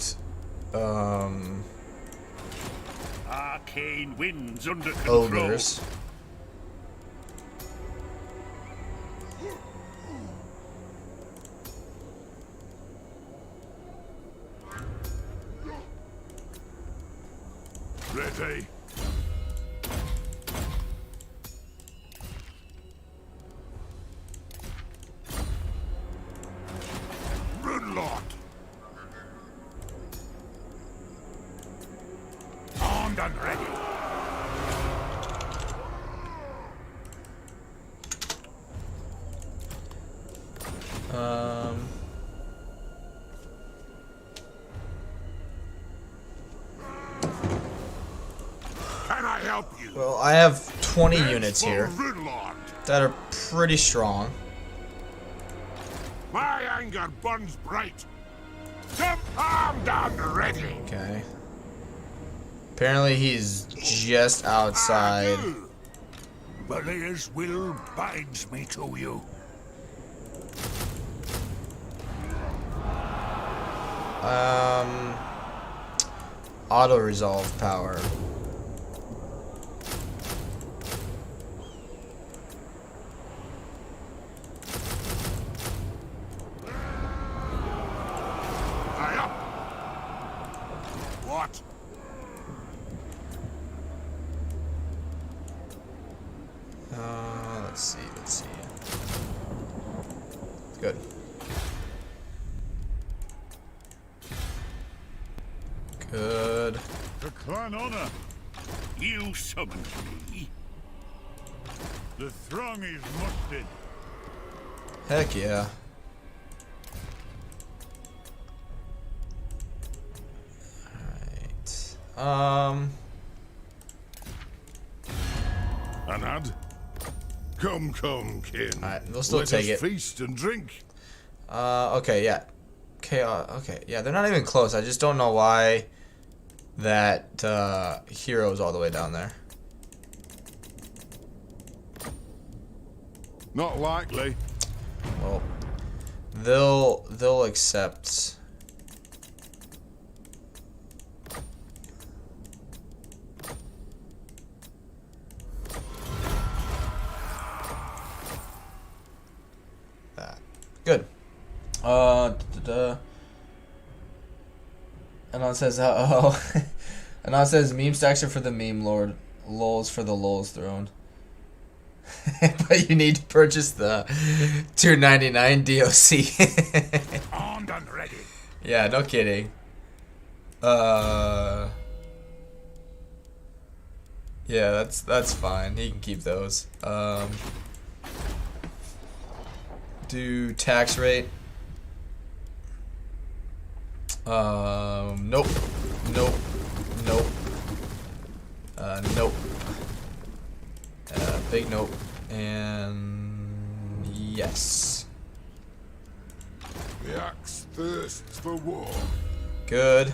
Arcane winds under control. ogres. Ready. Armed and ready. Can I help you? Well, I have 20 Thanks units for here Runelord. that are pretty strong. My anger burns bright. Jump armed and ready. Okay. Apparently he's just outside. Belegar's will binds me to you. Auto resolve power. I up. What? Let's see. Good. Good. The clan honor. You summoned me. The throng is mustered. Heck yeah. Alright. Anad? Come, kin. Alright, they'll still Let take us it. feast and drink. Okay, yeah. Okay, yeah, they're not even close. I just don't know why that hero's all the way down there. Not likely. Well, they'll accept. That. Good. And on says and on says meme stacks are for the meme lord, lols for the lols throne. But you need to purchase the $2.99 DLC. Armed and ready. Yeah, no kidding. Yeah, that's fine. He can keep those. Do tax rate. Nope. Nope. Nope. Nope. Big nope. And yes. The axe thirsts for war. Good.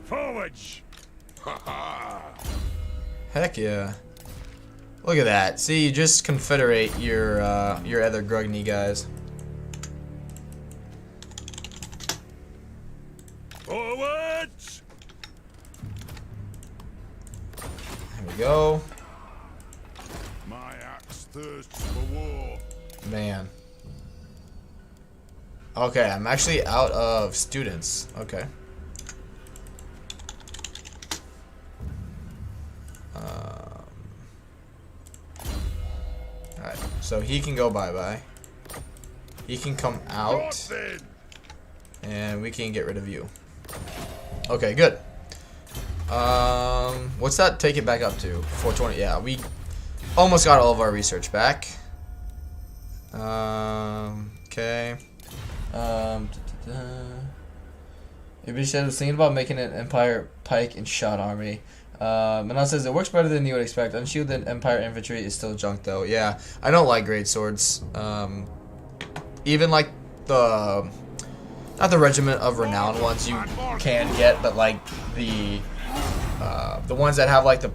Forwards. Ha ha. Heck yeah. Look at that. See, you just confederate your other Grugny guys. Forwards. There we go. My axe thirsts for war. Man. Okay, I'm actually out of students. Okay. Alright, so he can go bye-bye. He can come out. And we can get rid of you. Okay, good. What's that take it back up to? 420. Yeah, we almost got all of our research back. Okay. Everybody said was thinking about making an Empire pike and shot army. Manon says it works better than you would expect. Unshielded Empire infantry is still junk though. Yeah, I don't like great swords. Even like the not the Regiment of Renown ones you can get, but like the ones that have like the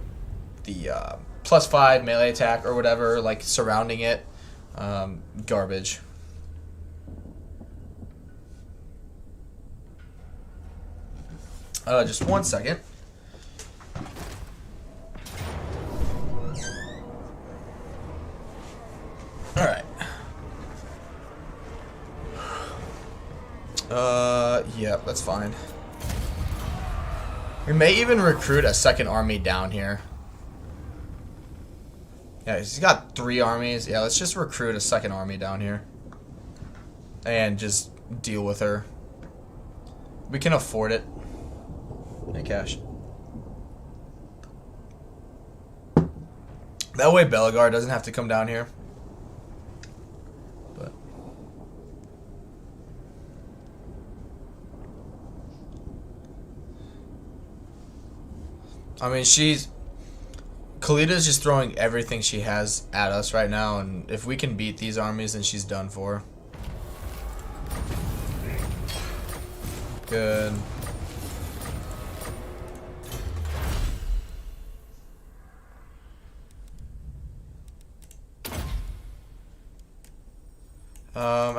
+5 melee attack or whatever, like surrounding it, garbage. Just 1 second. Alright. Yeah, that's fine. We may even recruit a second army down here. Yeah, he's got 3 armies. Yeah, let's just recruit a 2nd army down here. And just deal with her. We can afford it. Hey, cash. That way Belegar doesn't have to come down here. But I mean, Kalita's just throwing everything she has at us right now, and if we can beat these armies, then she's done for. Good.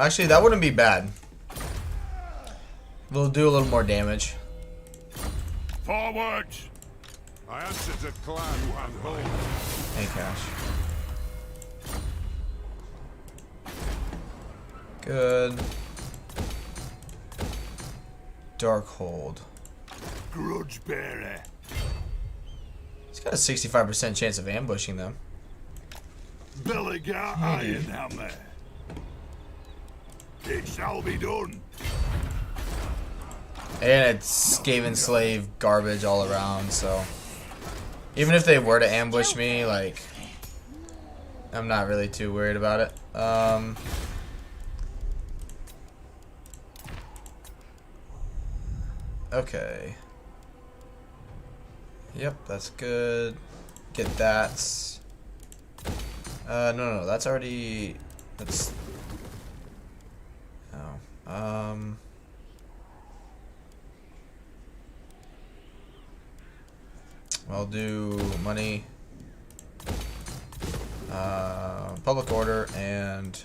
Actually, that wouldn't be bad. We'll do a little more damage. Forward! I answer to clan and hold. Hey, cash. Good. Darkhold. Grudge bearer. He's got a 65% chance of ambushing them. Belegar Ironhammer. It shall be done. And it's Skaven Slave garbage all around, so even if they were to ambush me, like, I'm not really too worried about it. Okay. Yep, that's good. Get that. No, that's already. That's. Oh. I'll do money, public order, and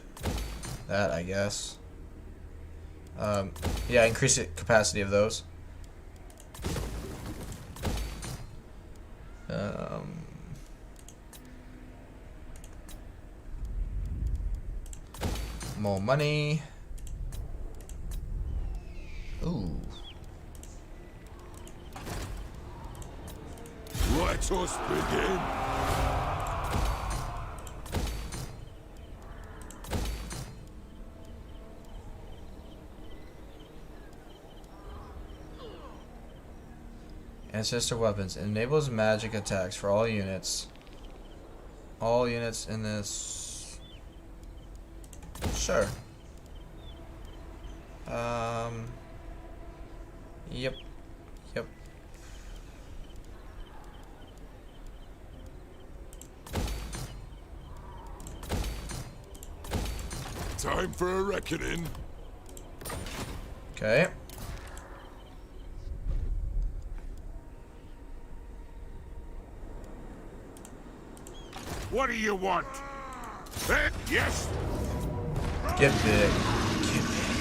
that, I guess. Yeah, increase the capacity of those. More money. Ooh. Let us begin. Ancestor weapons enables magic attacks for all units. All units in this. Sure. Yep. Yep. Time for a reckoning. Okay. What do you want? Yes? Get big. Get big.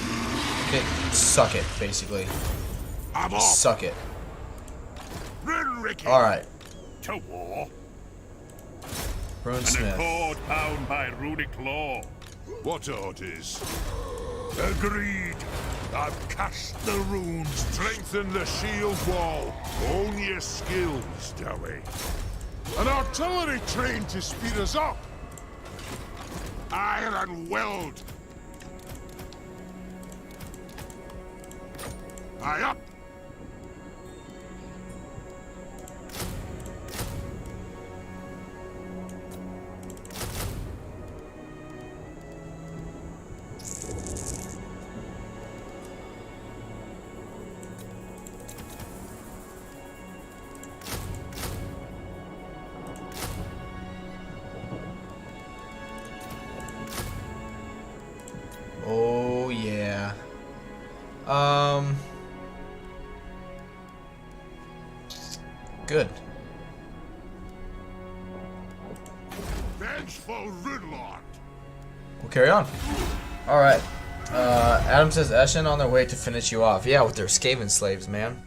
Okay, suck it, basically. I'm off. Suck it. Run, Ricky. Alright. To war. Rune An Smith. accord bound by runic law. What orders? Agreed. I've cast the runes. Strengthen the shield wall. Hone your skills, Delly. An artillery train to speed us up. Iron weld. Aye up. Oh yeah. Good. Vengeful Rudlord. We'll carry on. Alright. Adam says Eshin on their way to finish you off. Yeah, with their Skaven slaves, man.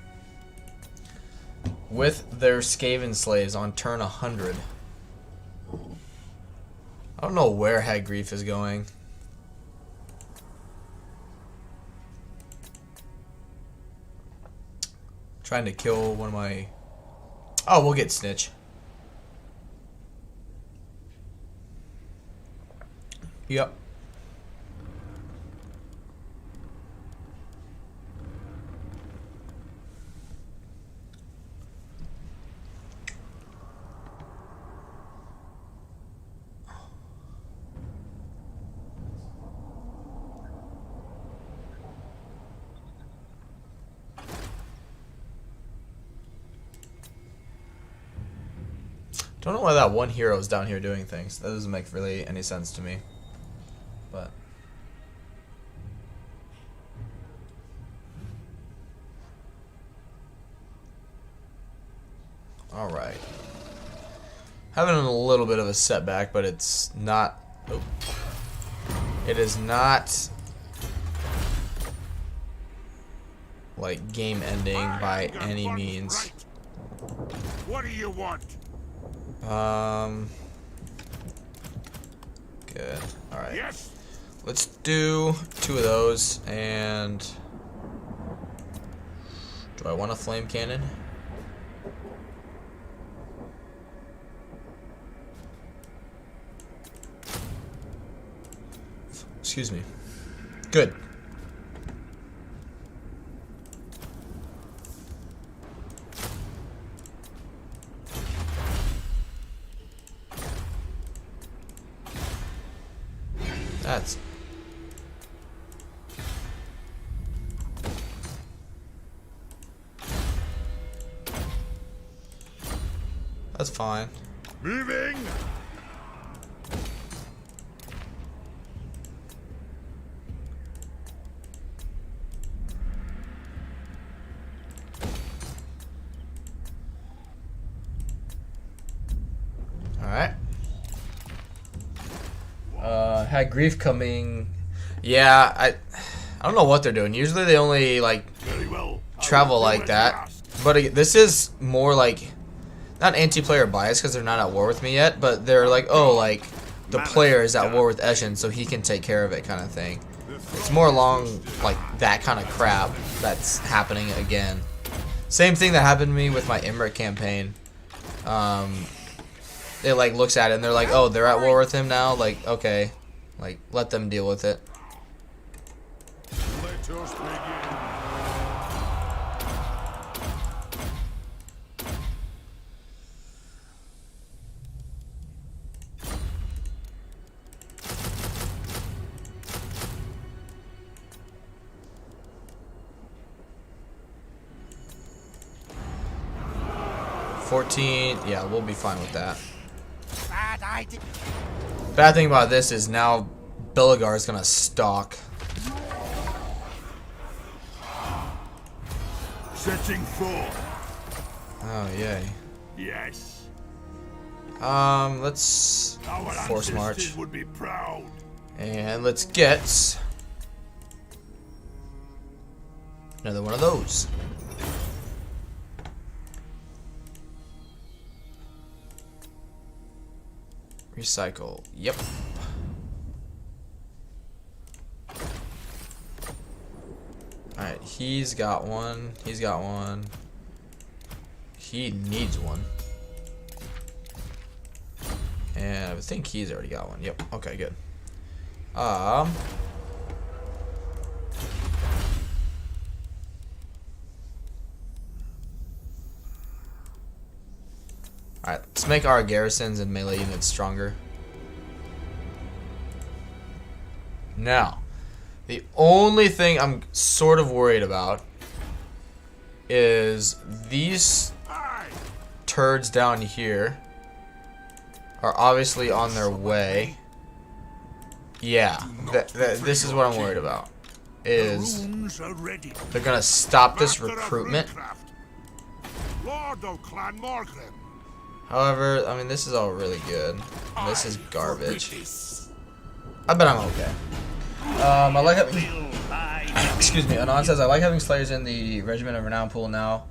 With their Skaven slaves on turn 100. I don't know where Hag Grief is going. Trying to kill one of my... Oh, we'll get Snitch. Yep. Don't know why that one hero is down here doing things. That doesn't make really any sense to me. But all right, having a little bit of a setback, but it's not. Oh, it is not like game ending by any means. What do you want? Good. All right. Yes. Let's do 2 of those, and do I want a flame cannon? Excuse me. Good. That's fine. Moving. All right. Had grief coming. Yeah, I don't know what they're doing. Usually they only like Very well. travel like that. But this is more like not anti-player bias because they're not at war with me yet, but they're like, oh, like the player is at war with Eshin, so he can take care of it, kind of thing. It's more along like that kind of crap that's happening again. Same thing that happened to me with my Imrit campaign. It like looks at it and they're like, oh, they're at war with him now. Like, okay, like let them deal with it. Let us begin. $14, yeah, we'll be fine with that. Bad thing about this is now Belegar is gonna stalk. Setting forth. Oh yay. Yes. Let's Our force ancestors march would be proud. and let's get another one of those. Recycle. Yep. Alright, he's got one. He's got one. He needs one. And I think he's already got one. Yep. Okay, good. Alright, let's make our garrisons and melee units stronger. Now, the only thing I'm sort of worried about is these turds down here are obviously on their way. Yeah, this is what I'm worried about. Is they're gonna stop this recruitment. Lord of Clan Morgrim. However, I mean, this is all really good. This is garbage. I bet I'm okay. I like having... Excuse me. Anon says, I like having Slayers in the Regiment of Renown pool now.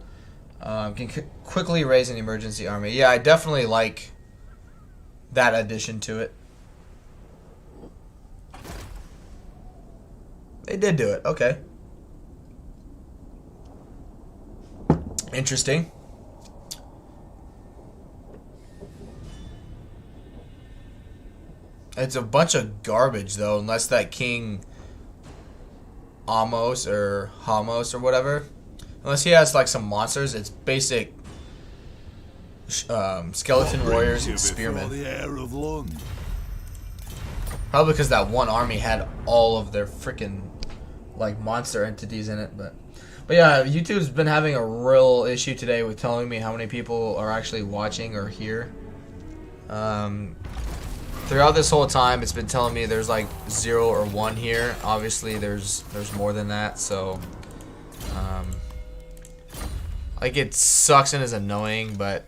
Can quickly raise an emergency army. Yeah, I definitely like that addition to it. They did do it. Okay. Interesting. It's a bunch of garbage though, unless that King Amos or Hamos or whatever. Unless he has like some monsters, it's basic skeleton warriors and spearmen. The air of Lund. Probably because that one army had all of their freaking like monster entities in it, but yeah, YouTube's been having a real issue today with telling me how many people are actually watching or here. Throughout this whole time, it's been telling me there's like 0 or 1 here. Obviously, there's more than that, so like it sucks and is annoying, but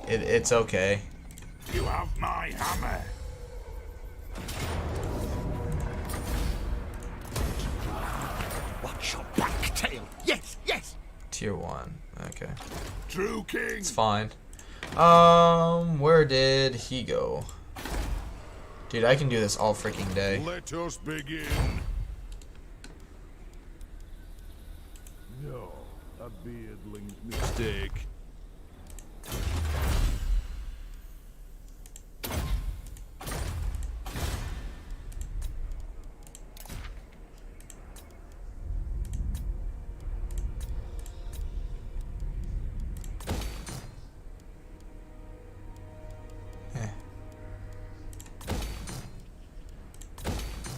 it's okay. You have my hammer. Watch your back, tail. Yes, yes. Tier 1. Okay. True king. It's fine. Where did he go? Dude, I can do this all freaking day. Let us begin. No, a beardling's mistake.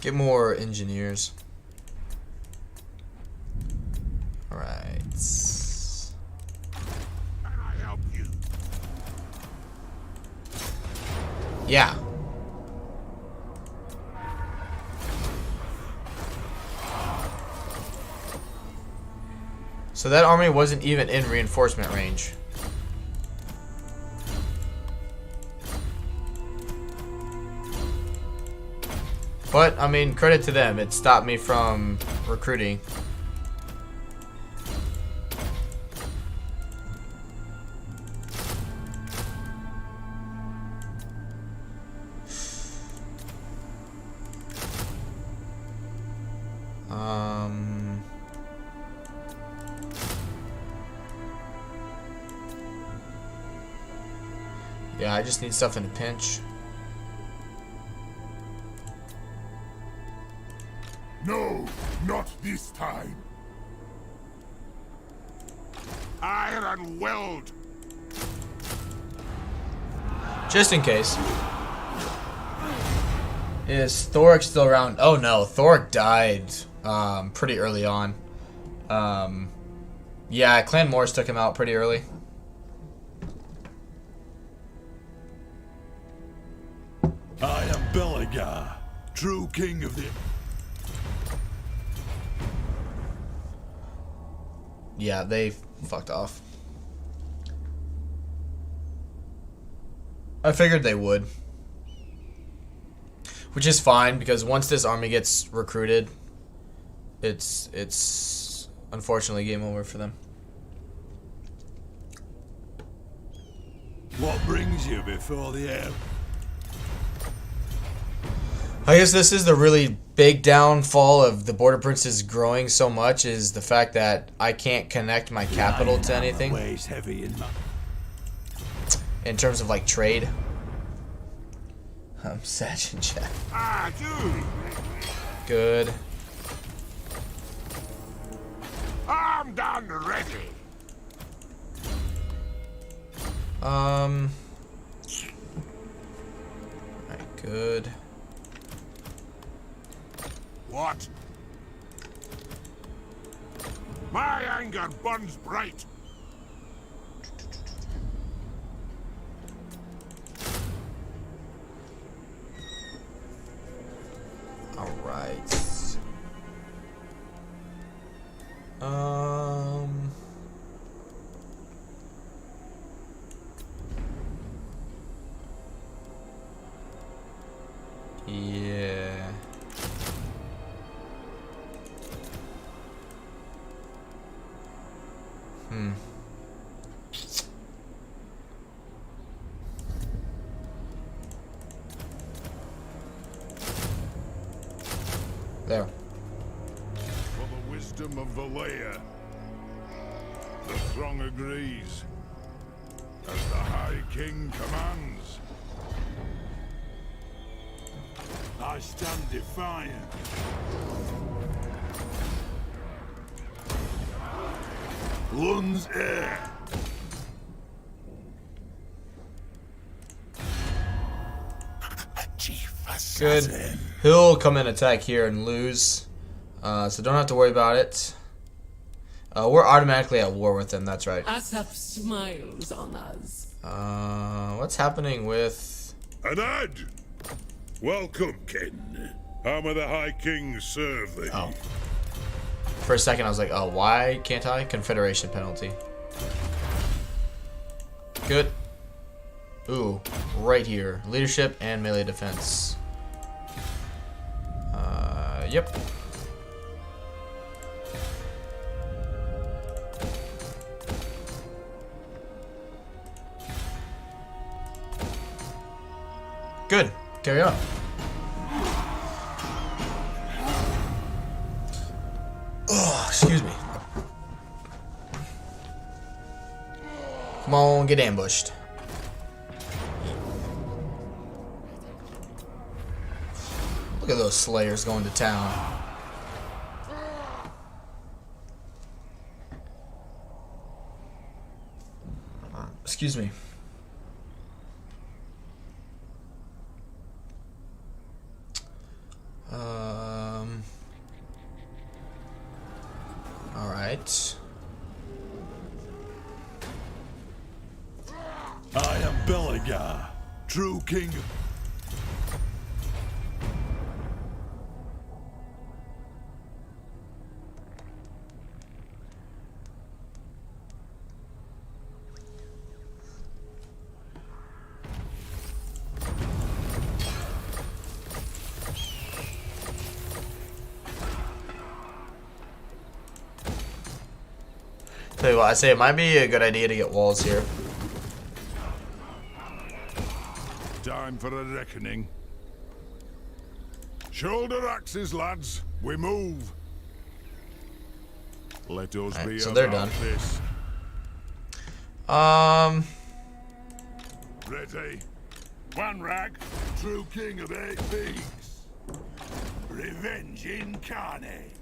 Get more engineers. Alright. Can I help you? Yeah. So that army wasn't even in reinforcement range. But, I mean, credit to them. It stopped me from recruiting. Yeah, I just need stuff in a pinch. No, not this time. Iron weld. Just in case. Is Thoric still around? Oh no, Thoric died pretty early on. Yeah, Clan Morris took him out pretty early. I am Belegar, true king of the... Yeah, they fucked off. I figured they would. Which is fine, because once this army gets recruited, it's unfortunately game over for them. What brings you before the air? I guess this is the really big downfall of the Border Princes growing so much, is the fact that I can't connect my capital to anything Weighs heavy in terms of like trade. Satch and chat. Ah, dude. Good. I'm done ready. Alright, good. What? My anger burns bright. Alright. Yeah. There. For the wisdom of Valea, the throng agrees, as the High King commands. I stand defiant. Lun's air. Good. He'll come in attack here and lose. So don't have to worry about it. We're automatically at war with them, that's right. Asap smiles on us. What's happening with... An ad! Welcome, kin. How may the High King serve thee? Oh. For a second I was like, oh, why can't I? Confederation penalty. Good. Ooh, right here. Leadership and melee defense. Yep. Good. Carry on. Oh, excuse me. Come on, get ambushed. Look at those slayers going to town. Excuse me. All right. I am Belegar, true king. Tell you what, I say it might be a good idea to get walls here. Time for a reckoning. Shoulder axes, lads. We move. Let us Right, be so they're about done. this. Ready? One rag. True king of 8 peaks. Revenge incarnate.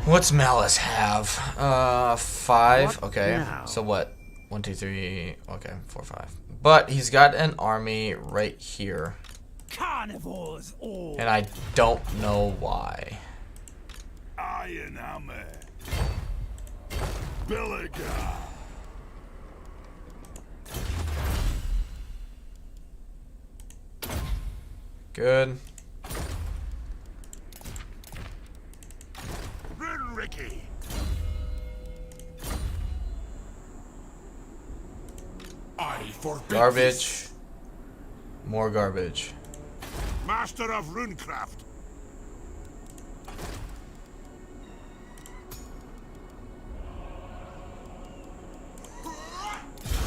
What's Malice have? 5. What Okay. now? So what? 1, 2, 3. Okay, 4, 5. But he's got an army right here, Carnivores all. and I don't know why. Ironhammer. Belegar. Good. Ricky. I forbid Garbage. More garbage. Master of runecraft.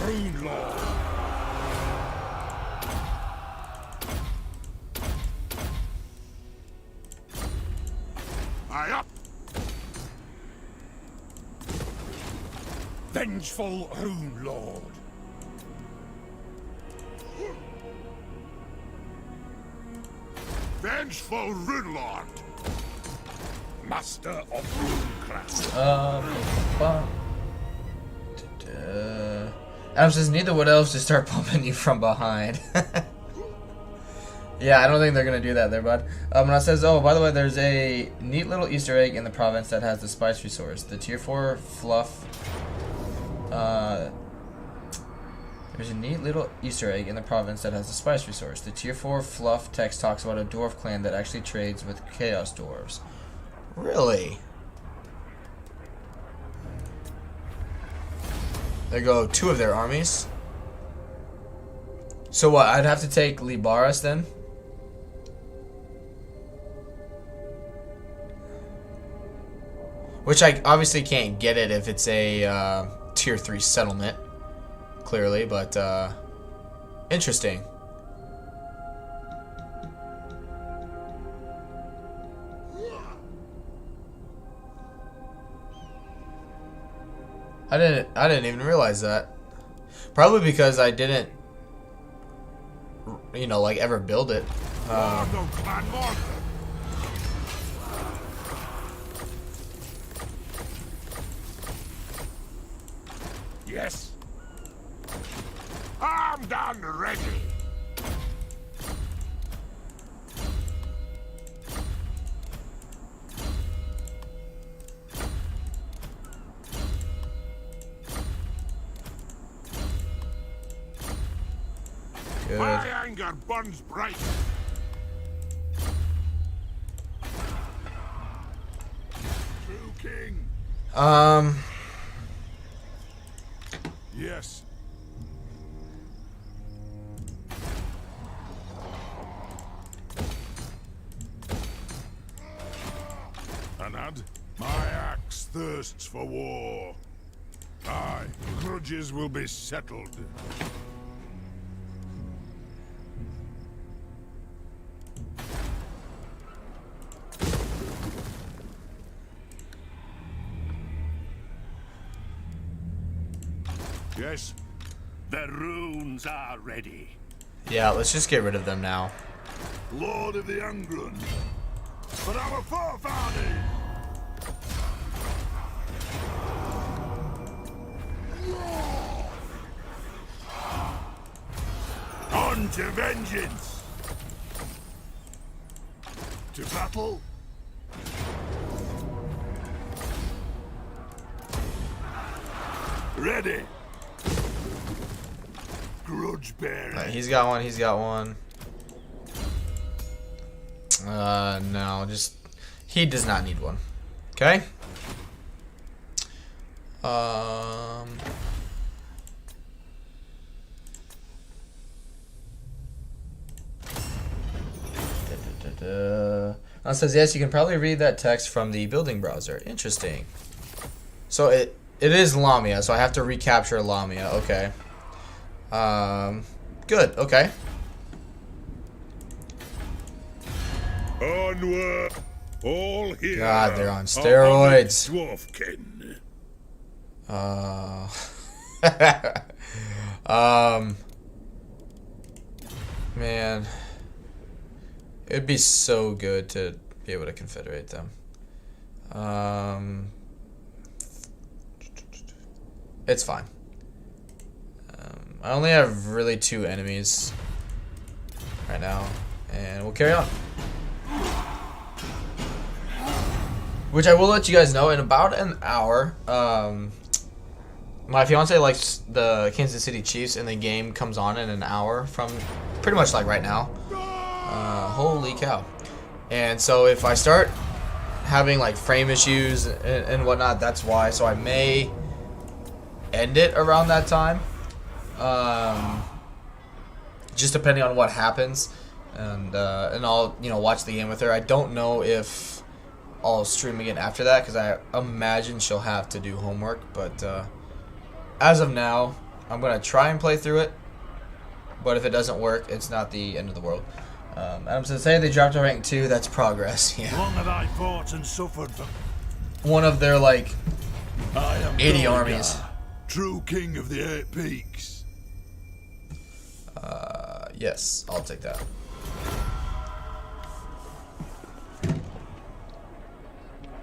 Rune Lord. Aye up. Vengeful Rune Lord. Vengeful Rune Lord. Master of Runecraft. Adam says, neither would elves to start pumping you from behind. Yeah, I don't think they're going to do that there, bud. And it says, oh, by the way, there's a neat little Easter egg in the province that has the spice resource. The tier 4 fluff... there's a neat little Easter egg in the province that has the spice resource. The tier 4 fluff text talks about a dwarf clan that actually trades with chaos dwarves. Really? There go 2 of their armies. So what, I'd have to take Libaras then? Which I obviously can't get it if it's a tier 3 settlement. Clearly, but interesting. I didn't even realize that. Probably because I didn't, you know, like ever build it. Pardon, Clan Morgan. Yes. Armed and ready. Good. My anger burns bright. True king. Yes. Anad, my axe thirsts for war. Aye, grudges will be settled. Yes. The runes are ready. Yeah, let's just get rid of them now. Lord of the Angron. For our forefathers! On to vengeance! To battle? Ready! Grudge bearer. He's got one, he's got one. No, just... He does not need one. Okay? It says, yes, you can probably read that text from the building browser. Interesting. So it is Lamia, so I have to recapture Lamia. Okay. Good. Okay. Onward! All here. God, they're on steroids. Dwarfkin. Man, it'd be so good to be able to confederate them. It's fine. I only have really 2 enemies right now, and we'll carry on. Which I will let you guys know in about an hour. My fiance likes the Kansas City Chiefs, and the game comes on in an hour from pretty much like right now. Holy cow. And so if I start having like frame issues and whatnot, that's why. So I may end it around that time. Just depending on what happens. And I'll, watch the game with her. I don't know if I'll stream again after that, because I imagine she'll have to do homework. But as of now, I'm going to try and play through it. But if it doesn't work, it's not the end of the world. Adam says, hey, they dropped to rank 2. That's progress. Yeah. Long have I fought and suffered for... One of their, like, I am 80 Belegar, armies. True king of the 8 peaks. Yes, I'll take that.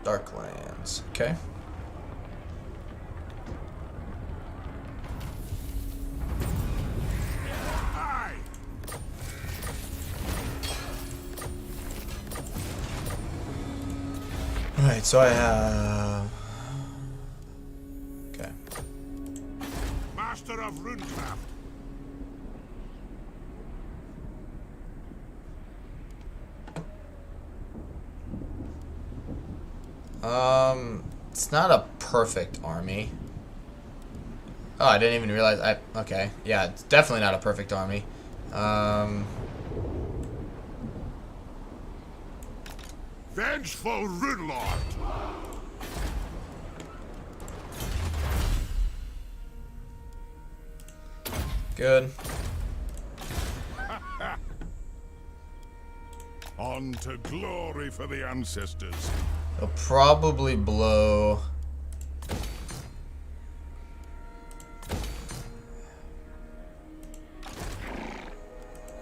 Darklands. Okay. Alright, so I have... Okay. Master of Runecraft. It's not a perfect army. Oh, I didn't even realize okay. Yeah, it's definitely not a perfect army. Vengeful Runelord. Good. On to glory for the ancestors. They'll probably blow...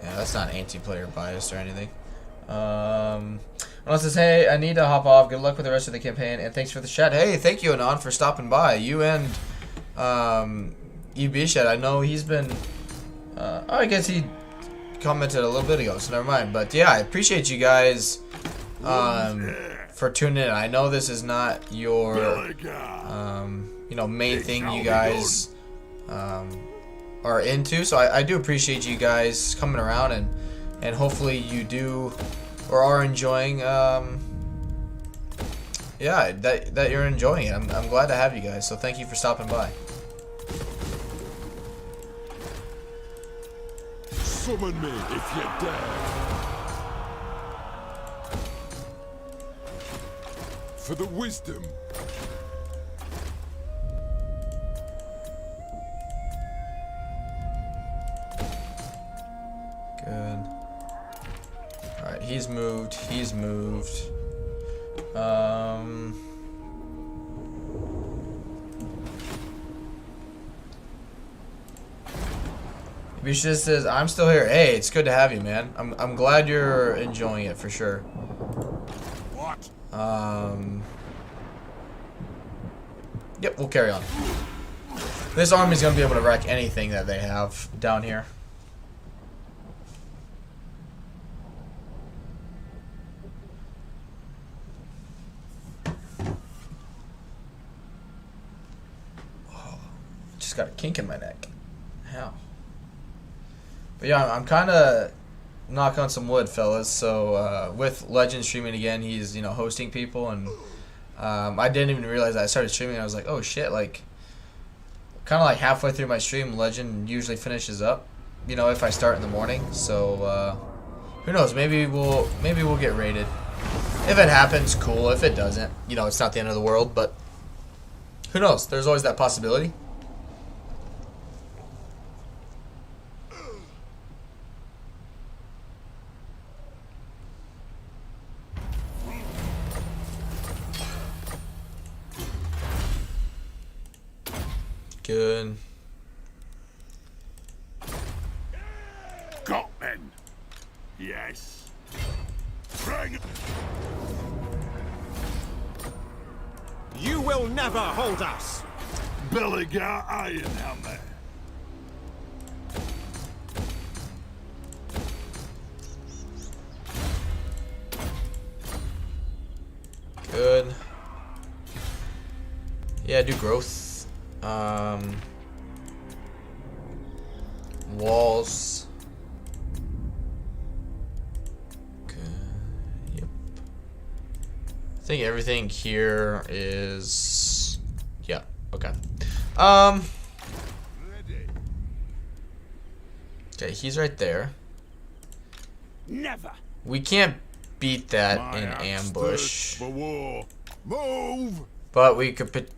Yeah, Yeah, that's not anti-player bias or anything. Anon says, hey, I need to hop off. Good luck with the rest of the campaign, and thanks for the chat. Hey, thank you, Anon, for stopping by. You and EB Shed. I know he's been. I guess he commented a little bit ago, so never mind. But yeah, I appreciate you guys for tuning in. I know this is not your main thing you guys are into, so I do appreciate you guys coming around, and hopefully you do or are enjoying that you're enjoying it. I'm glad to have you guys, so thank you for stopping by. Summon me if you dare. For the wisdom. Good. Alright, he's moved. He's moved. Bisha says, I'm still here. Hey, it's good to have you, man. I'm glad you're enjoying it for sure. What? Yep, we'll carry on. This army's gonna be able to wreck anything that they have down here. Oh, just got a kink in my neck. How? But yeah, I'm kind of knock on some wood, fellas. So with Legend streaming again, he's hosting people, and I didn't even realize that I started streaming. I was like, oh shit! Like, kind of like halfway through my stream, Legend usually finishes up. If I start in the morning. So who knows? Maybe we'll get raided. If it happens, cool. If it doesn't, it's not the end of the world. But who knows? There's always that possibility. Good. Got men. Yes. Bring. You will never hold us. Belegar Ironhammer. Good. Yeah, do growth. Walls. Good. Yep. I think everything here is. Yeah. Okay. Okay, he's right there. Never. We can't beat that My in axe ambush, thirsts for war. Move. but we could.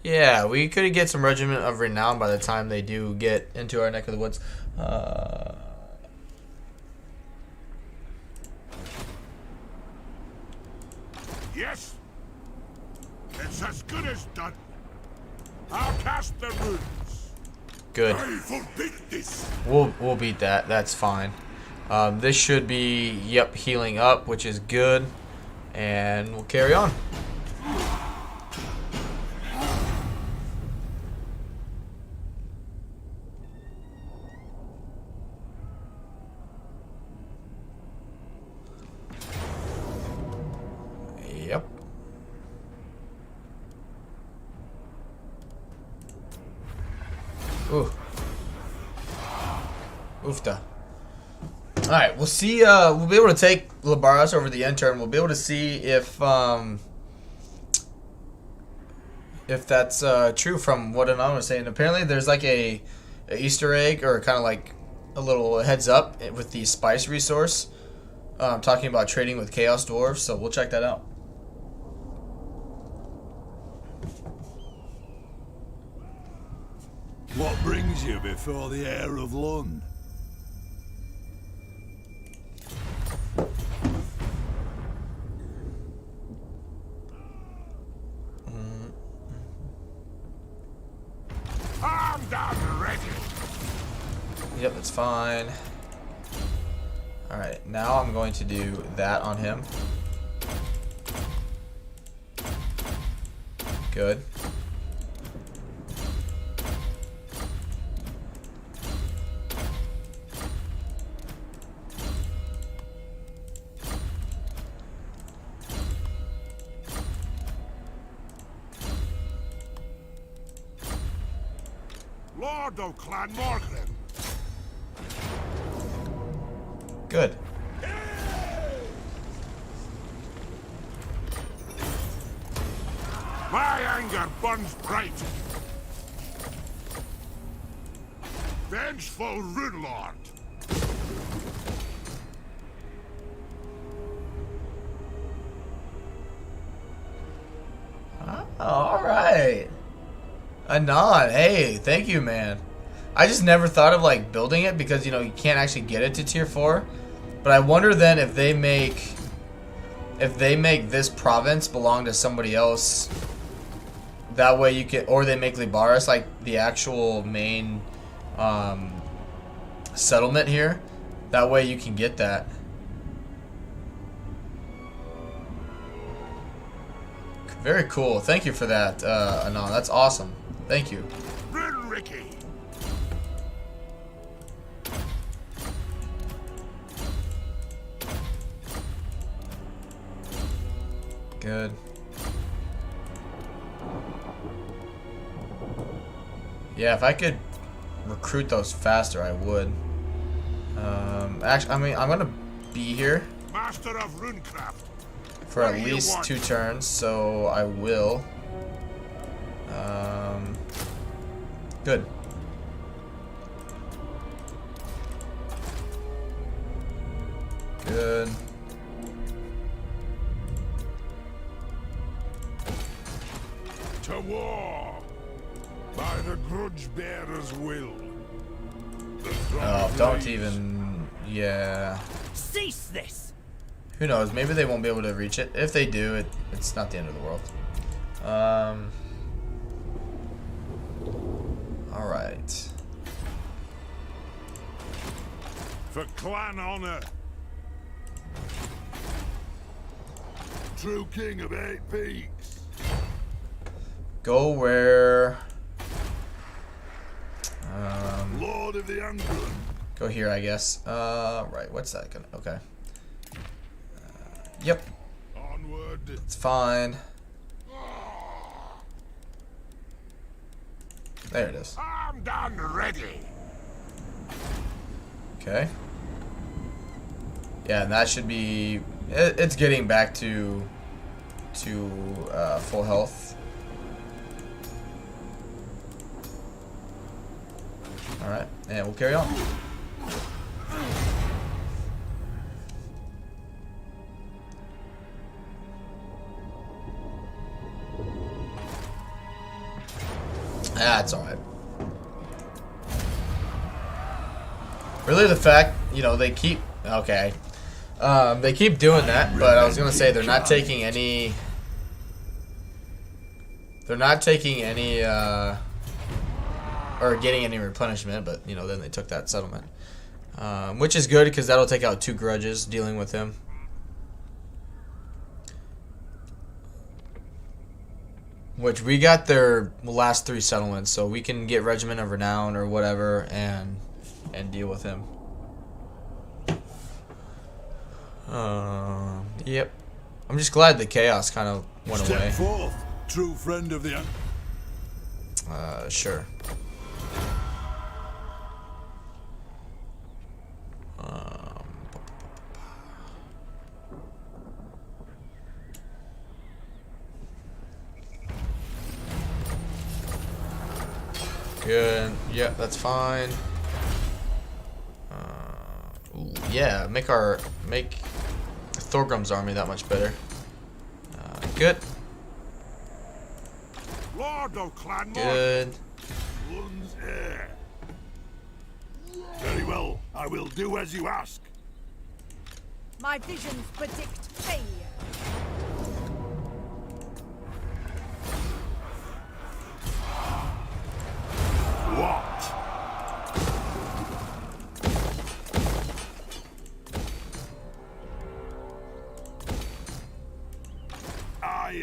Yeah, we could get some Regiment of Renown by the time they do get into our neck of the woods. Yes. It's as good as done. I'll cast the runes. Good. I forbid this. We'll beat that. That's fine. This should be healing up, which is good, and we'll carry on. Yep. Ooh. Oofta. Alright, we'll see, we'll be able to take Labaras over the intern. We'll be able to see if that's true from what Anon was saying. Apparently there's like a Easter egg, or kind of like a little heads up with the spice resource, talking about trading with Chaos Dwarves, so we'll check that out. What brings you before the heir of Lund? Armed and ready. Yep, that's fine. Alright, now I'm going to do that on him. Good. Lord of Clan Morgan. Good. My anger burns bright. Vengeful Rune Lord. Alright. Anon, hey, thank you, man. I just never thought of like building it because, you know, you can't actually get it to tier 4. But I wonder then if they make this province belong to somebody else, that way you can, or they make Libaris like the actual main settlement here. That way you can get that. Very cool. Thank you for that, Anon. That's awesome. Thank you. Rune Ricky. Good. Yeah, if I could recruit those faster, I would. Actually, I mean, I'm gonna be here Master of Runecraft. for at least 2 turns, so I will. Good. Good. To war. By the grudge bearer's will. Oh, don't even. Yeah. Cease this! Who knows? Maybe they won't be able to reach it. If they do, it's not the end of the world. Alright. For clan honor. True king of 8 peaks. Go where... Lord of the Angren. Go here, I guess. Right, what's that gonna... Okay. Yep, Onward. it's fine. There it is. I'm done ready. Okay. Yeah, and that should be... It's getting back to full health. Alright, and we'll carry on. That's alright. Really, the fact, you know, they keep... Okay. They keep doing that, but I was gonna say they're not taking any... They're not taking any, or getting any replenishment, but, you know, then they took that settlement. Which is good, because that'll take out 2 grudges dealing with him. Which we got their last 3 settlements, so we can get Regiment of Renown or whatever and deal with him. Yep. I'm just glad the chaos kind of went Step away. forth, true friend of the... Sure. Good. Yeah, that's fine. Ooh, yeah, make Thorgrum's army that much better. Good. Lord of Clan Good. One's heir. Very well. I will do as you ask. My visions predict failure. What?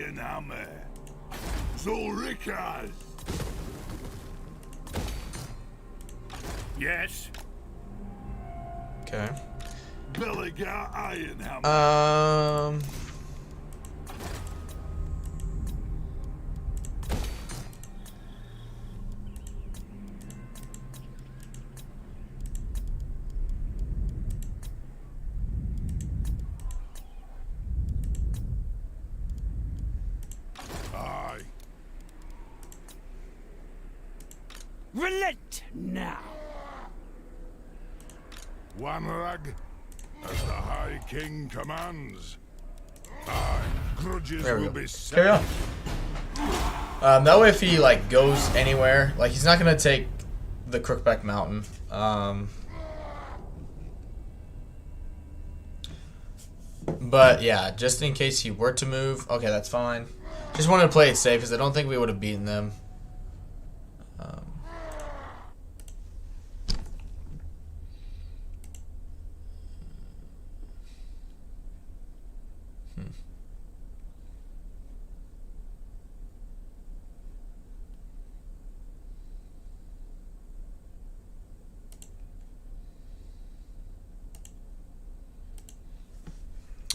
Ironhammer. Zulrikas. Yes. Okay. Belegar Ironhammer. Aye. Relent now. One rag, as the High King commands. Aye, grudges There we will go. be Carry set. on. That way, if he like goes anywhere, like he's not gonna take the Crookback Mountain. But yeah, just in case he were to move, okay, that's fine. Just wanted to play it safe because I don't think we would have beaten them.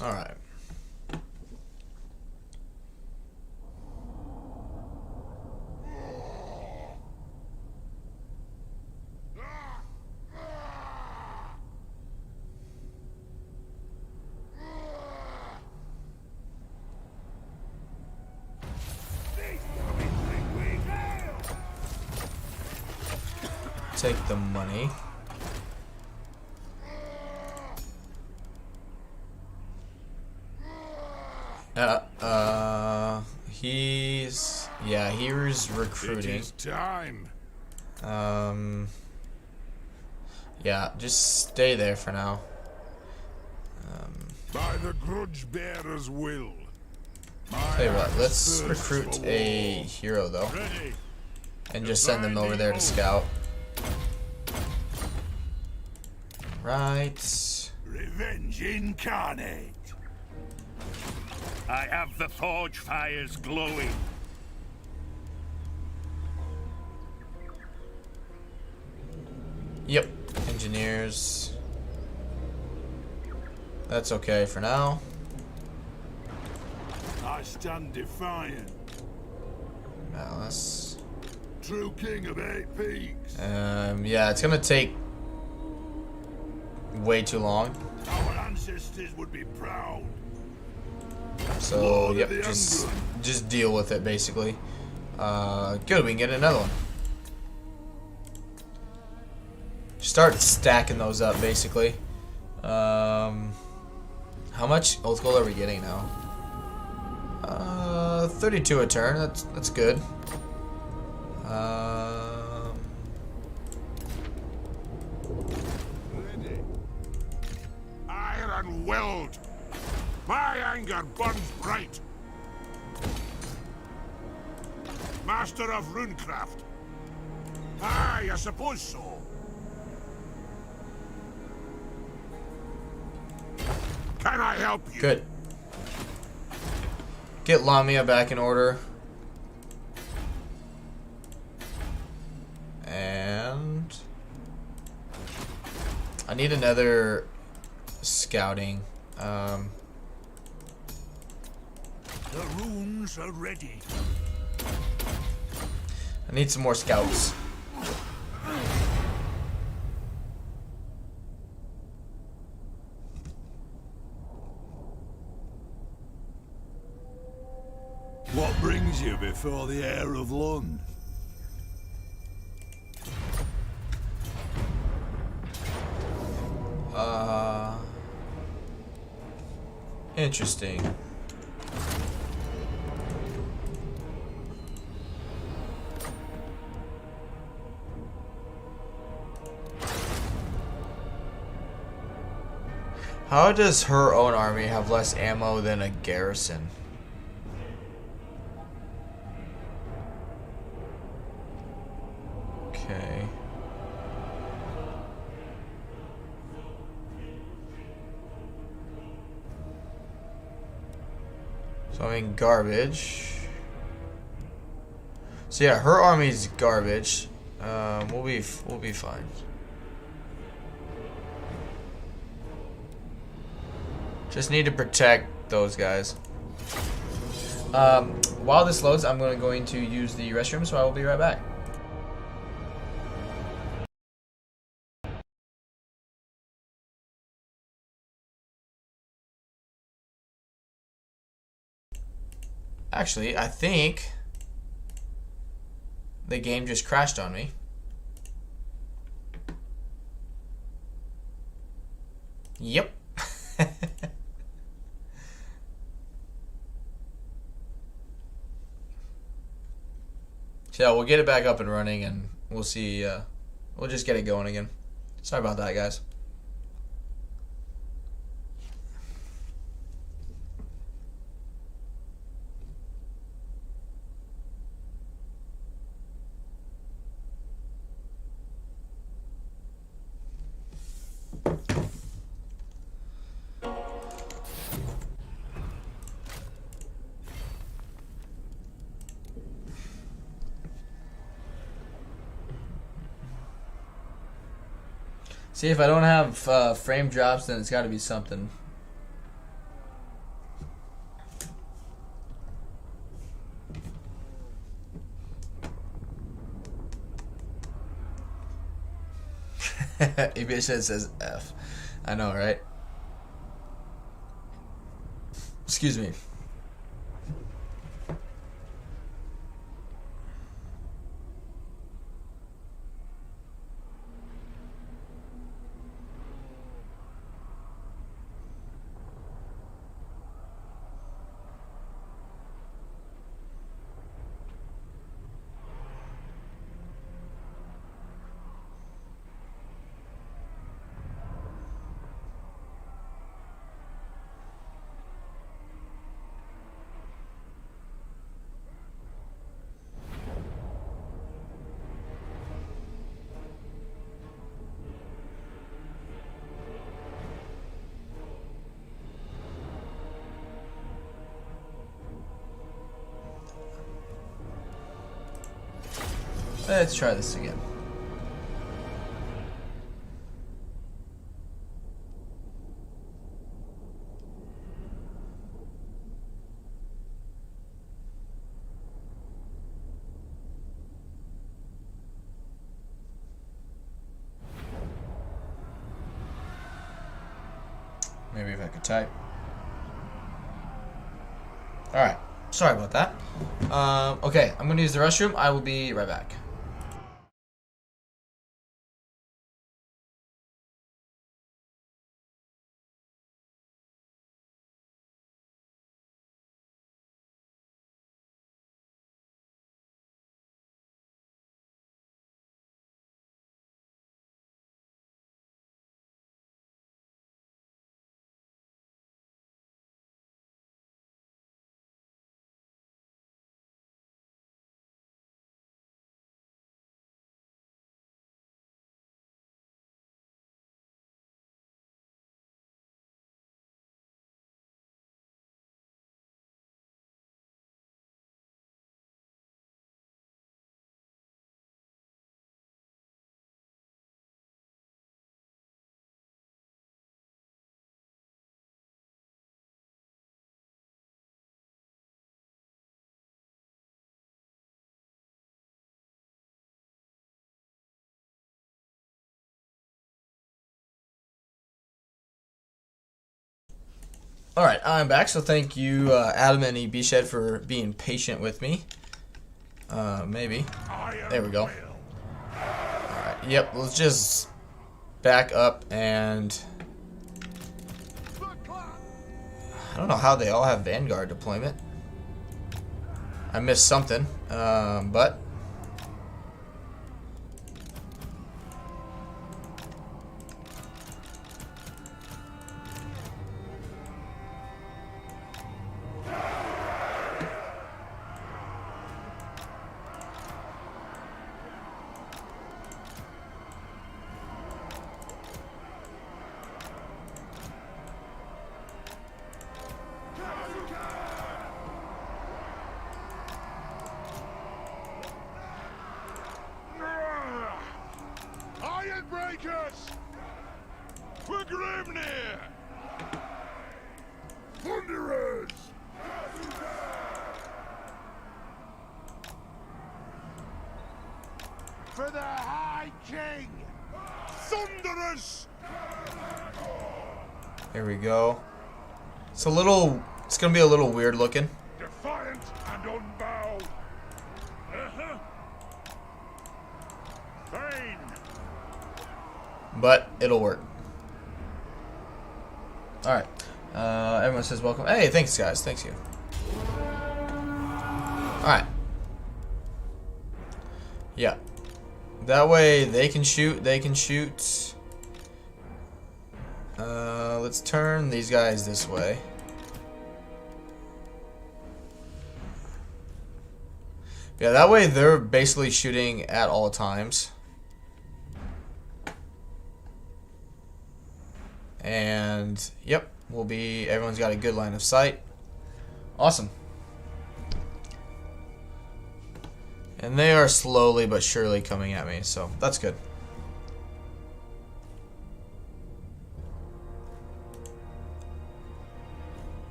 All right. Take the money. He's recruiting. It is time. Yeah, just stay there for now. By the grudge bearer's will. Tell you what, let's recruit a hero though, Ready. and just send them over there to scout. Right. Revenge incarnate. I have the forge fires glowing. Yep. Engineers. That's okay for now. I stand defiant. Malice. True king of 8 peaks. Yeah, it's gonna take way too long. Our ancestors would be proud. So Lord yep, of the just deal with it basically. Good, we can get another one. Start stacking those up basically. How much oath gold are we getting now? 32 a turn. That's good. Ready. Iron willed. My anger burns bright. Master of runecraft. Aye, I suppose so. Can I help you? Good. Get Lamia back in order. And I need another scouting. The runes are ready. I need some more scouts. What brings you before the heir of Lund? Interesting. How does her own army have less ammo than a garrison? Okay. So So I mean garbage. So yeah, her army's garbage. We'll be fine. Just need to protect those guys. While this loads, I'm going to use the restroom, so I will be right back. Actually, I think the game just crashed on me. Yep. So yeah, we'll get it back up and running, and we'll see. We'll just get it going again. Sorry about that, guys. See, if I don't have frame drops, then it's got to be something. Ebisha says F. I know, right? Excuse me. Let's try this again. Maybe if I could type. Alright, sorry about that. Okay, I'm going to use the restroom. I will be right back. Alright, I'm back, so thank you, Adam and Ebished, for being patient with me. Maybe. There we go. Alright, yep, let's just back up and... I don't know how they all have Vanguard deployment. I missed something, but... Grimnir! Thunderers! For the High King! Thunderers! Here we go. It's gonna be a little weird looking. Defiant and unbowed! Vain! But it'll work. Alright. Everyone says welcome. Hey, thanks guys. Thanks you. Alright. Yeah. That way they can shoot. Let's turn these guys this way. Yeah, that way they're basically shooting at all times. And yep, everyone's got a good line of sight. Awesome. And they are slowly but surely coming at me, so that's good.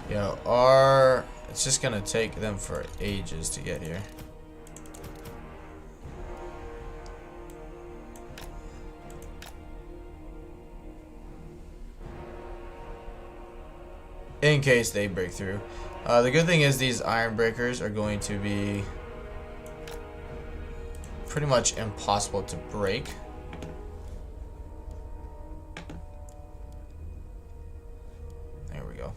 Yeah, it's just gonna take them for ages to get here. In case they break through. The good thing is these iron breakers are going to be pretty much impossible to break. There we go.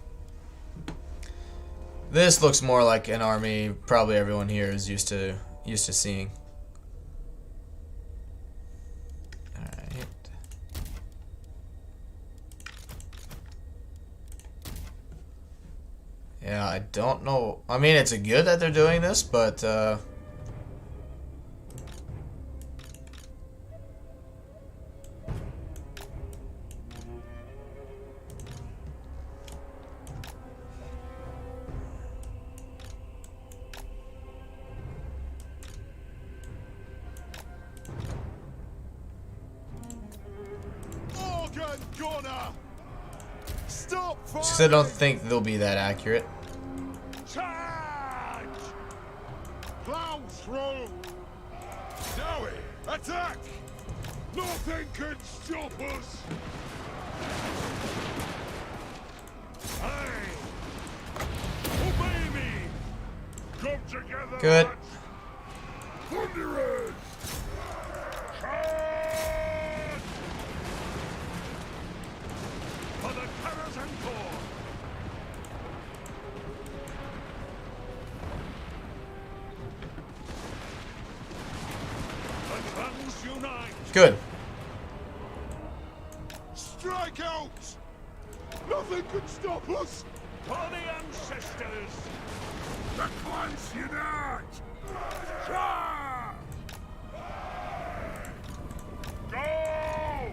This looks more like an army probably everyone here is used to seeing. Alright. Yeah, I don't know. I mean, it's good that they're doing this, but because I don't think they'll be that accurate. Charge! Plow through! Zoe, attack! Nothing can stop us! Hey! Obey me! Come together! Good. lads. Thunderers! Charge! For the Terrors and Core! Good. Strike out! Nothing can stop us! For the ancestors! The clans unite! Charge! Go!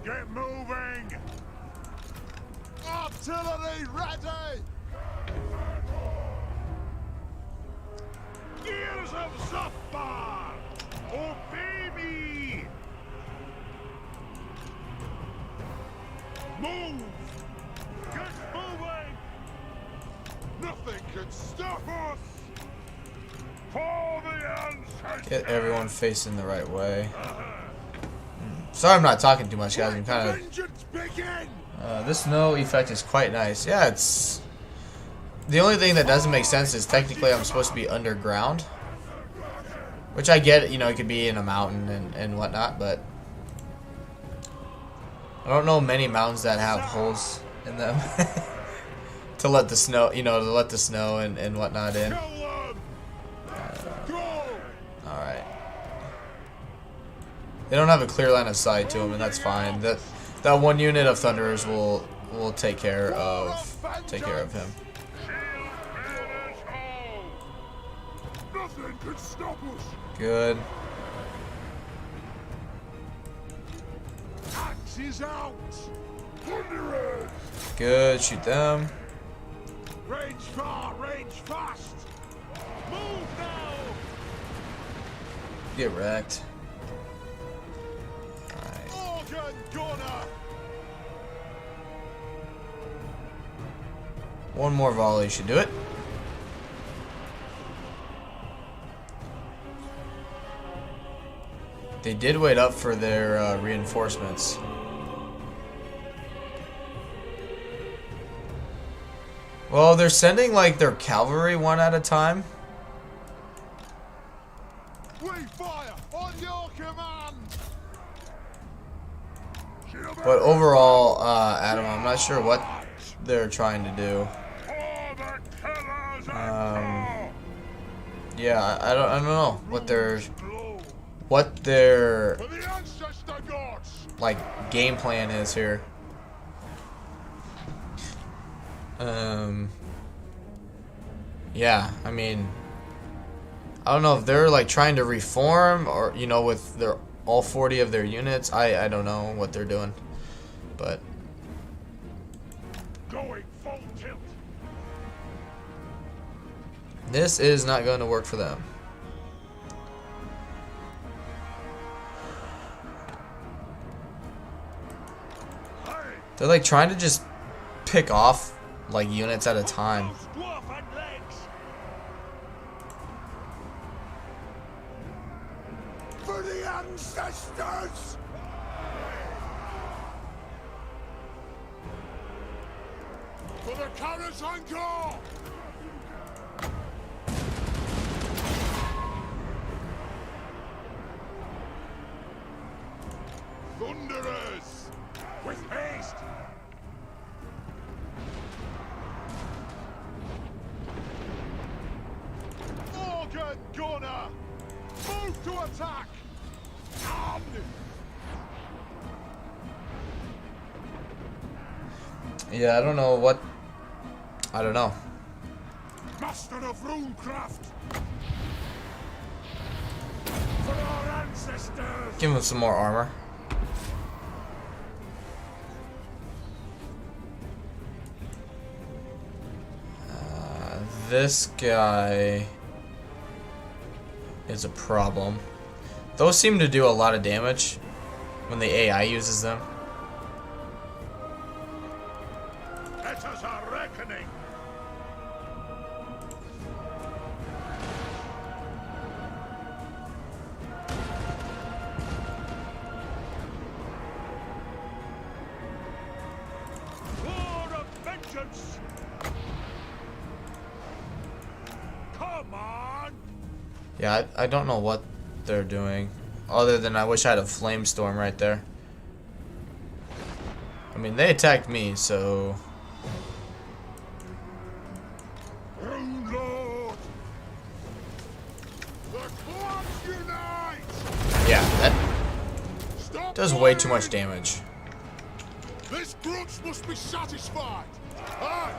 Get moving! Artillery ready! Gears of Zafbar! Obey me! Move! Get moving! Nothing can stop us! For the ancestors! Get everyone facing the right way. Sorry I'm not talking too much, guys. I'm kind of... this snow effect is quite nice. Yeah, it's... The only thing that doesn't make sense is technically I'm supposed to be underground. Which I get, you know, it could be in a mountain and whatnot, but... I don't know many mountains that have holes in them. To let the snow, you know, to let the snow and whatnot in. Alright. They don't have a clear line of sight to them, and that's fine. That one unit of Thunderers will take care of him. Nothing could stop us! Good. Axe is out! Good. Shoot them. Range far, range fast! Get wrecked. Organ gunner. One more volley should do it. They did wait up for their reinforcements. Well, they're sending like their cavalry one at a time. We fire on your command. But overall, Adam, I'm not sure what they're trying to do. Yeah, I don't know what their like game plan is here. Yeah, I mean, I don't know if they're like trying to reform or, you know, with their all 40 of their units. I don't know what they're doing, but Going full tilt. this is not going to work for them. They're like trying to just pick off like units at a time. For the ancestors. For the carrots encore. Thunderers. With haste. Organ gunner. Move to attack. Yeah, I don't know what. I don't know. Master of runecraft. For our ancestors. Give him some more armor. This guy is a problem. Those seem to do a lot of damage when the AI uses them. Let us a reckoning. War of vengeance. Come on. Yeah, I don't know what they're doing. Other than I wish I had a flamestorm right there. I mean, they attacked me, so... Rune Lord. The clans unite. Yeah, that Stop does way too firing. much damage. This grudge must be satisfied. Aye.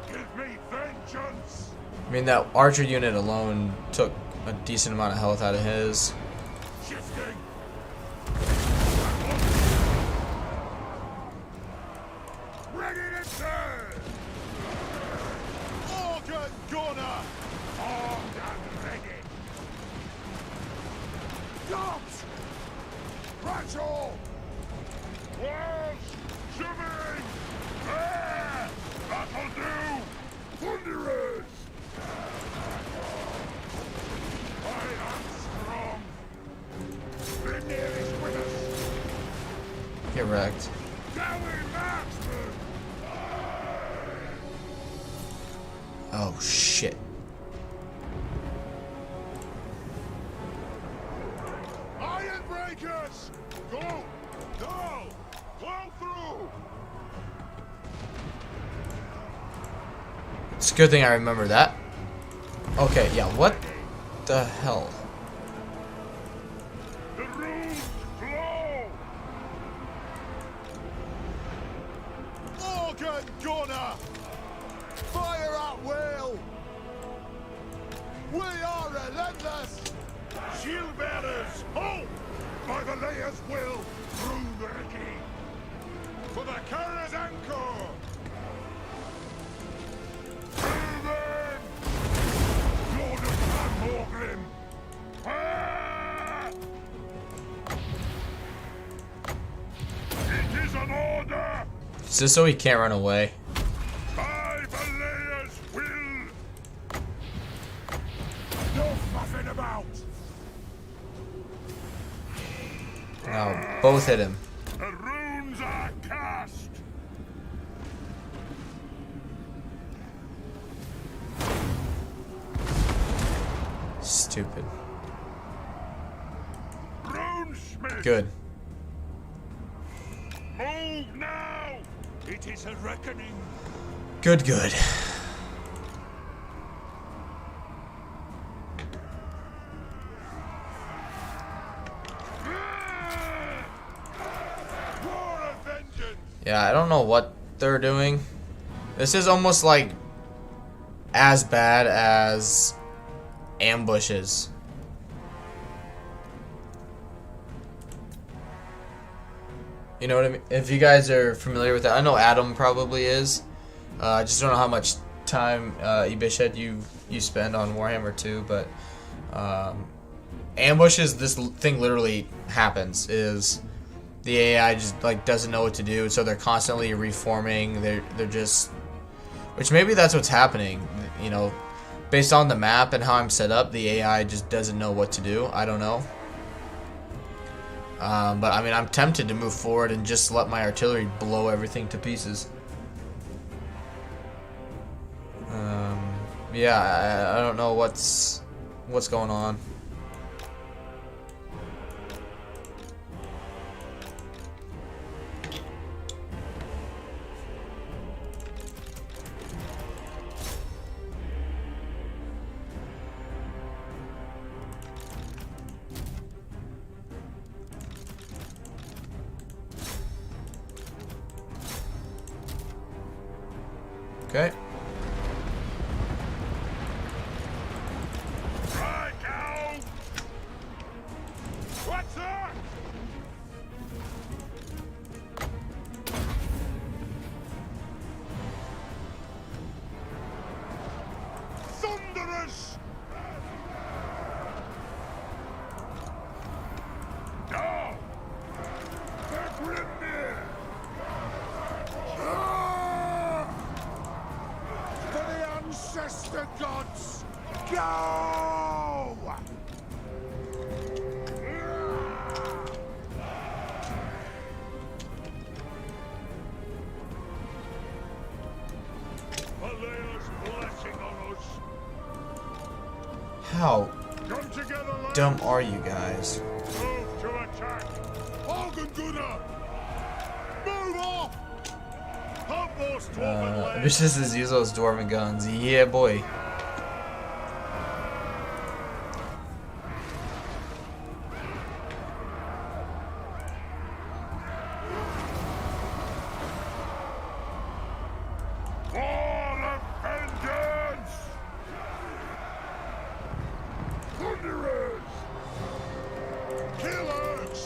Give me vengeance. I mean, that archer unit alone took a decent amount of health out of his. Shifting. Ready to turn. Organ gunner. Armed and ready. Dogs. Rattle. Walls shivering. Ah, that'll do. Thunderers. I am strong. Mimir is with us. Get wrecked. Dowie marksman. Oh, shit. Iron breakers. Go. Go. Plow through. It's a good thing I remember that. Okay, yeah, what the hell? The runes flow. Organ gunner. Fire at will. We are relentless. Shield bearers, halt! By the layer's will, through the Ricky. For the carrier's anchor! Through them! Lord of Clan Morgrim! Ah! It is an order! Is this so he can't run away? By the layer's will! No fussing about! No, both hit him. The runes are cast! Stupid. Runesmith! Good. Move now! It is a reckoning! Good, good. War of vengeance! Yeah, I don't know what they're doing. This is almost like as bad as ambushes. You know what I mean? If you guys are familiar with that, I know Adam probably is. I just don't know how much time Ibished you spend on Warhammer 2, but ambushes, this thing literally happens. Is the AI just like doesn't know what to do, so they're constantly reforming. They're just, which maybe that's what's happening. You know, based on the map and how I'm set up, the AI just doesn't know what to do. I don't know. But I mean, I'm tempted to move forward and just let my artillery blow everything to pieces. Yeah, I don't know what's going on. Okay. Right out! What's that? Thunderous! No! They're Grimnir! For the ancestor gods, go! Valea's blessing on us. How Come together, lads. dumb are you guys? Move to attack. Hogan Gunnar! Move off! Help those dwarven lads. This is use those dwarven guns. Yeah, boy. War of vengeance! Thunderers! Killers!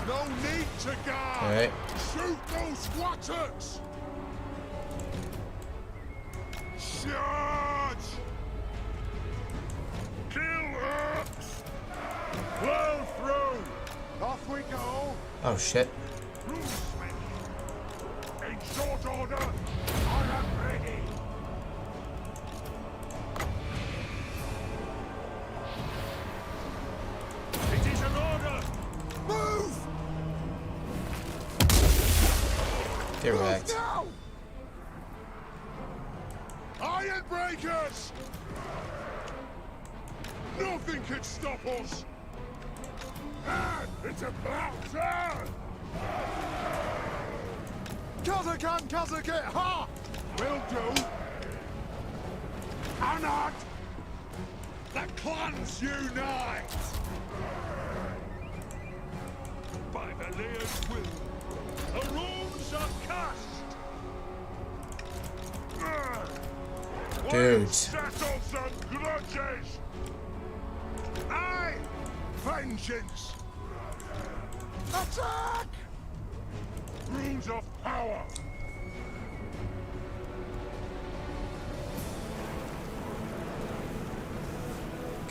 No need to guard! Okay. Shoot those squatters! Charge! Kill us! Blow through! Off we go! Oh shit. Runesmith! In short order, I am ready! It is an order! Move! Get wrecked. Now! Iron breakers! Nothing can stop us! And it's about turn! Kazakan Kazakit, ha! Will do! Anad! The clans unite! By Belegar's will, the runes are cast! Dude. We'll settle some grudges! Aye! Vengeance! Attack! Runes of power!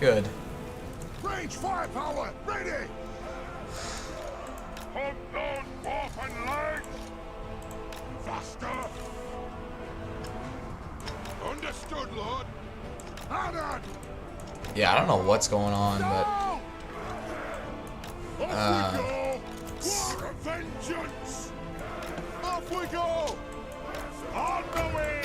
Good. Range firepower! Ready! Hold those dwarfen legs! Faster! Understood, Lord! Hard on! Yeah, I don't know what's going on, but Off we go! War of vengeance! Off we go! On the way!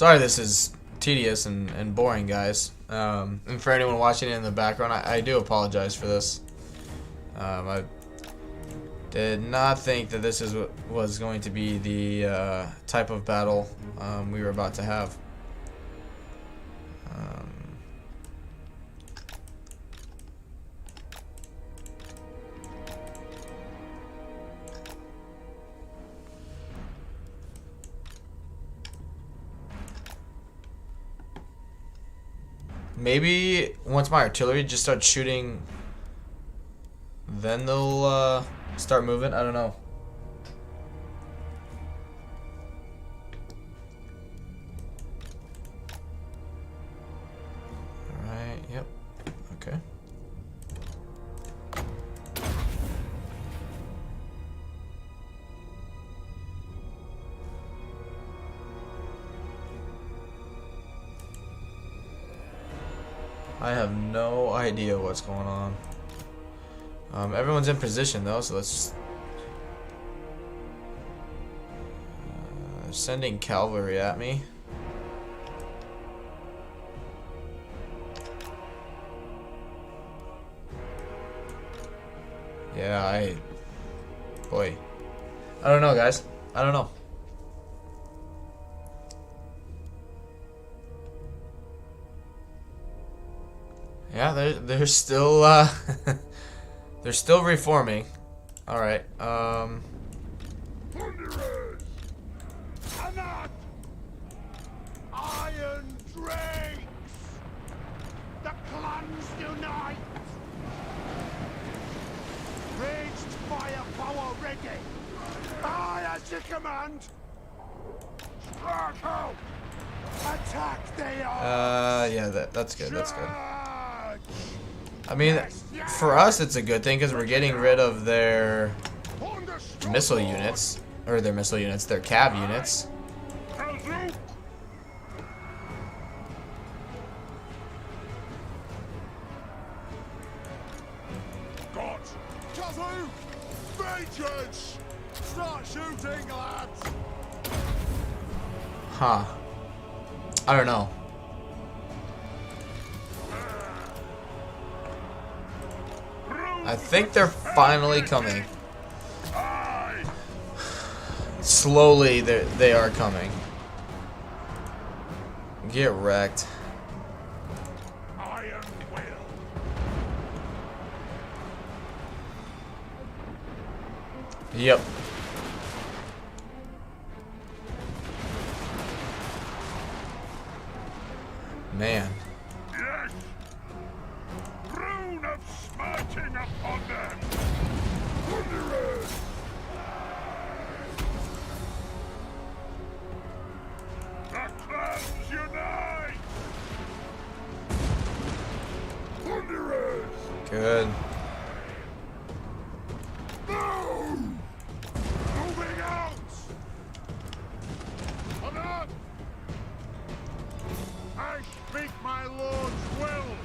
sorry this is tedious and boring, guys. And for anyone watching it in the background, I do apologize for this. I did not think that this was going to be the type of battle we were about to have. Maybe once my artillery just starts shooting, then they'll start moving. I don't know. Alright, yep. Okay. I have no idea what's going on. Everyone's in position though, so let's sending cavalry at me. Yeah, boy, I don't know, guys. I don't know. Yeah, they're still they're still reforming. All right. Plunderers! Cannot! Iron drakes! The clans unite! Raged firepower ready! Aye, as you command! Strike out! Attack they are! Yeah, that's good. That's good. I mean, for us, it's a good thing because we're getting rid of their missile units, or their cav units. God! Kazoo! Vengeance! Start shooting, lads! Huh. I don't know. I think they're finally coming. Slowly, they are coming. Get wrecked. Iron will. Yep. Man. Yes! Rune of smiting upon them! Plunderers! The clans unite! Plunderers! Good. Move! Moving out! Come on! I speak my lord's will!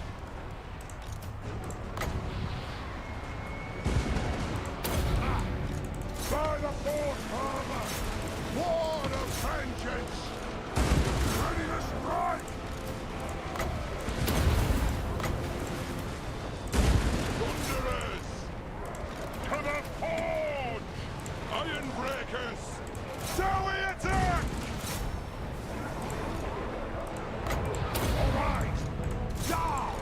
By the fourth armor! Ward of vengeance! Ready to strike! Thunderers! To the forge! Iron breakers! Shall we attack? Alright! Down!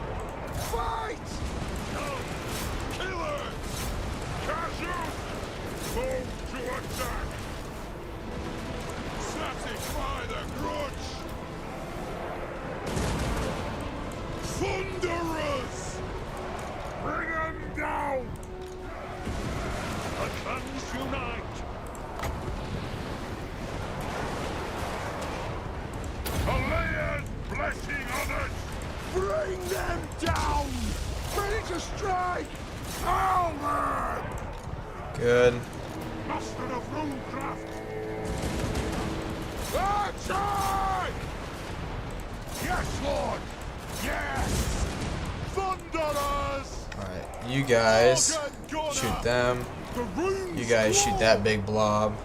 Fight! Killers! Cashews! Move to attack! Satisfy the grudge! to strike! Over! Good. Master of runecraft! Attack! Yes, Lord! Yes! Thunderers! Alright, you guys shoot them. You guys shoot that big blob.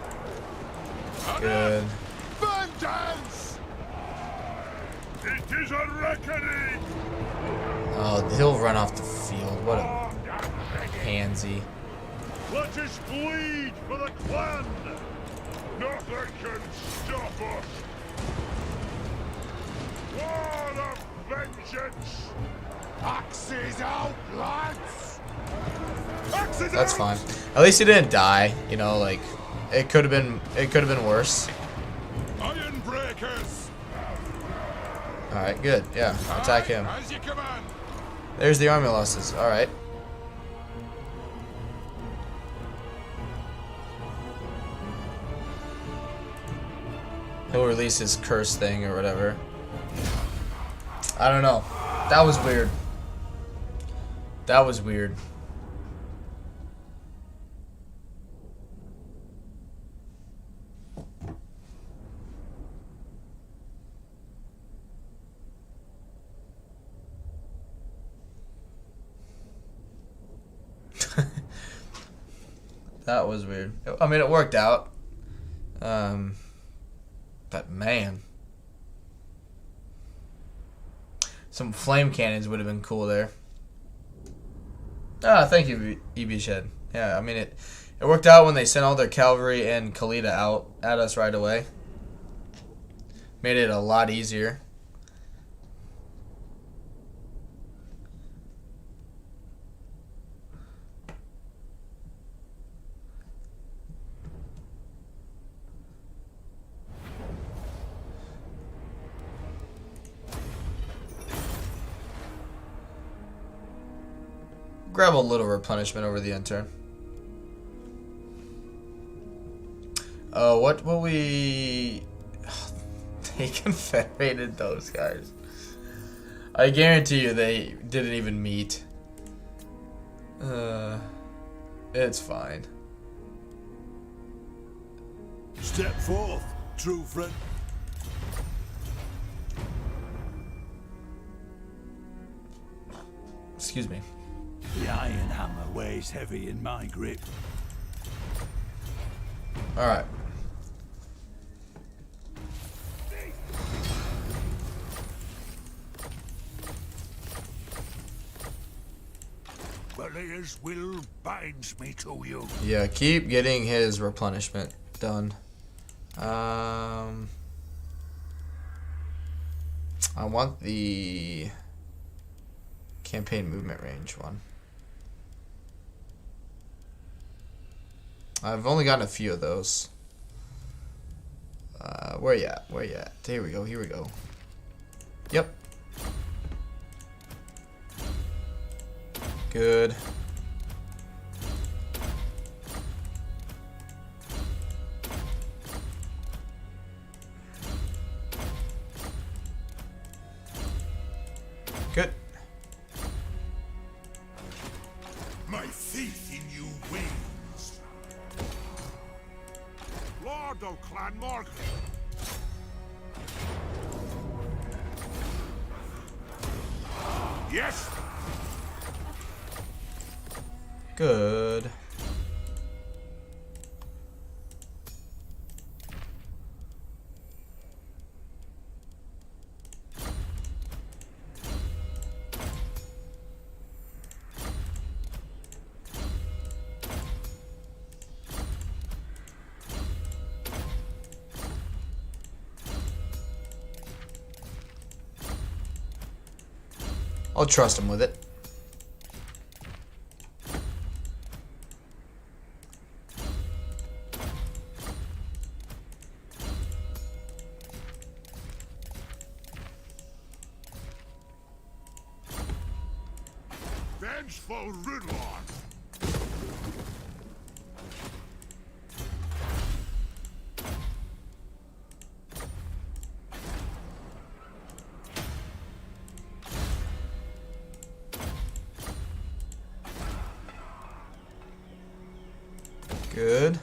Good. Vengeance! It is a reckoning! Oh, he'll run off the field. What a pansy. Let us bleed for the clan! Nothing can stop us! War of vengeance! Axes out, lads! Axes That's out! fine. At least he didn't die. You know, like it could have been worse. Iron breakers! All right, good. Yeah, attack him. As you command! There's the army losses. All right. He'll release his curse thing or whatever. I don't know. That was weird. That was weird. That was weird. I mean, it worked out. But man, some flame cannons would have been cool there. Ah, thank you, EB Shed. Yeah, I mean it worked out when they sent all their cavalry and Kalita out at us right away. Made it a lot easier. Grab a little replenishment over the end turn. What will we... They confederated those guys. I guarantee you they didn't even meet. It's fine. Step forth, true friend. Excuse me. The Ironhammer weighs heavy in my grip. Alright. Belegar's will binds me to you. Yeah, keep getting his replenishment done. I want the campaign movement range one. I've only gotten a few of those. Where you at? Where you at? Here we go. Here we go. Yep. Good. Good. My faith in you wanes. Lord of Clan Morgan. Yes. Good. I'll trust him with it. Vengeful Rudlord. Good.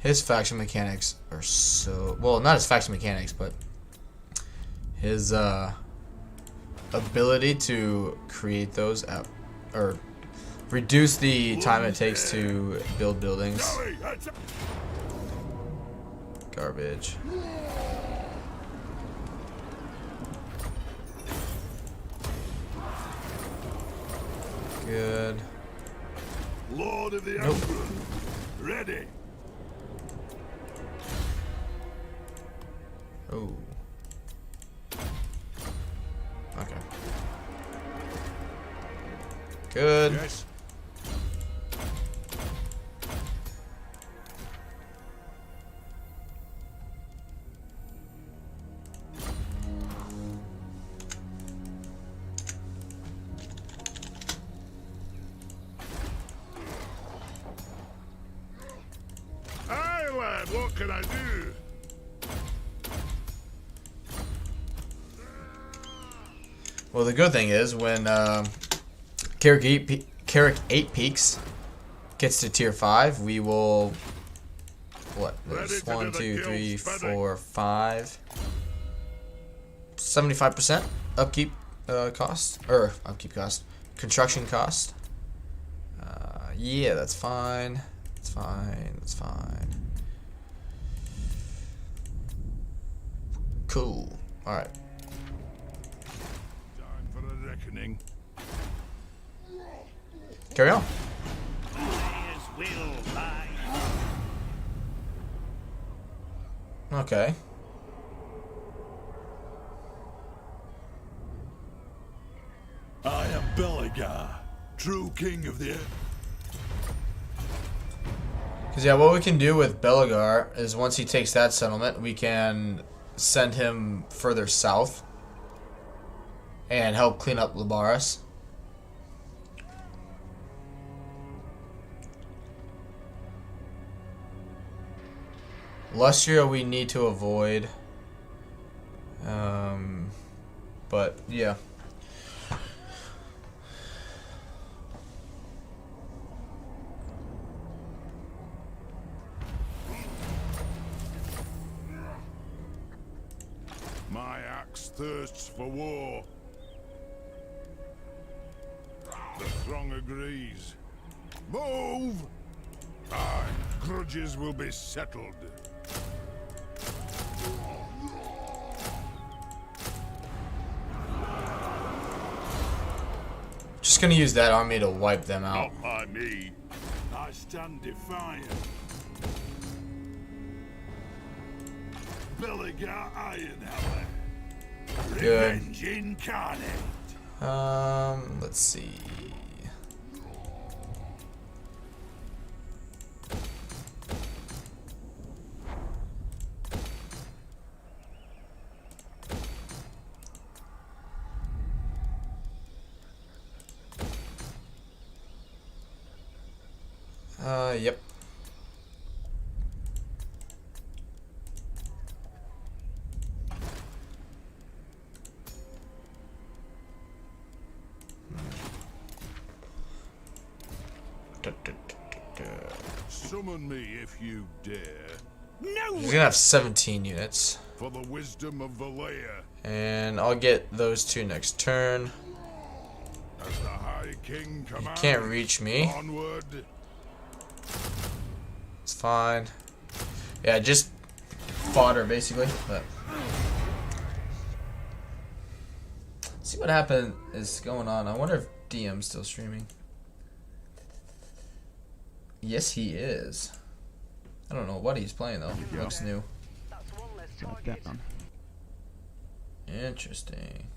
His faction mechanics are so... Well, not his faction mechanics, but his ability to create those or reduce the time it takes to build buildings. Garbage. Good. Lord of the Nope. Emperor. Ready. Oh. Okay. Good. Yes. Aye, lad, what can I do? Well, the good thing is when Carrick 8 Peaks gets to tier 5, we will... What? There's 1, 2, 3, 4, 5... 75% upkeep cost? Or, upkeep cost. Construction cost. Yeah, that's fine. That's fine. That's fine. Cool. Alright. Time for a reckoning. Carry on. Players will buy. Okay. I am Belegar, true king of the... Because, yeah, what we can do with Belegar is once he takes that settlement, we can send him further south and help clean up Labaris. Lustria we need to avoid. But, yeah. My axe thirsts for war. The throng agrees. Move! Aye, grudges will be settled. Just gonna use that army to wipe them out. Not by me. I stand defiant. Belegar Ironhammer. Good. Revenge incarnate. Let's see. Yep. Summon me if you dare. No! He's gonna have 17 units. For the wisdom of Valea. And I'll get those two next turn. As the High King commands. Can't reach me. Onward. It's fine. Yeah, just fodder basically. But let's see what happened is going on. I wonder if DM's still streaming. Yes, he is. I don't know what he's playing though. He looks new. Interesting.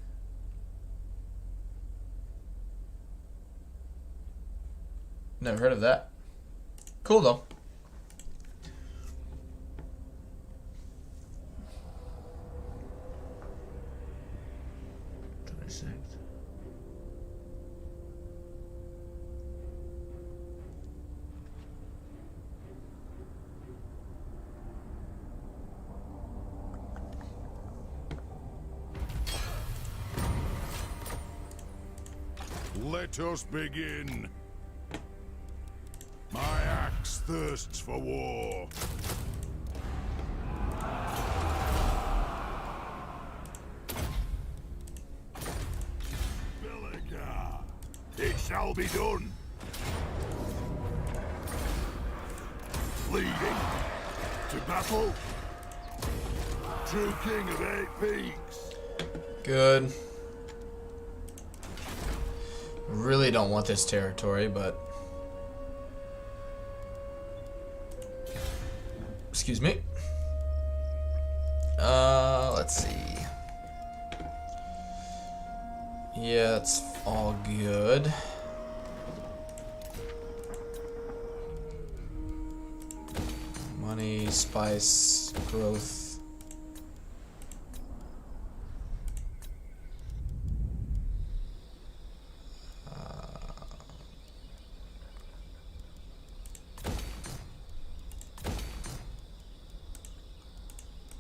Never heard of that. Cool though. Let us begin. My axe thirsts for war. Belegar, it shall be done. Leading to battle. True king of 8 peaks. Good. Really don't want this territory, but excuse me. Let's see. Yeah, it's all good. Money, spice, growth.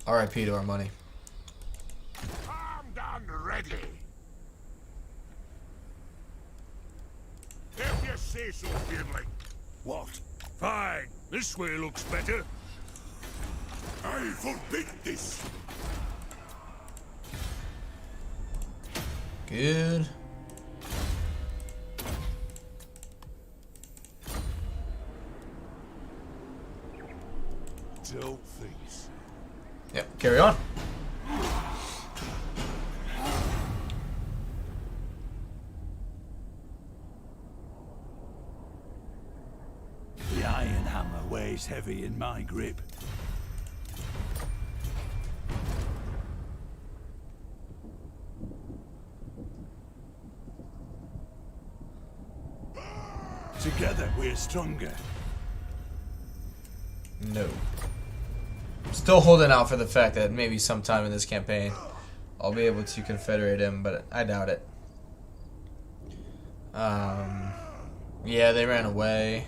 RIP to our money. Armed and ready. If you say so, Beardling. What? Fine. This way looks better. I forbid this. Good. Don't think so. Yep, carry on. The Ironhammer weighs heavy in my grip. Together we're stronger. No. Still holding out for the fact that maybe sometime in this campaign I'll be able to confederate him, but I doubt it. Yeah, they ran away.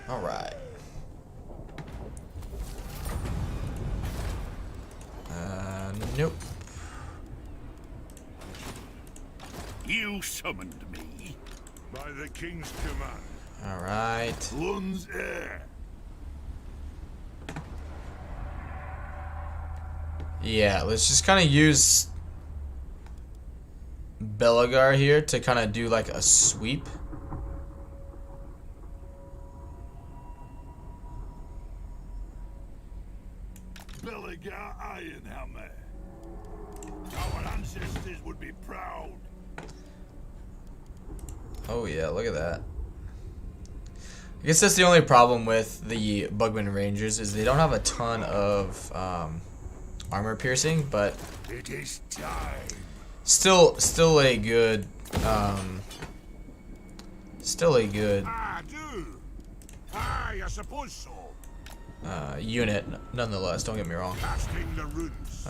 All right. Nope. You summoned me. By the king's command. All right. Lun's heir. Yeah, let's just kind of use Belegar here to kind of do like a sweep. Belegar Ironhammer. Our ancestors would be proud. Oh yeah, look at that. I guess that's the only problem with the Bugman Rangers is they don't have a ton of armor piercing, but It is time. still a good I do. I suppose so. unit nonetheless. Don't get me wrong. Casting the runes.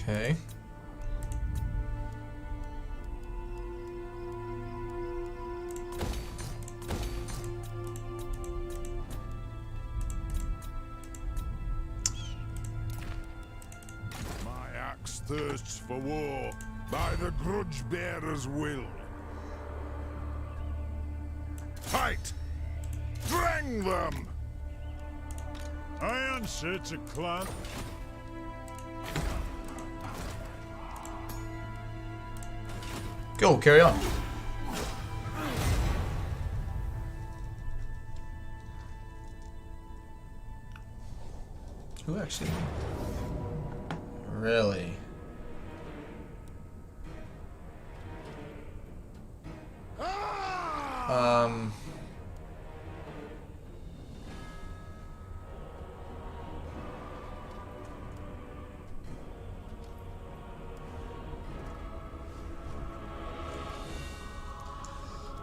Okay. My axe thirsts for war by the grudge bearer's will. Fight! Drang them! I answer to clan. Go, carry on. Who actually? Really?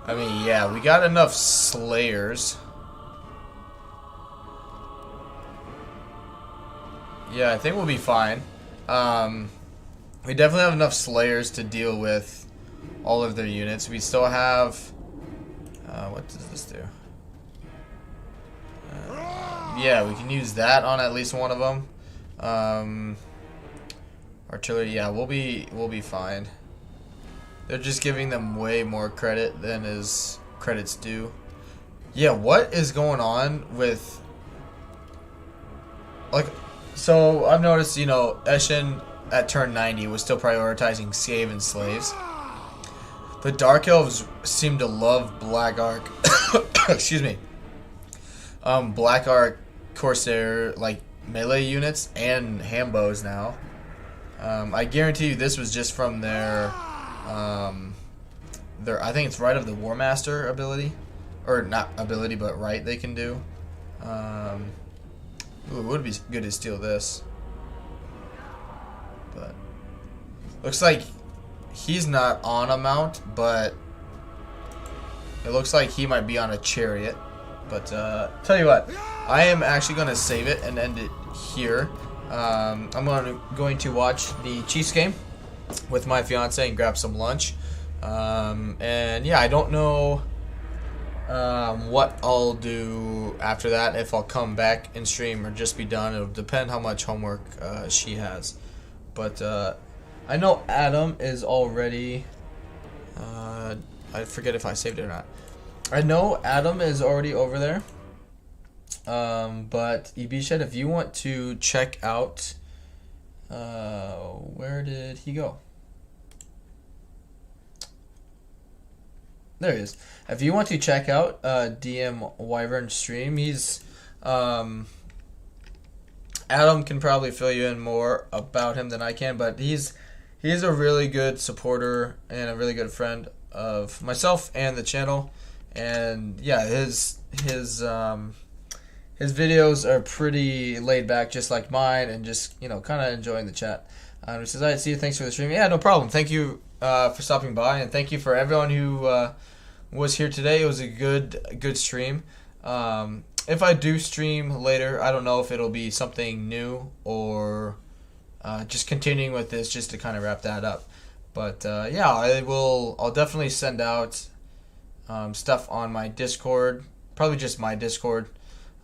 I mean, yeah, we got enough slayers. Yeah, I think we'll be fine. We definitely have enough Slayers to deal with all of their units. We still have... what does this do? Yeah, we can use that on at least one of them. Artillery, yeah, we'll be fine. They're just giving them way more credit than is credits due. Yeah, what is going on with... Like, so I've noticed, you know, Eshin at turn 90 was still prioritizing Skaven slaves. The Dark Elves seem to love Black Ark. Excuse me. Black Ark Corsair, like, melee units and Hambos now. I guarantee you this was just from their I think it's Rite of the War Master ability. Or not ability, but right they can do. Ooh, it would be good to steal this. But looks like he's not on a mount, but it looks like he might be on a chariot. But tell you what, I am actually going to save it and end it here. I'm going to watch the Chiefs game with my fiance and grab some lunch. And yeah, I don't know what I'll do after that, if I'll come back and stream or just be done. It'll depend how much homework she has. But I know Adam is already... I forget if I saved it or not. I know Adam is already over there. But Ibished, if you want to check out... where did he go? There he is. If you want to check out DM Wyvern stream, he's Adam can probably fill you in more about him than I can, but he's a really good supporter and a really good friend of myself and the channel. And yeah, his videos are pretty laid back, just like mine, and just, you know, kind of enjoying the chat. He says, "I see you. Thanks for the stream." Yeah, no problem. Thank you for stopping by, and thank you for everyone who was here today. It was a good stream. If I do stream later, I don't know if it'll be something new or just continuing with this, just to kind of wrap that up. But yeah, I'll definitely send out stuff on my Discord, probably just my Discord.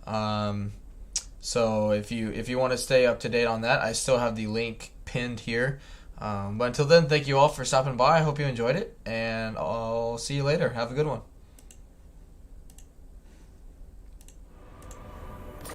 So if you want to stay up to date on that, I still have the link pinned here. But until then, thank you all for stopping by. I hope you enjoyed it, and I'll see you later. Have a good one.